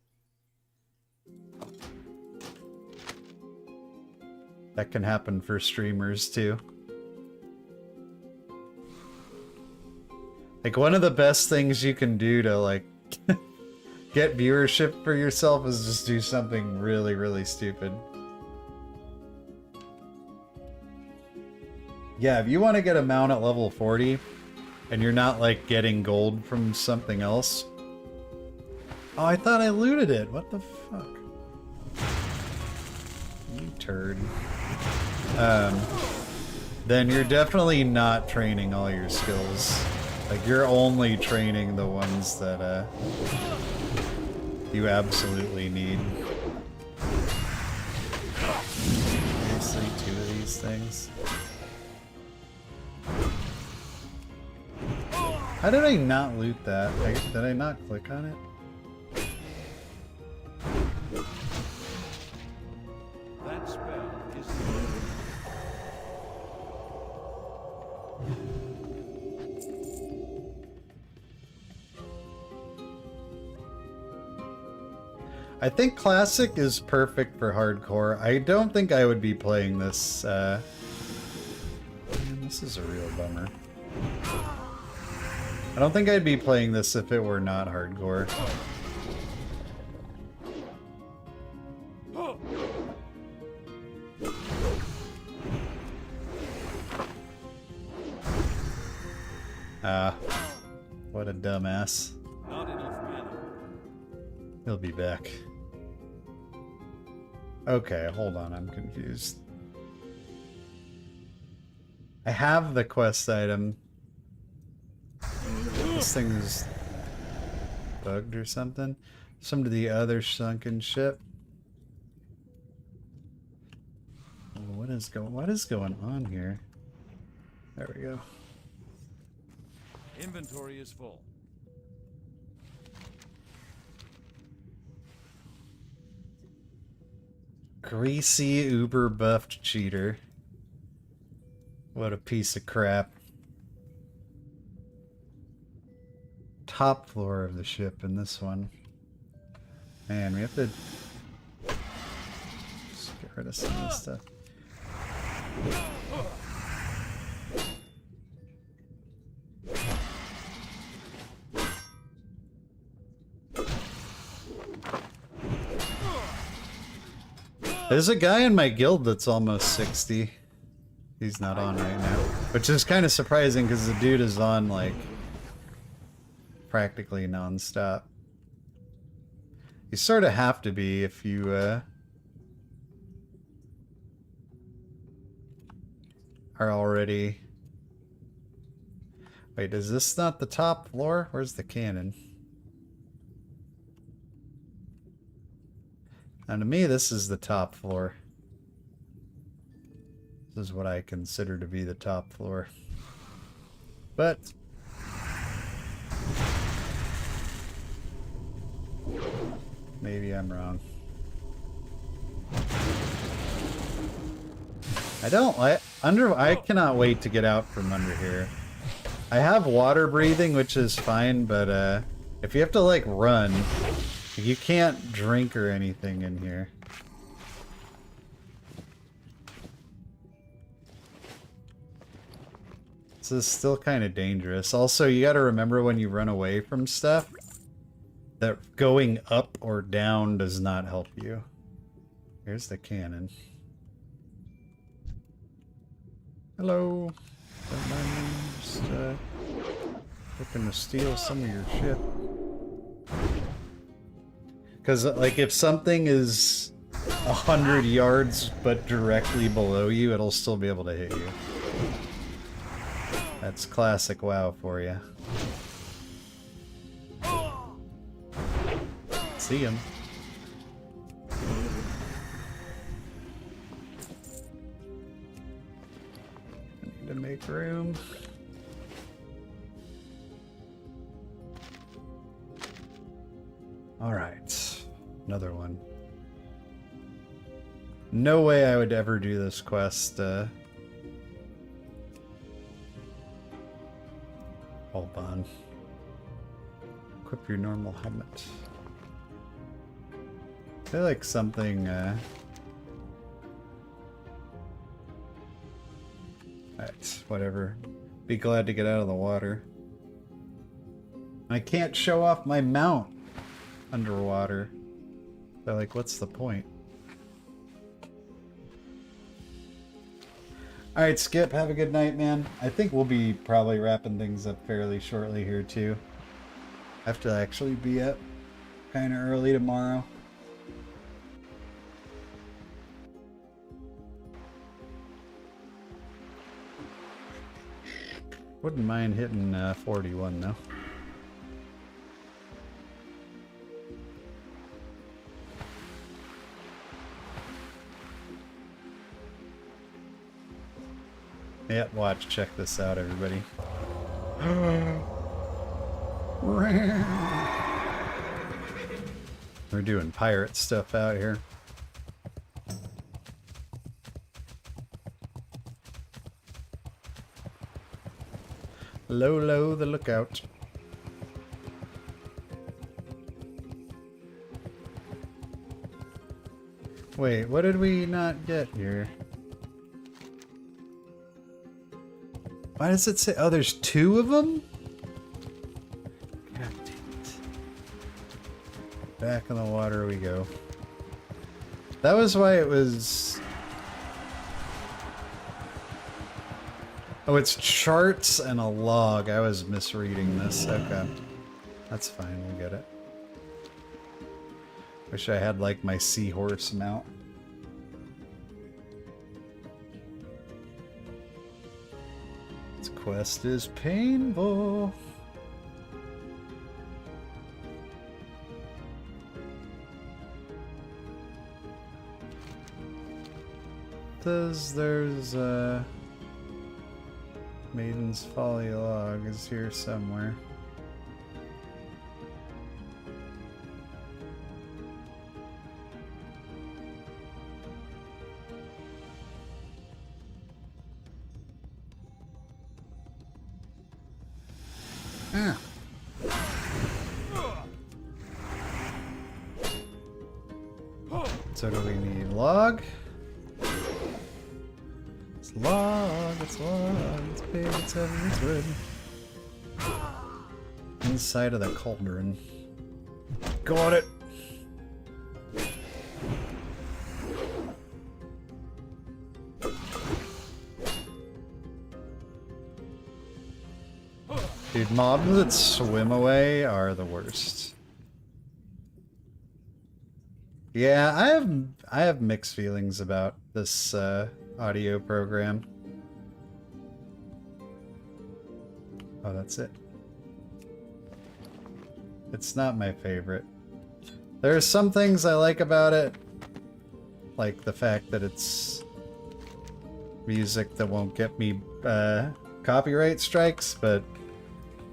A: That can happen for streamers, too. Like, one of the best things you can do to, like, get viewership for yourself is just do something really, really stupid. Yeah, if you want to get a mount at level 40, and you're not, like, getting gold from something else... Oh, I thought I looted it! What the fuck? You turd. Then you're definitely not training all your skills. Like, you're only training the ones that, you absolutely need. Seriously, 2 of these things? How did I not loot that? Did I not click on it?
B: That spell is
A: I think Classic is perfect for hardcore. I don't think I would be playing this, Man, this is a real bummer. I don't think I'd be playing this if it were not hardcore. What a dumbass.
B: not enough mana.
A: He'll be back. Okay, hold on, I'm confused. I have the quest item. This thing is bugged or something. Some to the other sunken ship. What is going on here? There we go.
B: Inventory is full.
A: Greasy, uber buffed cheater. What a piece of crap. Top floor of the ship in this one. Man, we have to just get rid of some of this stuff. There's a guy in my guild that's almost 60. He's not on right now. Which is kind of surprising because the dude is on like practically non-stop. You sort of have to be if you are already... Wait, is this not the top floor? Where's the cannon? And to me, this is the top floor. This is what I consider to be the top floor. But... maybe I'm wrong. I cannot wait to get out from under here. I have water breathing, which is fine, but if you have to like run, you can't drink or anything in here. This is still kind of dangerous. Also, you gotta remember when you run away from stuff that going up or down does not help you. Here's the cannon. Hello. Don't mind me. Just looking to steal some of your shit. Because, like, if something is 100 yards but directly below you, it'll still be able to hit you. That's classic WoW for you. See him. I need to make room. Alright. Another one. No way I would ever do this quest. Hold on. Equip your normal helmet. I feel like something, Alright, whatever. Be glad to get out of the water. I can't show off my mount underwater. They're like, what's the point? Alright, Skip, have a good night, man. I think we'll be probably wrapping things up fairly shortly here, too. I have to actually be up kind of early tomorrow. Wouldn't mind hitting 41 though. Yep, watch, check this out, everybody. We're doing pirate stuff out here. Low, the lookout. Wait, what did we not get here? Why does it say? Oh, there's two of them? God damn it. Back in the water we go. That was why it was... Oh, it's charts and a log. I was misreading this. Okay. That's fine, we get it. Wish I had, like, my seahorse mount. This quest is painful. There's Maiden's Folly log is here somewhere. So do we need log? It's log, it's log, it's big, it's heavy, it's red. Inside of the cauldron. Got it! Dude, mobs that swim away are the worst. Yeah, I have mixed feelings about this audio program. Oh, that's it. It's not my favorite. There are some things I like about it, like the fact that it's music that won't get me copyright strikes, but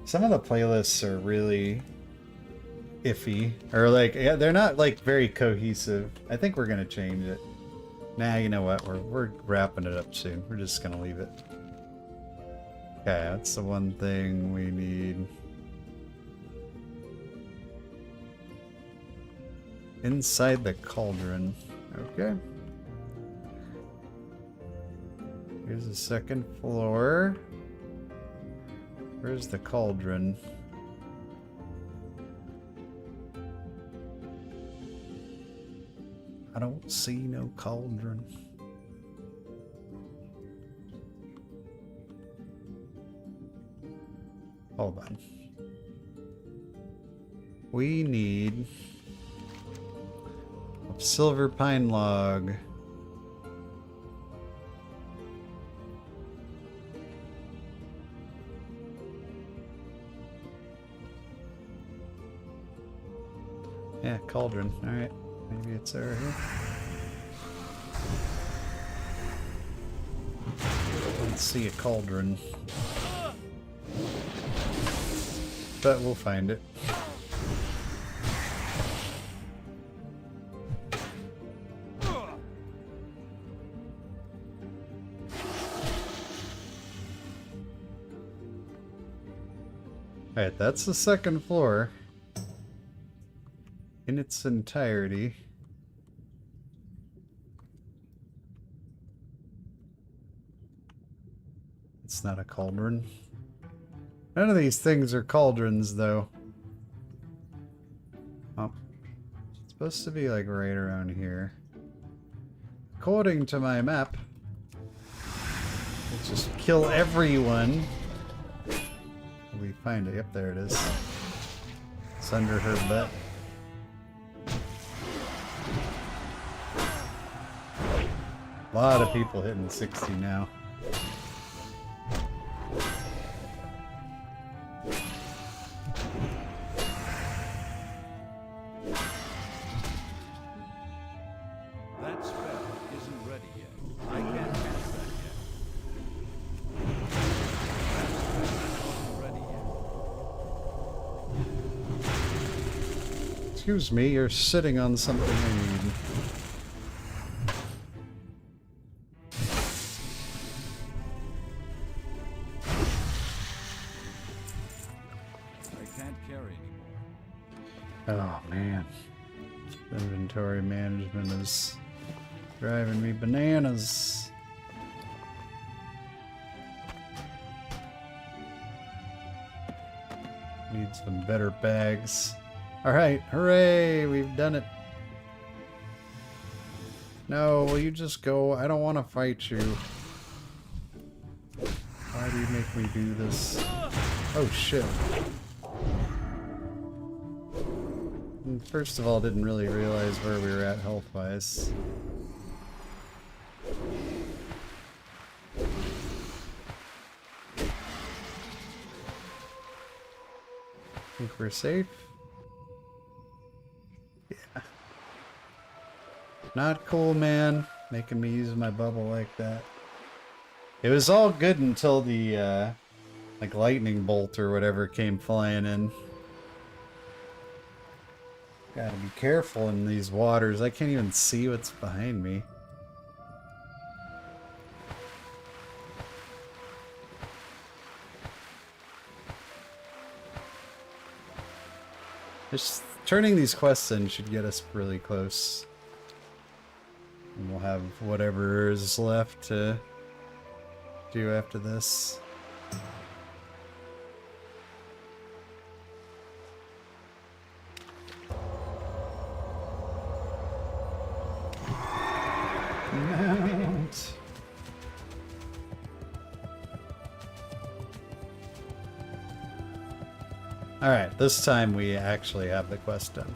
A: some of the playlists are really iffy, or like, yeah, they're not like very cohesive. I think we're gonna change it. Nah, you know what? We're wrapping it up soon. We're just gonna leave it. Okay, that's the one thing we need. Inside the cauldron. Okay. Here's the second floor. Where's the cauldron? I don't see no cauldron. Hold on. We need a silver pine log. Yeah, cauldron. Alright. Maybe it's over here. Let's see a cauldron. But we'll find it. Alright, that's the second floor. In its entirety. It's not a cauldron. None of these things are cauldrons, though. Oh. It's supposed to be like right around here. According to my map. Let's just kill everyone. We find it. Yep, there it is. It's under her butt. A lot of people hitting 60 now.
B: That spell isn't ready yet. I can't cast that yet. That spell isn't ready yet.
A: Excuse me, you're sitting on something I need.
B: I can't carry anymore.
A: Oh man. Inventory management is driving me bananas. Need some better bags. Alright, hooray! We've done it. No, will you just go? I don't want to fight you. Why do you make me do this? Oh shit. First of all, didn't really realize where we were at health-wise. Think we're safe? Yeah. Not cool, man. Making me use my bubble like that. It was all good until the, like, lightning bolt or whatever came flying in. Gotta be careful in these waters. I can't even see what's behind me. Just turning these quests in should get us really close. And we'll have whatever is left to do after this. Mount. Alright, this time we actually have the quest done.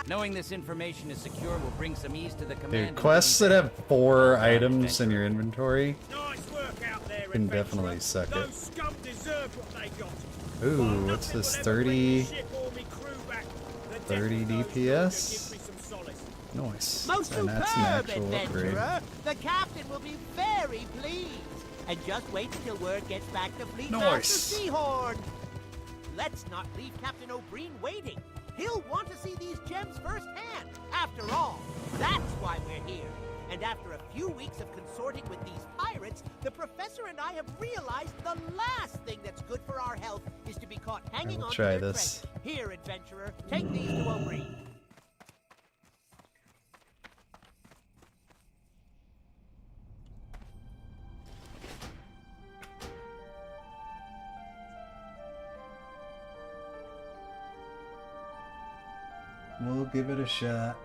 H: Knowing this information is secure will bring some ease to the command.
A: Dude, quests that have 4 items in your inventory
I: Nice work out there,
A: can
I: adventurer.
A: definitely suck it.
I: Those scum deserve what they got.
A: Ooh,
I: While
A: what's
I: nothing
A: this,
I: will ever bring me
A: 30?
I: ship or me crew back, the
A: 30
I: death of those
A: DPS?
I: gives me some solace.
A: Nice.
J: Most
A: And that's an
J: superb,
A: actual upgrade.
J: adventurer. The captain will be very pleased. And just wait until word gets back to Fleet
A: Nice.
J: Master Seahorn. Let's not leave Captain O'Brien waiting. He'll want to see these gems firsthand. After all, that's why we're here. And after a few weeks of consorting with these pirates, the professor and I have realized the last thing that's good for our health is to be caught hanging
A: We'll
J: on
A: try
J: to their
A: this.
J: treasure. Here, adventurer, take these to O'Brien.
A: We'll give it a shot.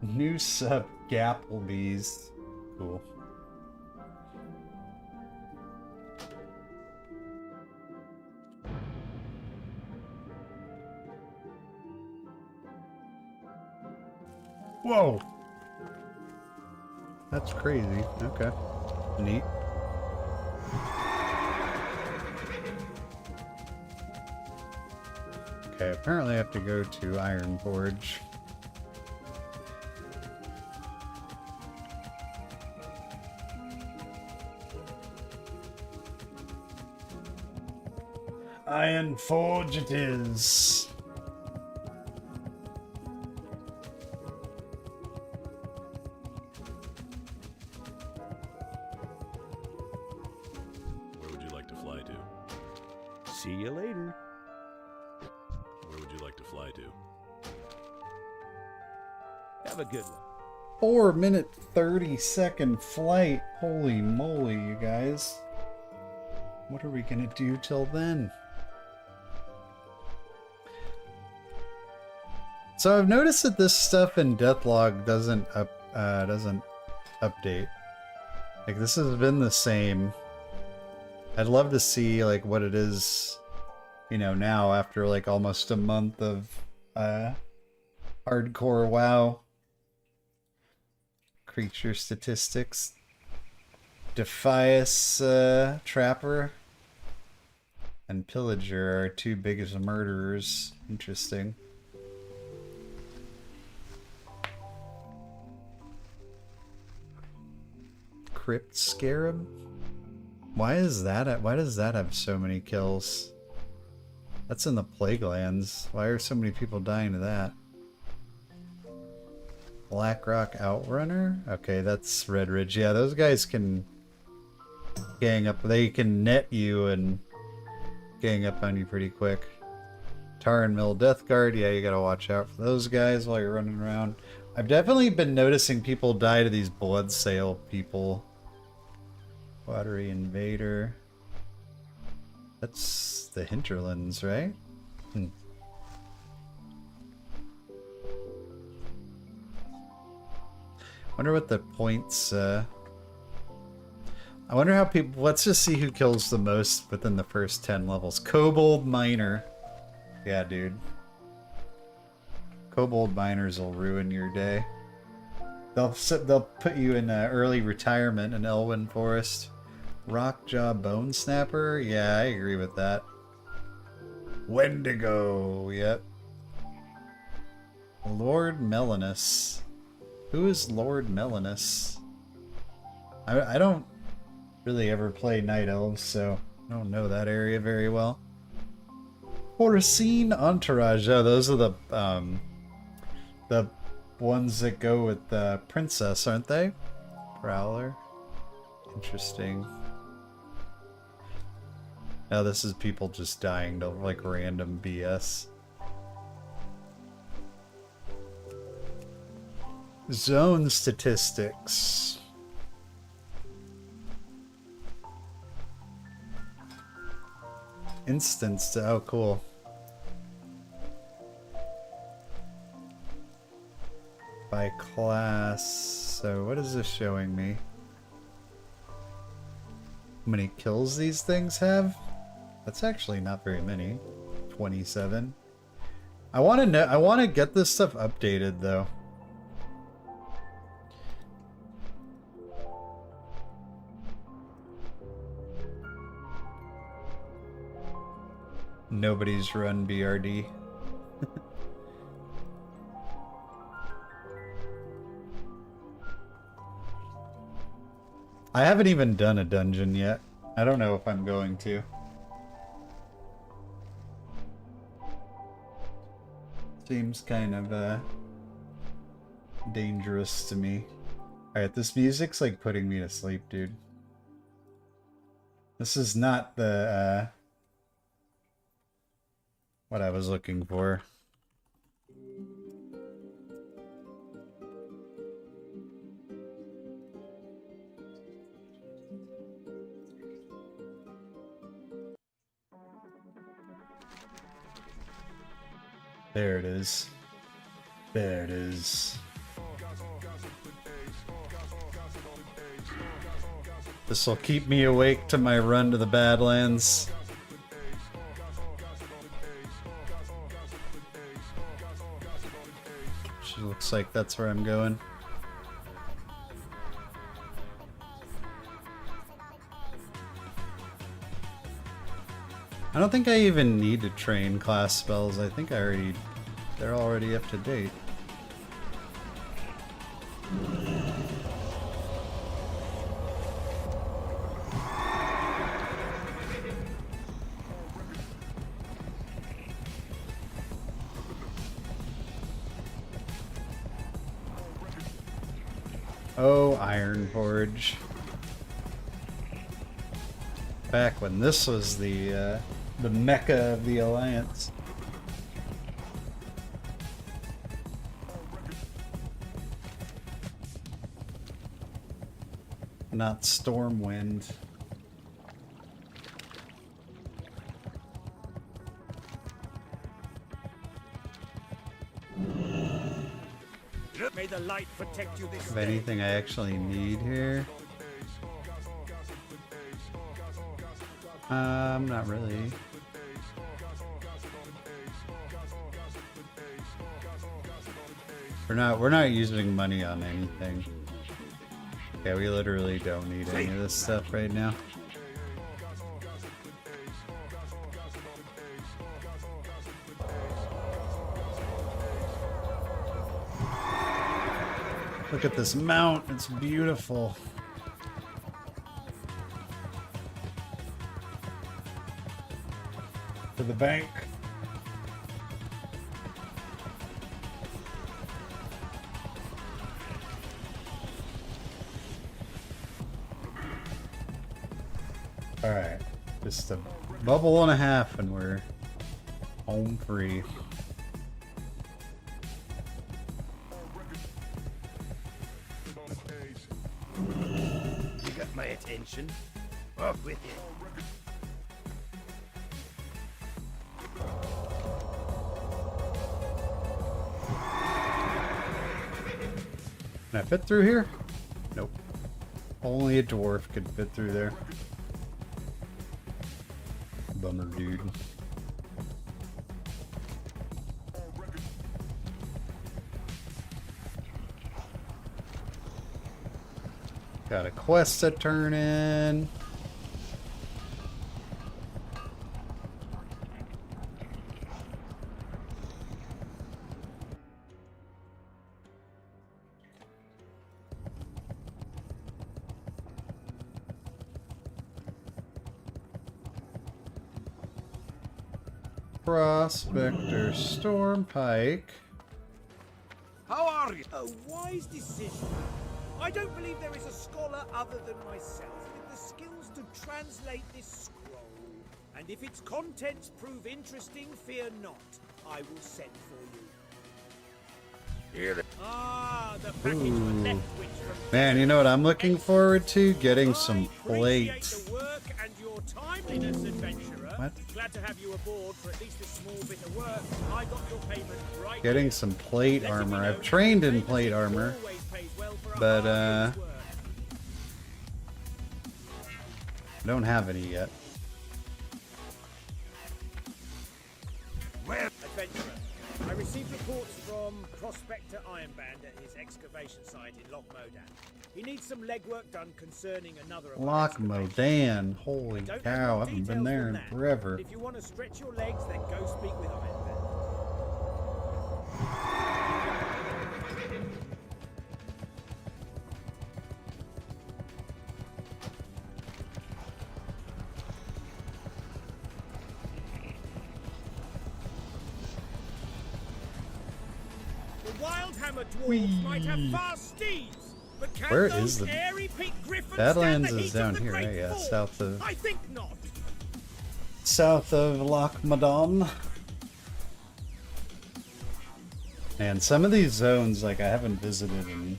A: New sub Gapplebees. Cool. Whoa! That's crazy. Okay. Neat. Okay, apparently I have to go to Iron Forge. Iron Forge it is.
B: Where would you like to fly to?
I: See you later.
B: Where would you like to fly to?
I: Have a good one.
A: 4-minute 30-second flight. Holy moly, you guys. What are we gonna do till then? So I've noticed that this stuff in Deathlog doesn't update. Like, this has been the same. I'd love to see like what it is, you know, now after like almost a month of hardcore WoW. Creature statistics. Defias Trapper and Pillager are 2 biggest murderers. Interesting. Crypt Scarab? Why is that? Why does that have so many kills? That's in the Plaguelands. Why are so many people dying to that? Blackrock Outrunner? Okay, that's Red Ridge. Yeah, those guys can gang up. They can net you and gang up on you pretty quick. Tar and Mill Death Guard. Yeah, you gotta watch out for those guys while you're running around. I've definitely been noticing people die to these blood sale people. Watery Invader. That's the Hinterlands, right? Wonder what the points, I wonder how people, let's just see who kills the most within the first 10 levels. Kobold Miner. Yeah, dude. Kobold Miners will ruin your day. They'll put you in early retirement in Elwyn Forest. Rockjaw Bone Snapper? Yeah, I agree with that. Wendigo, yep. Lord Melanus. Who is Lord Melanus? I don't really ever play Night Elves, so I don't know that area very well. Porcine Entourage. Oh, those are the ones that go with the Princess, aren't they? Prowler. Interesting. Now this is people just dying to like random BS. Zone statistics. Instance. Oh, cool. By class. So what is this showing me? How many kills these things have? That's actually not very many. 27. I want to know. I want to get this stuff updated though. Nobody's run BRD. I haven't even done a dungeon yet. I don't know if I'm going to. Seems kind of dangerous to me. Alright, this music's like putting me to sleep, dude. This is not the what I was looking for. There it is. There it is. This will keep me awake to my run to the Badlands. She looks like that's where I'm going. I don't think I even need to train class spells. I think they're already up to date. Oh, Iron Forge. Back when this was the mecca of the Alliance. Not Stormwind.
I: May the light protect you this
A: Of
I: day.
A: anything I actually need here? Not really. We're not using money on anything. Yeah, we literally don't need any of this stuff right now. Look at this mount, it's beautiful. To the bank. Alright, just a bubble and a half and we're home free.
I: You got my attention. Off with you.
A: Can I fit through here? Nope. Only a dwarf could fit through there. Bummer, dude. Got a quest to turn in. Prospector Stormpike.
I: How are you? A wise decision. I don't believe there is a scholar other than myself with the skills to translate this scroll. And if its contents prove interesting, fear not. I will send for you. Ah, the package for Leftwich from
A: Man, you know what I'm looking forward to? Getting some
I: I appreciate
A: plates.
I: the work and your timeliness, adventurer.
A: What?
I: Glad to have you aboard for at least a small bit of work. I got your payment right.
A: Getting some plate
I: Letting
A: armor.
I: you know
A: I've trained in plate
I: always
A: armor,
I: pays well for a
A: but
I: hard day's work.
A: I don't have any yet.
I: Adventurer, I received reports from Prospector Ironband at his excavation site in Loch Modan. He needs some legwork done concerning another of our
A: Loch
I: excavations.
A: Modan. Holy
I: Don't have
A: cow, I
I: more
A: haven't been
I: details
A: there
I: than
A: in
I: that.
A: forever.
I: If you want to stretch your legs, then go speak with Ironband. The Wildhammer dwarves might have fast steeds, but can
A: Where
I: those
A: is the-
I: airy-peaked griffins
A: Badlands
I: stand the
A: is
I: heat
A: down
I: of the
A: here,
I: Great
A: right? Yeah,
I: Fall?
A: south of-
I: I think not.
A: South of Loch Modan. And some of these zones, like, I haven't visited, and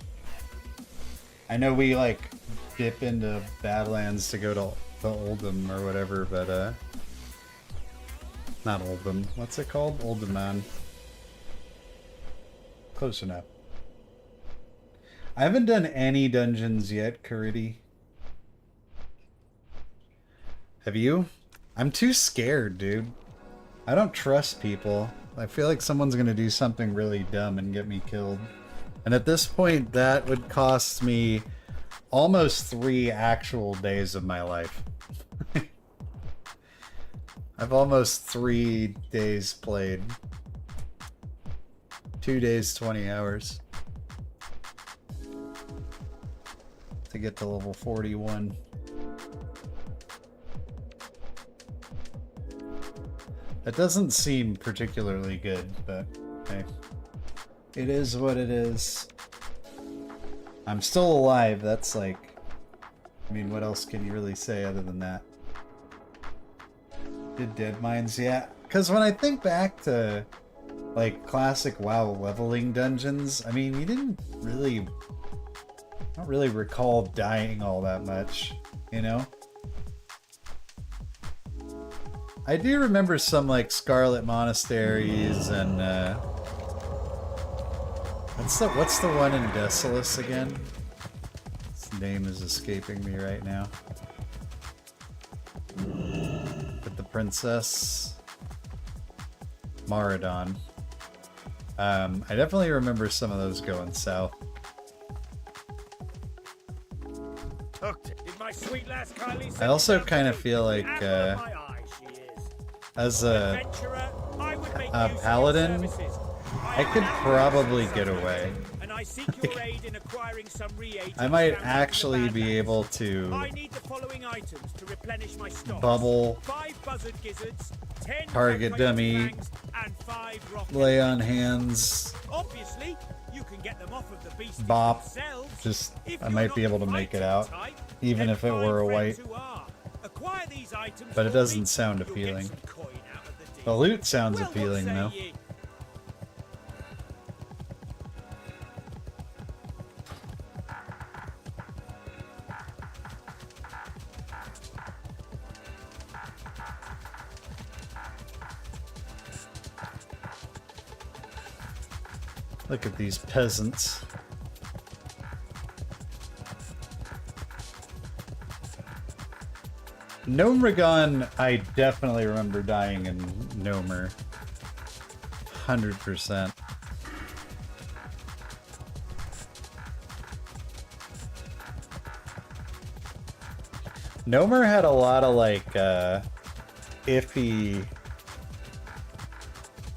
A: I know we, like, dip into Badlands to go to Oldham or whatever, but, not Oldham. What's it called? Oldham. Close enough. I haven't done any dungeons yet, Caridi. Have you? I'm too scared, dude. I don't trust people. I feel like someone's gonna do something really dumb and get me killed. And at this point, that would cost me almost 3 actual days of my life. I've almost 3 days played. 2 days, 20 hours. To get to level 41. That doesn't seem particularly good, but hey. It is what it is. I'm still alive, that's like... I mean, what else can you really say other than that? Did Dead Mines? Yeah. Because when I think back to, like, classic WoW leveling dungeons, I mean, you didn't really... I don't really recall dying all that much, you know? I do remember some, like, Scarlet Monasteries and, what's the one in Desolus again? Its name is escaping me right now. With the princess. Maradon. I definitely remember some of those going south.
I: Did my sweet lass kindly send
A: I also
I: you down
A: kind
I: to
A: of
I: me?
A: feel like,
I: The apple of my eye she is.
A: as a
I: Adventurer, I would make
A: a
I: use of your
A: Paladin,
I: services.
A: I could probably get away.
I: And I seek your aid in acquiring some reagents
A: I might
I: found in the
A: actually be
I: Badlands.
A: able to
I: I need the following items to replenish my stock.
A: bubble,
I: 5 buzzard gizzards, 10
A: target
I: coyote
A: dummy,
I: fangs, and 5 rock
A: lay on hands,
I: Obviously, you can get them off of the beasts
A: bop.
I: themselves.
A: Just,
I: If
A: I
I: you're
A: might
I: not
A: be able
I: the
A: to make it
I: fighting
A: out,
I: type,
A: even
I: then
A: if it
I: find
A: were a
I: friends
A: white.
I: who are. Acquire these items
A: But it
I: for
A: doesn't
I: me,
A: sound
I: you'll get
A: appealing.
I: some coin out of the
A: The
I: deal.
A: loot sounds
I: Well, what
A: appealing,
I: say
A: though.
I: ye?
A: Look at these peasants. Gnomeregan, I definitely remember dying in Gnomer. 100%. Gnomer had a lot of, like, iffy,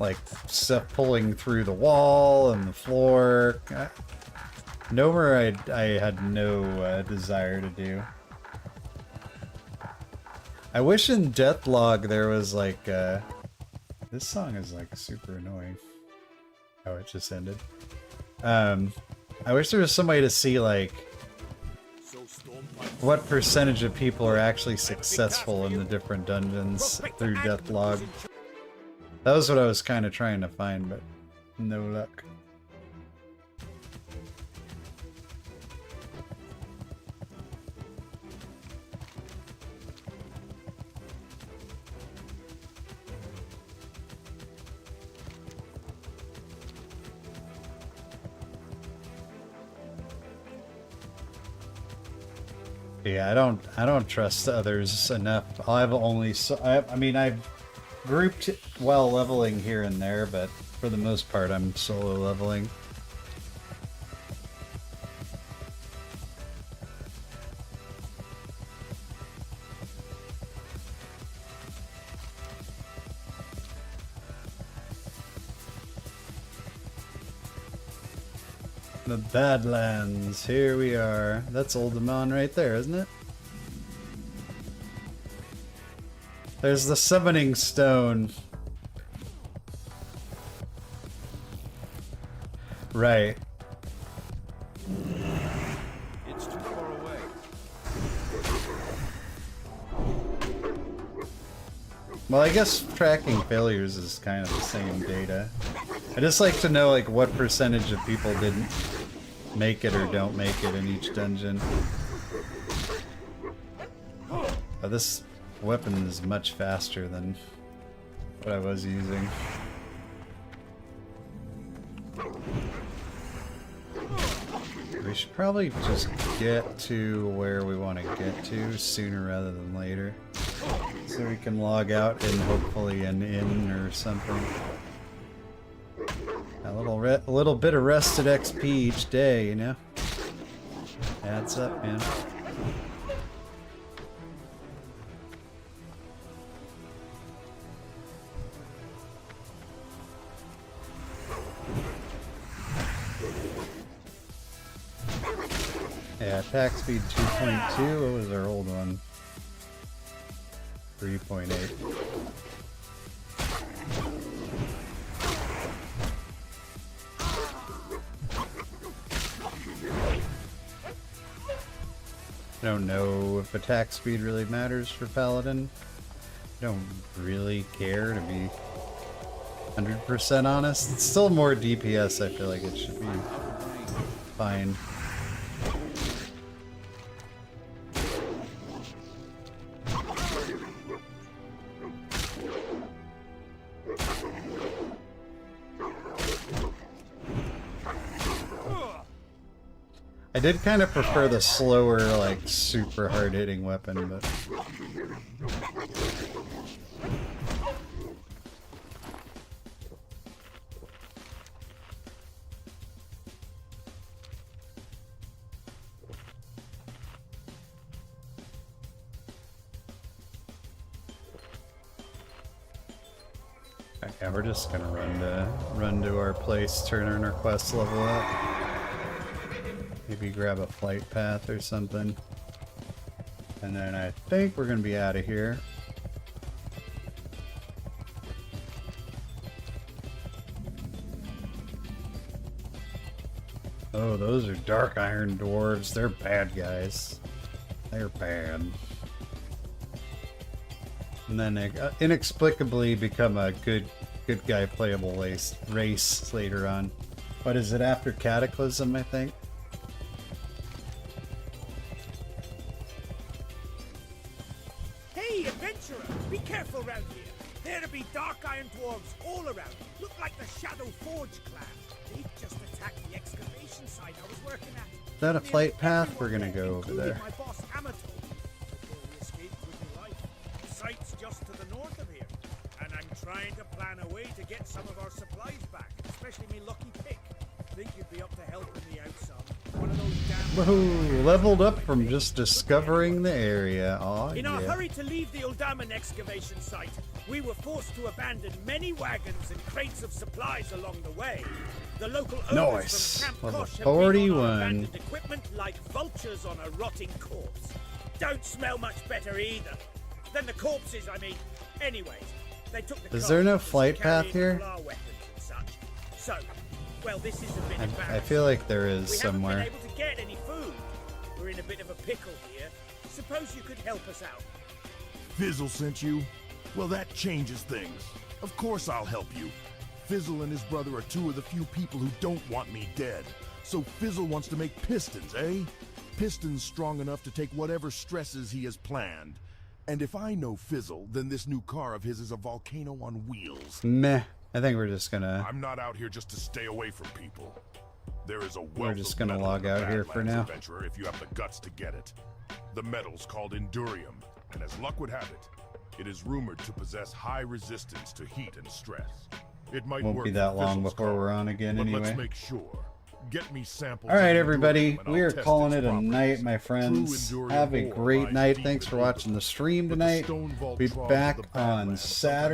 A: like, stuff pulling through the wall and the floor. Gnomer, I had no desire to do. I wish in Deathlog there was, like, this song is, like, super annoying. Oh, it just ended. I wish there was some way to see, like,
I: So Stormpipe
A: what percentage of people are actually successful in the different dungeons through Deathlog. That was what I was kind of trying to find, but no luck. Yeah, I don't trust others enough. I've only I mean I've grouped while leveling here and there, but for the most part I'm solo leveling. The Badlands, here we are. That's Oldemon right there, isn't it? There's the summoning stone. Right.
B: It's too far away.
A: Well, I guess tracking failures is kind of the same data. I just like to know like what percentage of people didn't make it or don't make it in each dungeon. Oh, this weapon is much faster than what I was using. We should probably just get to where we want to get to sooner rather than later, so we can log out in hopefully an inn or something. A little bit of rested XP each day, you know? Adds up, man. Yeah, attack speed 2.2. What was our old one? 3.8. I don't know if attack speed really matters for Paladin. I don't really care, to be 100% honest. It's still more DPS, I feel like it should be fine. I did kind of prefer the slower, like, super hard-hitting weapon, but... Okay, we're just gonna run to our place, turn in our quest level up. Maybe grab a flight path or something. And then I think we're gonna be out of here. Oh, those are dark iron dwarves. They're bad guys. They're bad. And then they inexplicably become a good guy playable race later on. What is it, after Cataclysm, I think?
I: Hey, adventurer! Be careful round here. There'll be dark iron dwarves all around. Look like the Shadow Forge clan. They just attacked the excavation site I was working at.
A: Is that a flight path? We're gonna go over there.
I: My boss Amato, before he escaped with his life. The site's just to the north of here, and I'm trying to plan a way to get some of our supplies back, especially me lucky pick. Think you'd be up to helping me out some. One of those damn...
A: Woohoo! Leveled up from just discovering the area. Aw,
I: In our
A: yeah.
I: hurry to leave the Uldaman excavation site, we were forced to abandon many wagons and crates of supplies along the way. The local owners
A: Nice.
I: from Camp
A: Level
I: Kosh have been on our
A: 41.
I: abandoned equipment like vultures on a rotting corpse. Don't smell much better either. Than the corpses, I mean. Anyways, they took the
A: Is there no
I: carcasses
A: flight path
I: carrying
A: here?
I: all our weapons and such. So, well, this is a bit
A: I
I: embarrassing.
A: feel like there is
I: We
A: somewhere.
I: haven't been able to get any food. We're in a bit of a pickle here, Suppose you could help us out.
F: Fizzle sent you? Well, that changes things. Of course I'll help you. Fizzle and his brother are two of the few people who don't want me dead. So Fizzle wants to make pistons, eh? Pistons strong enough to take whatever stresses he has planned. And if I know Fizzle, then this new car of his is a volcano on wheels.
A: Meh. I think we're just gonna...
F: I'm not out here just to stay away from people. There is a wealth
A: We're just
F: of
A: gonna
F: metal
A: log
F: in the
A: out here for
F: Badlands,
A: now.
F: Adventurer, if you have the guts to get it. The metal's called Endurium, and as luck would have it, it is rumored to possess high resistance to heat and stress. It might
A: Won't
F: work
A: be
F: for
A: that long
F: Fizzle's
A: before
F: car,
A: we're on again
F: but
A: anyway.
F: let's make sure. Get me samples.
A: All right,
F: of
A: everybody,
F: Endurium, and
A: we
F: I'll
A: are
F: test
A: calling
F: its
A: it a
F: properties.
A: night, my
F: True
A: friends.
F: Endurium
A: Have a
F: ore
A: great
F: lies
A: night.
F: deep
A: Thanks
F: in
A: for
F: the
A: watching the
F: Underworld,
A: stream
F: but the
A: tonight.
F: stone vault
A: Be
F: troughs
A: back
F: of the
A: on
F: Badlands sometimes have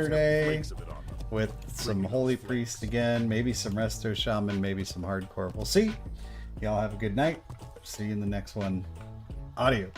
A: Saturday
F: flakes of it on them.
A: with some Holy Priest again, maybe some Resto Shaman, maybe some Hardcore. We'll see. Y'all have a good night. See you in the next one. Adios.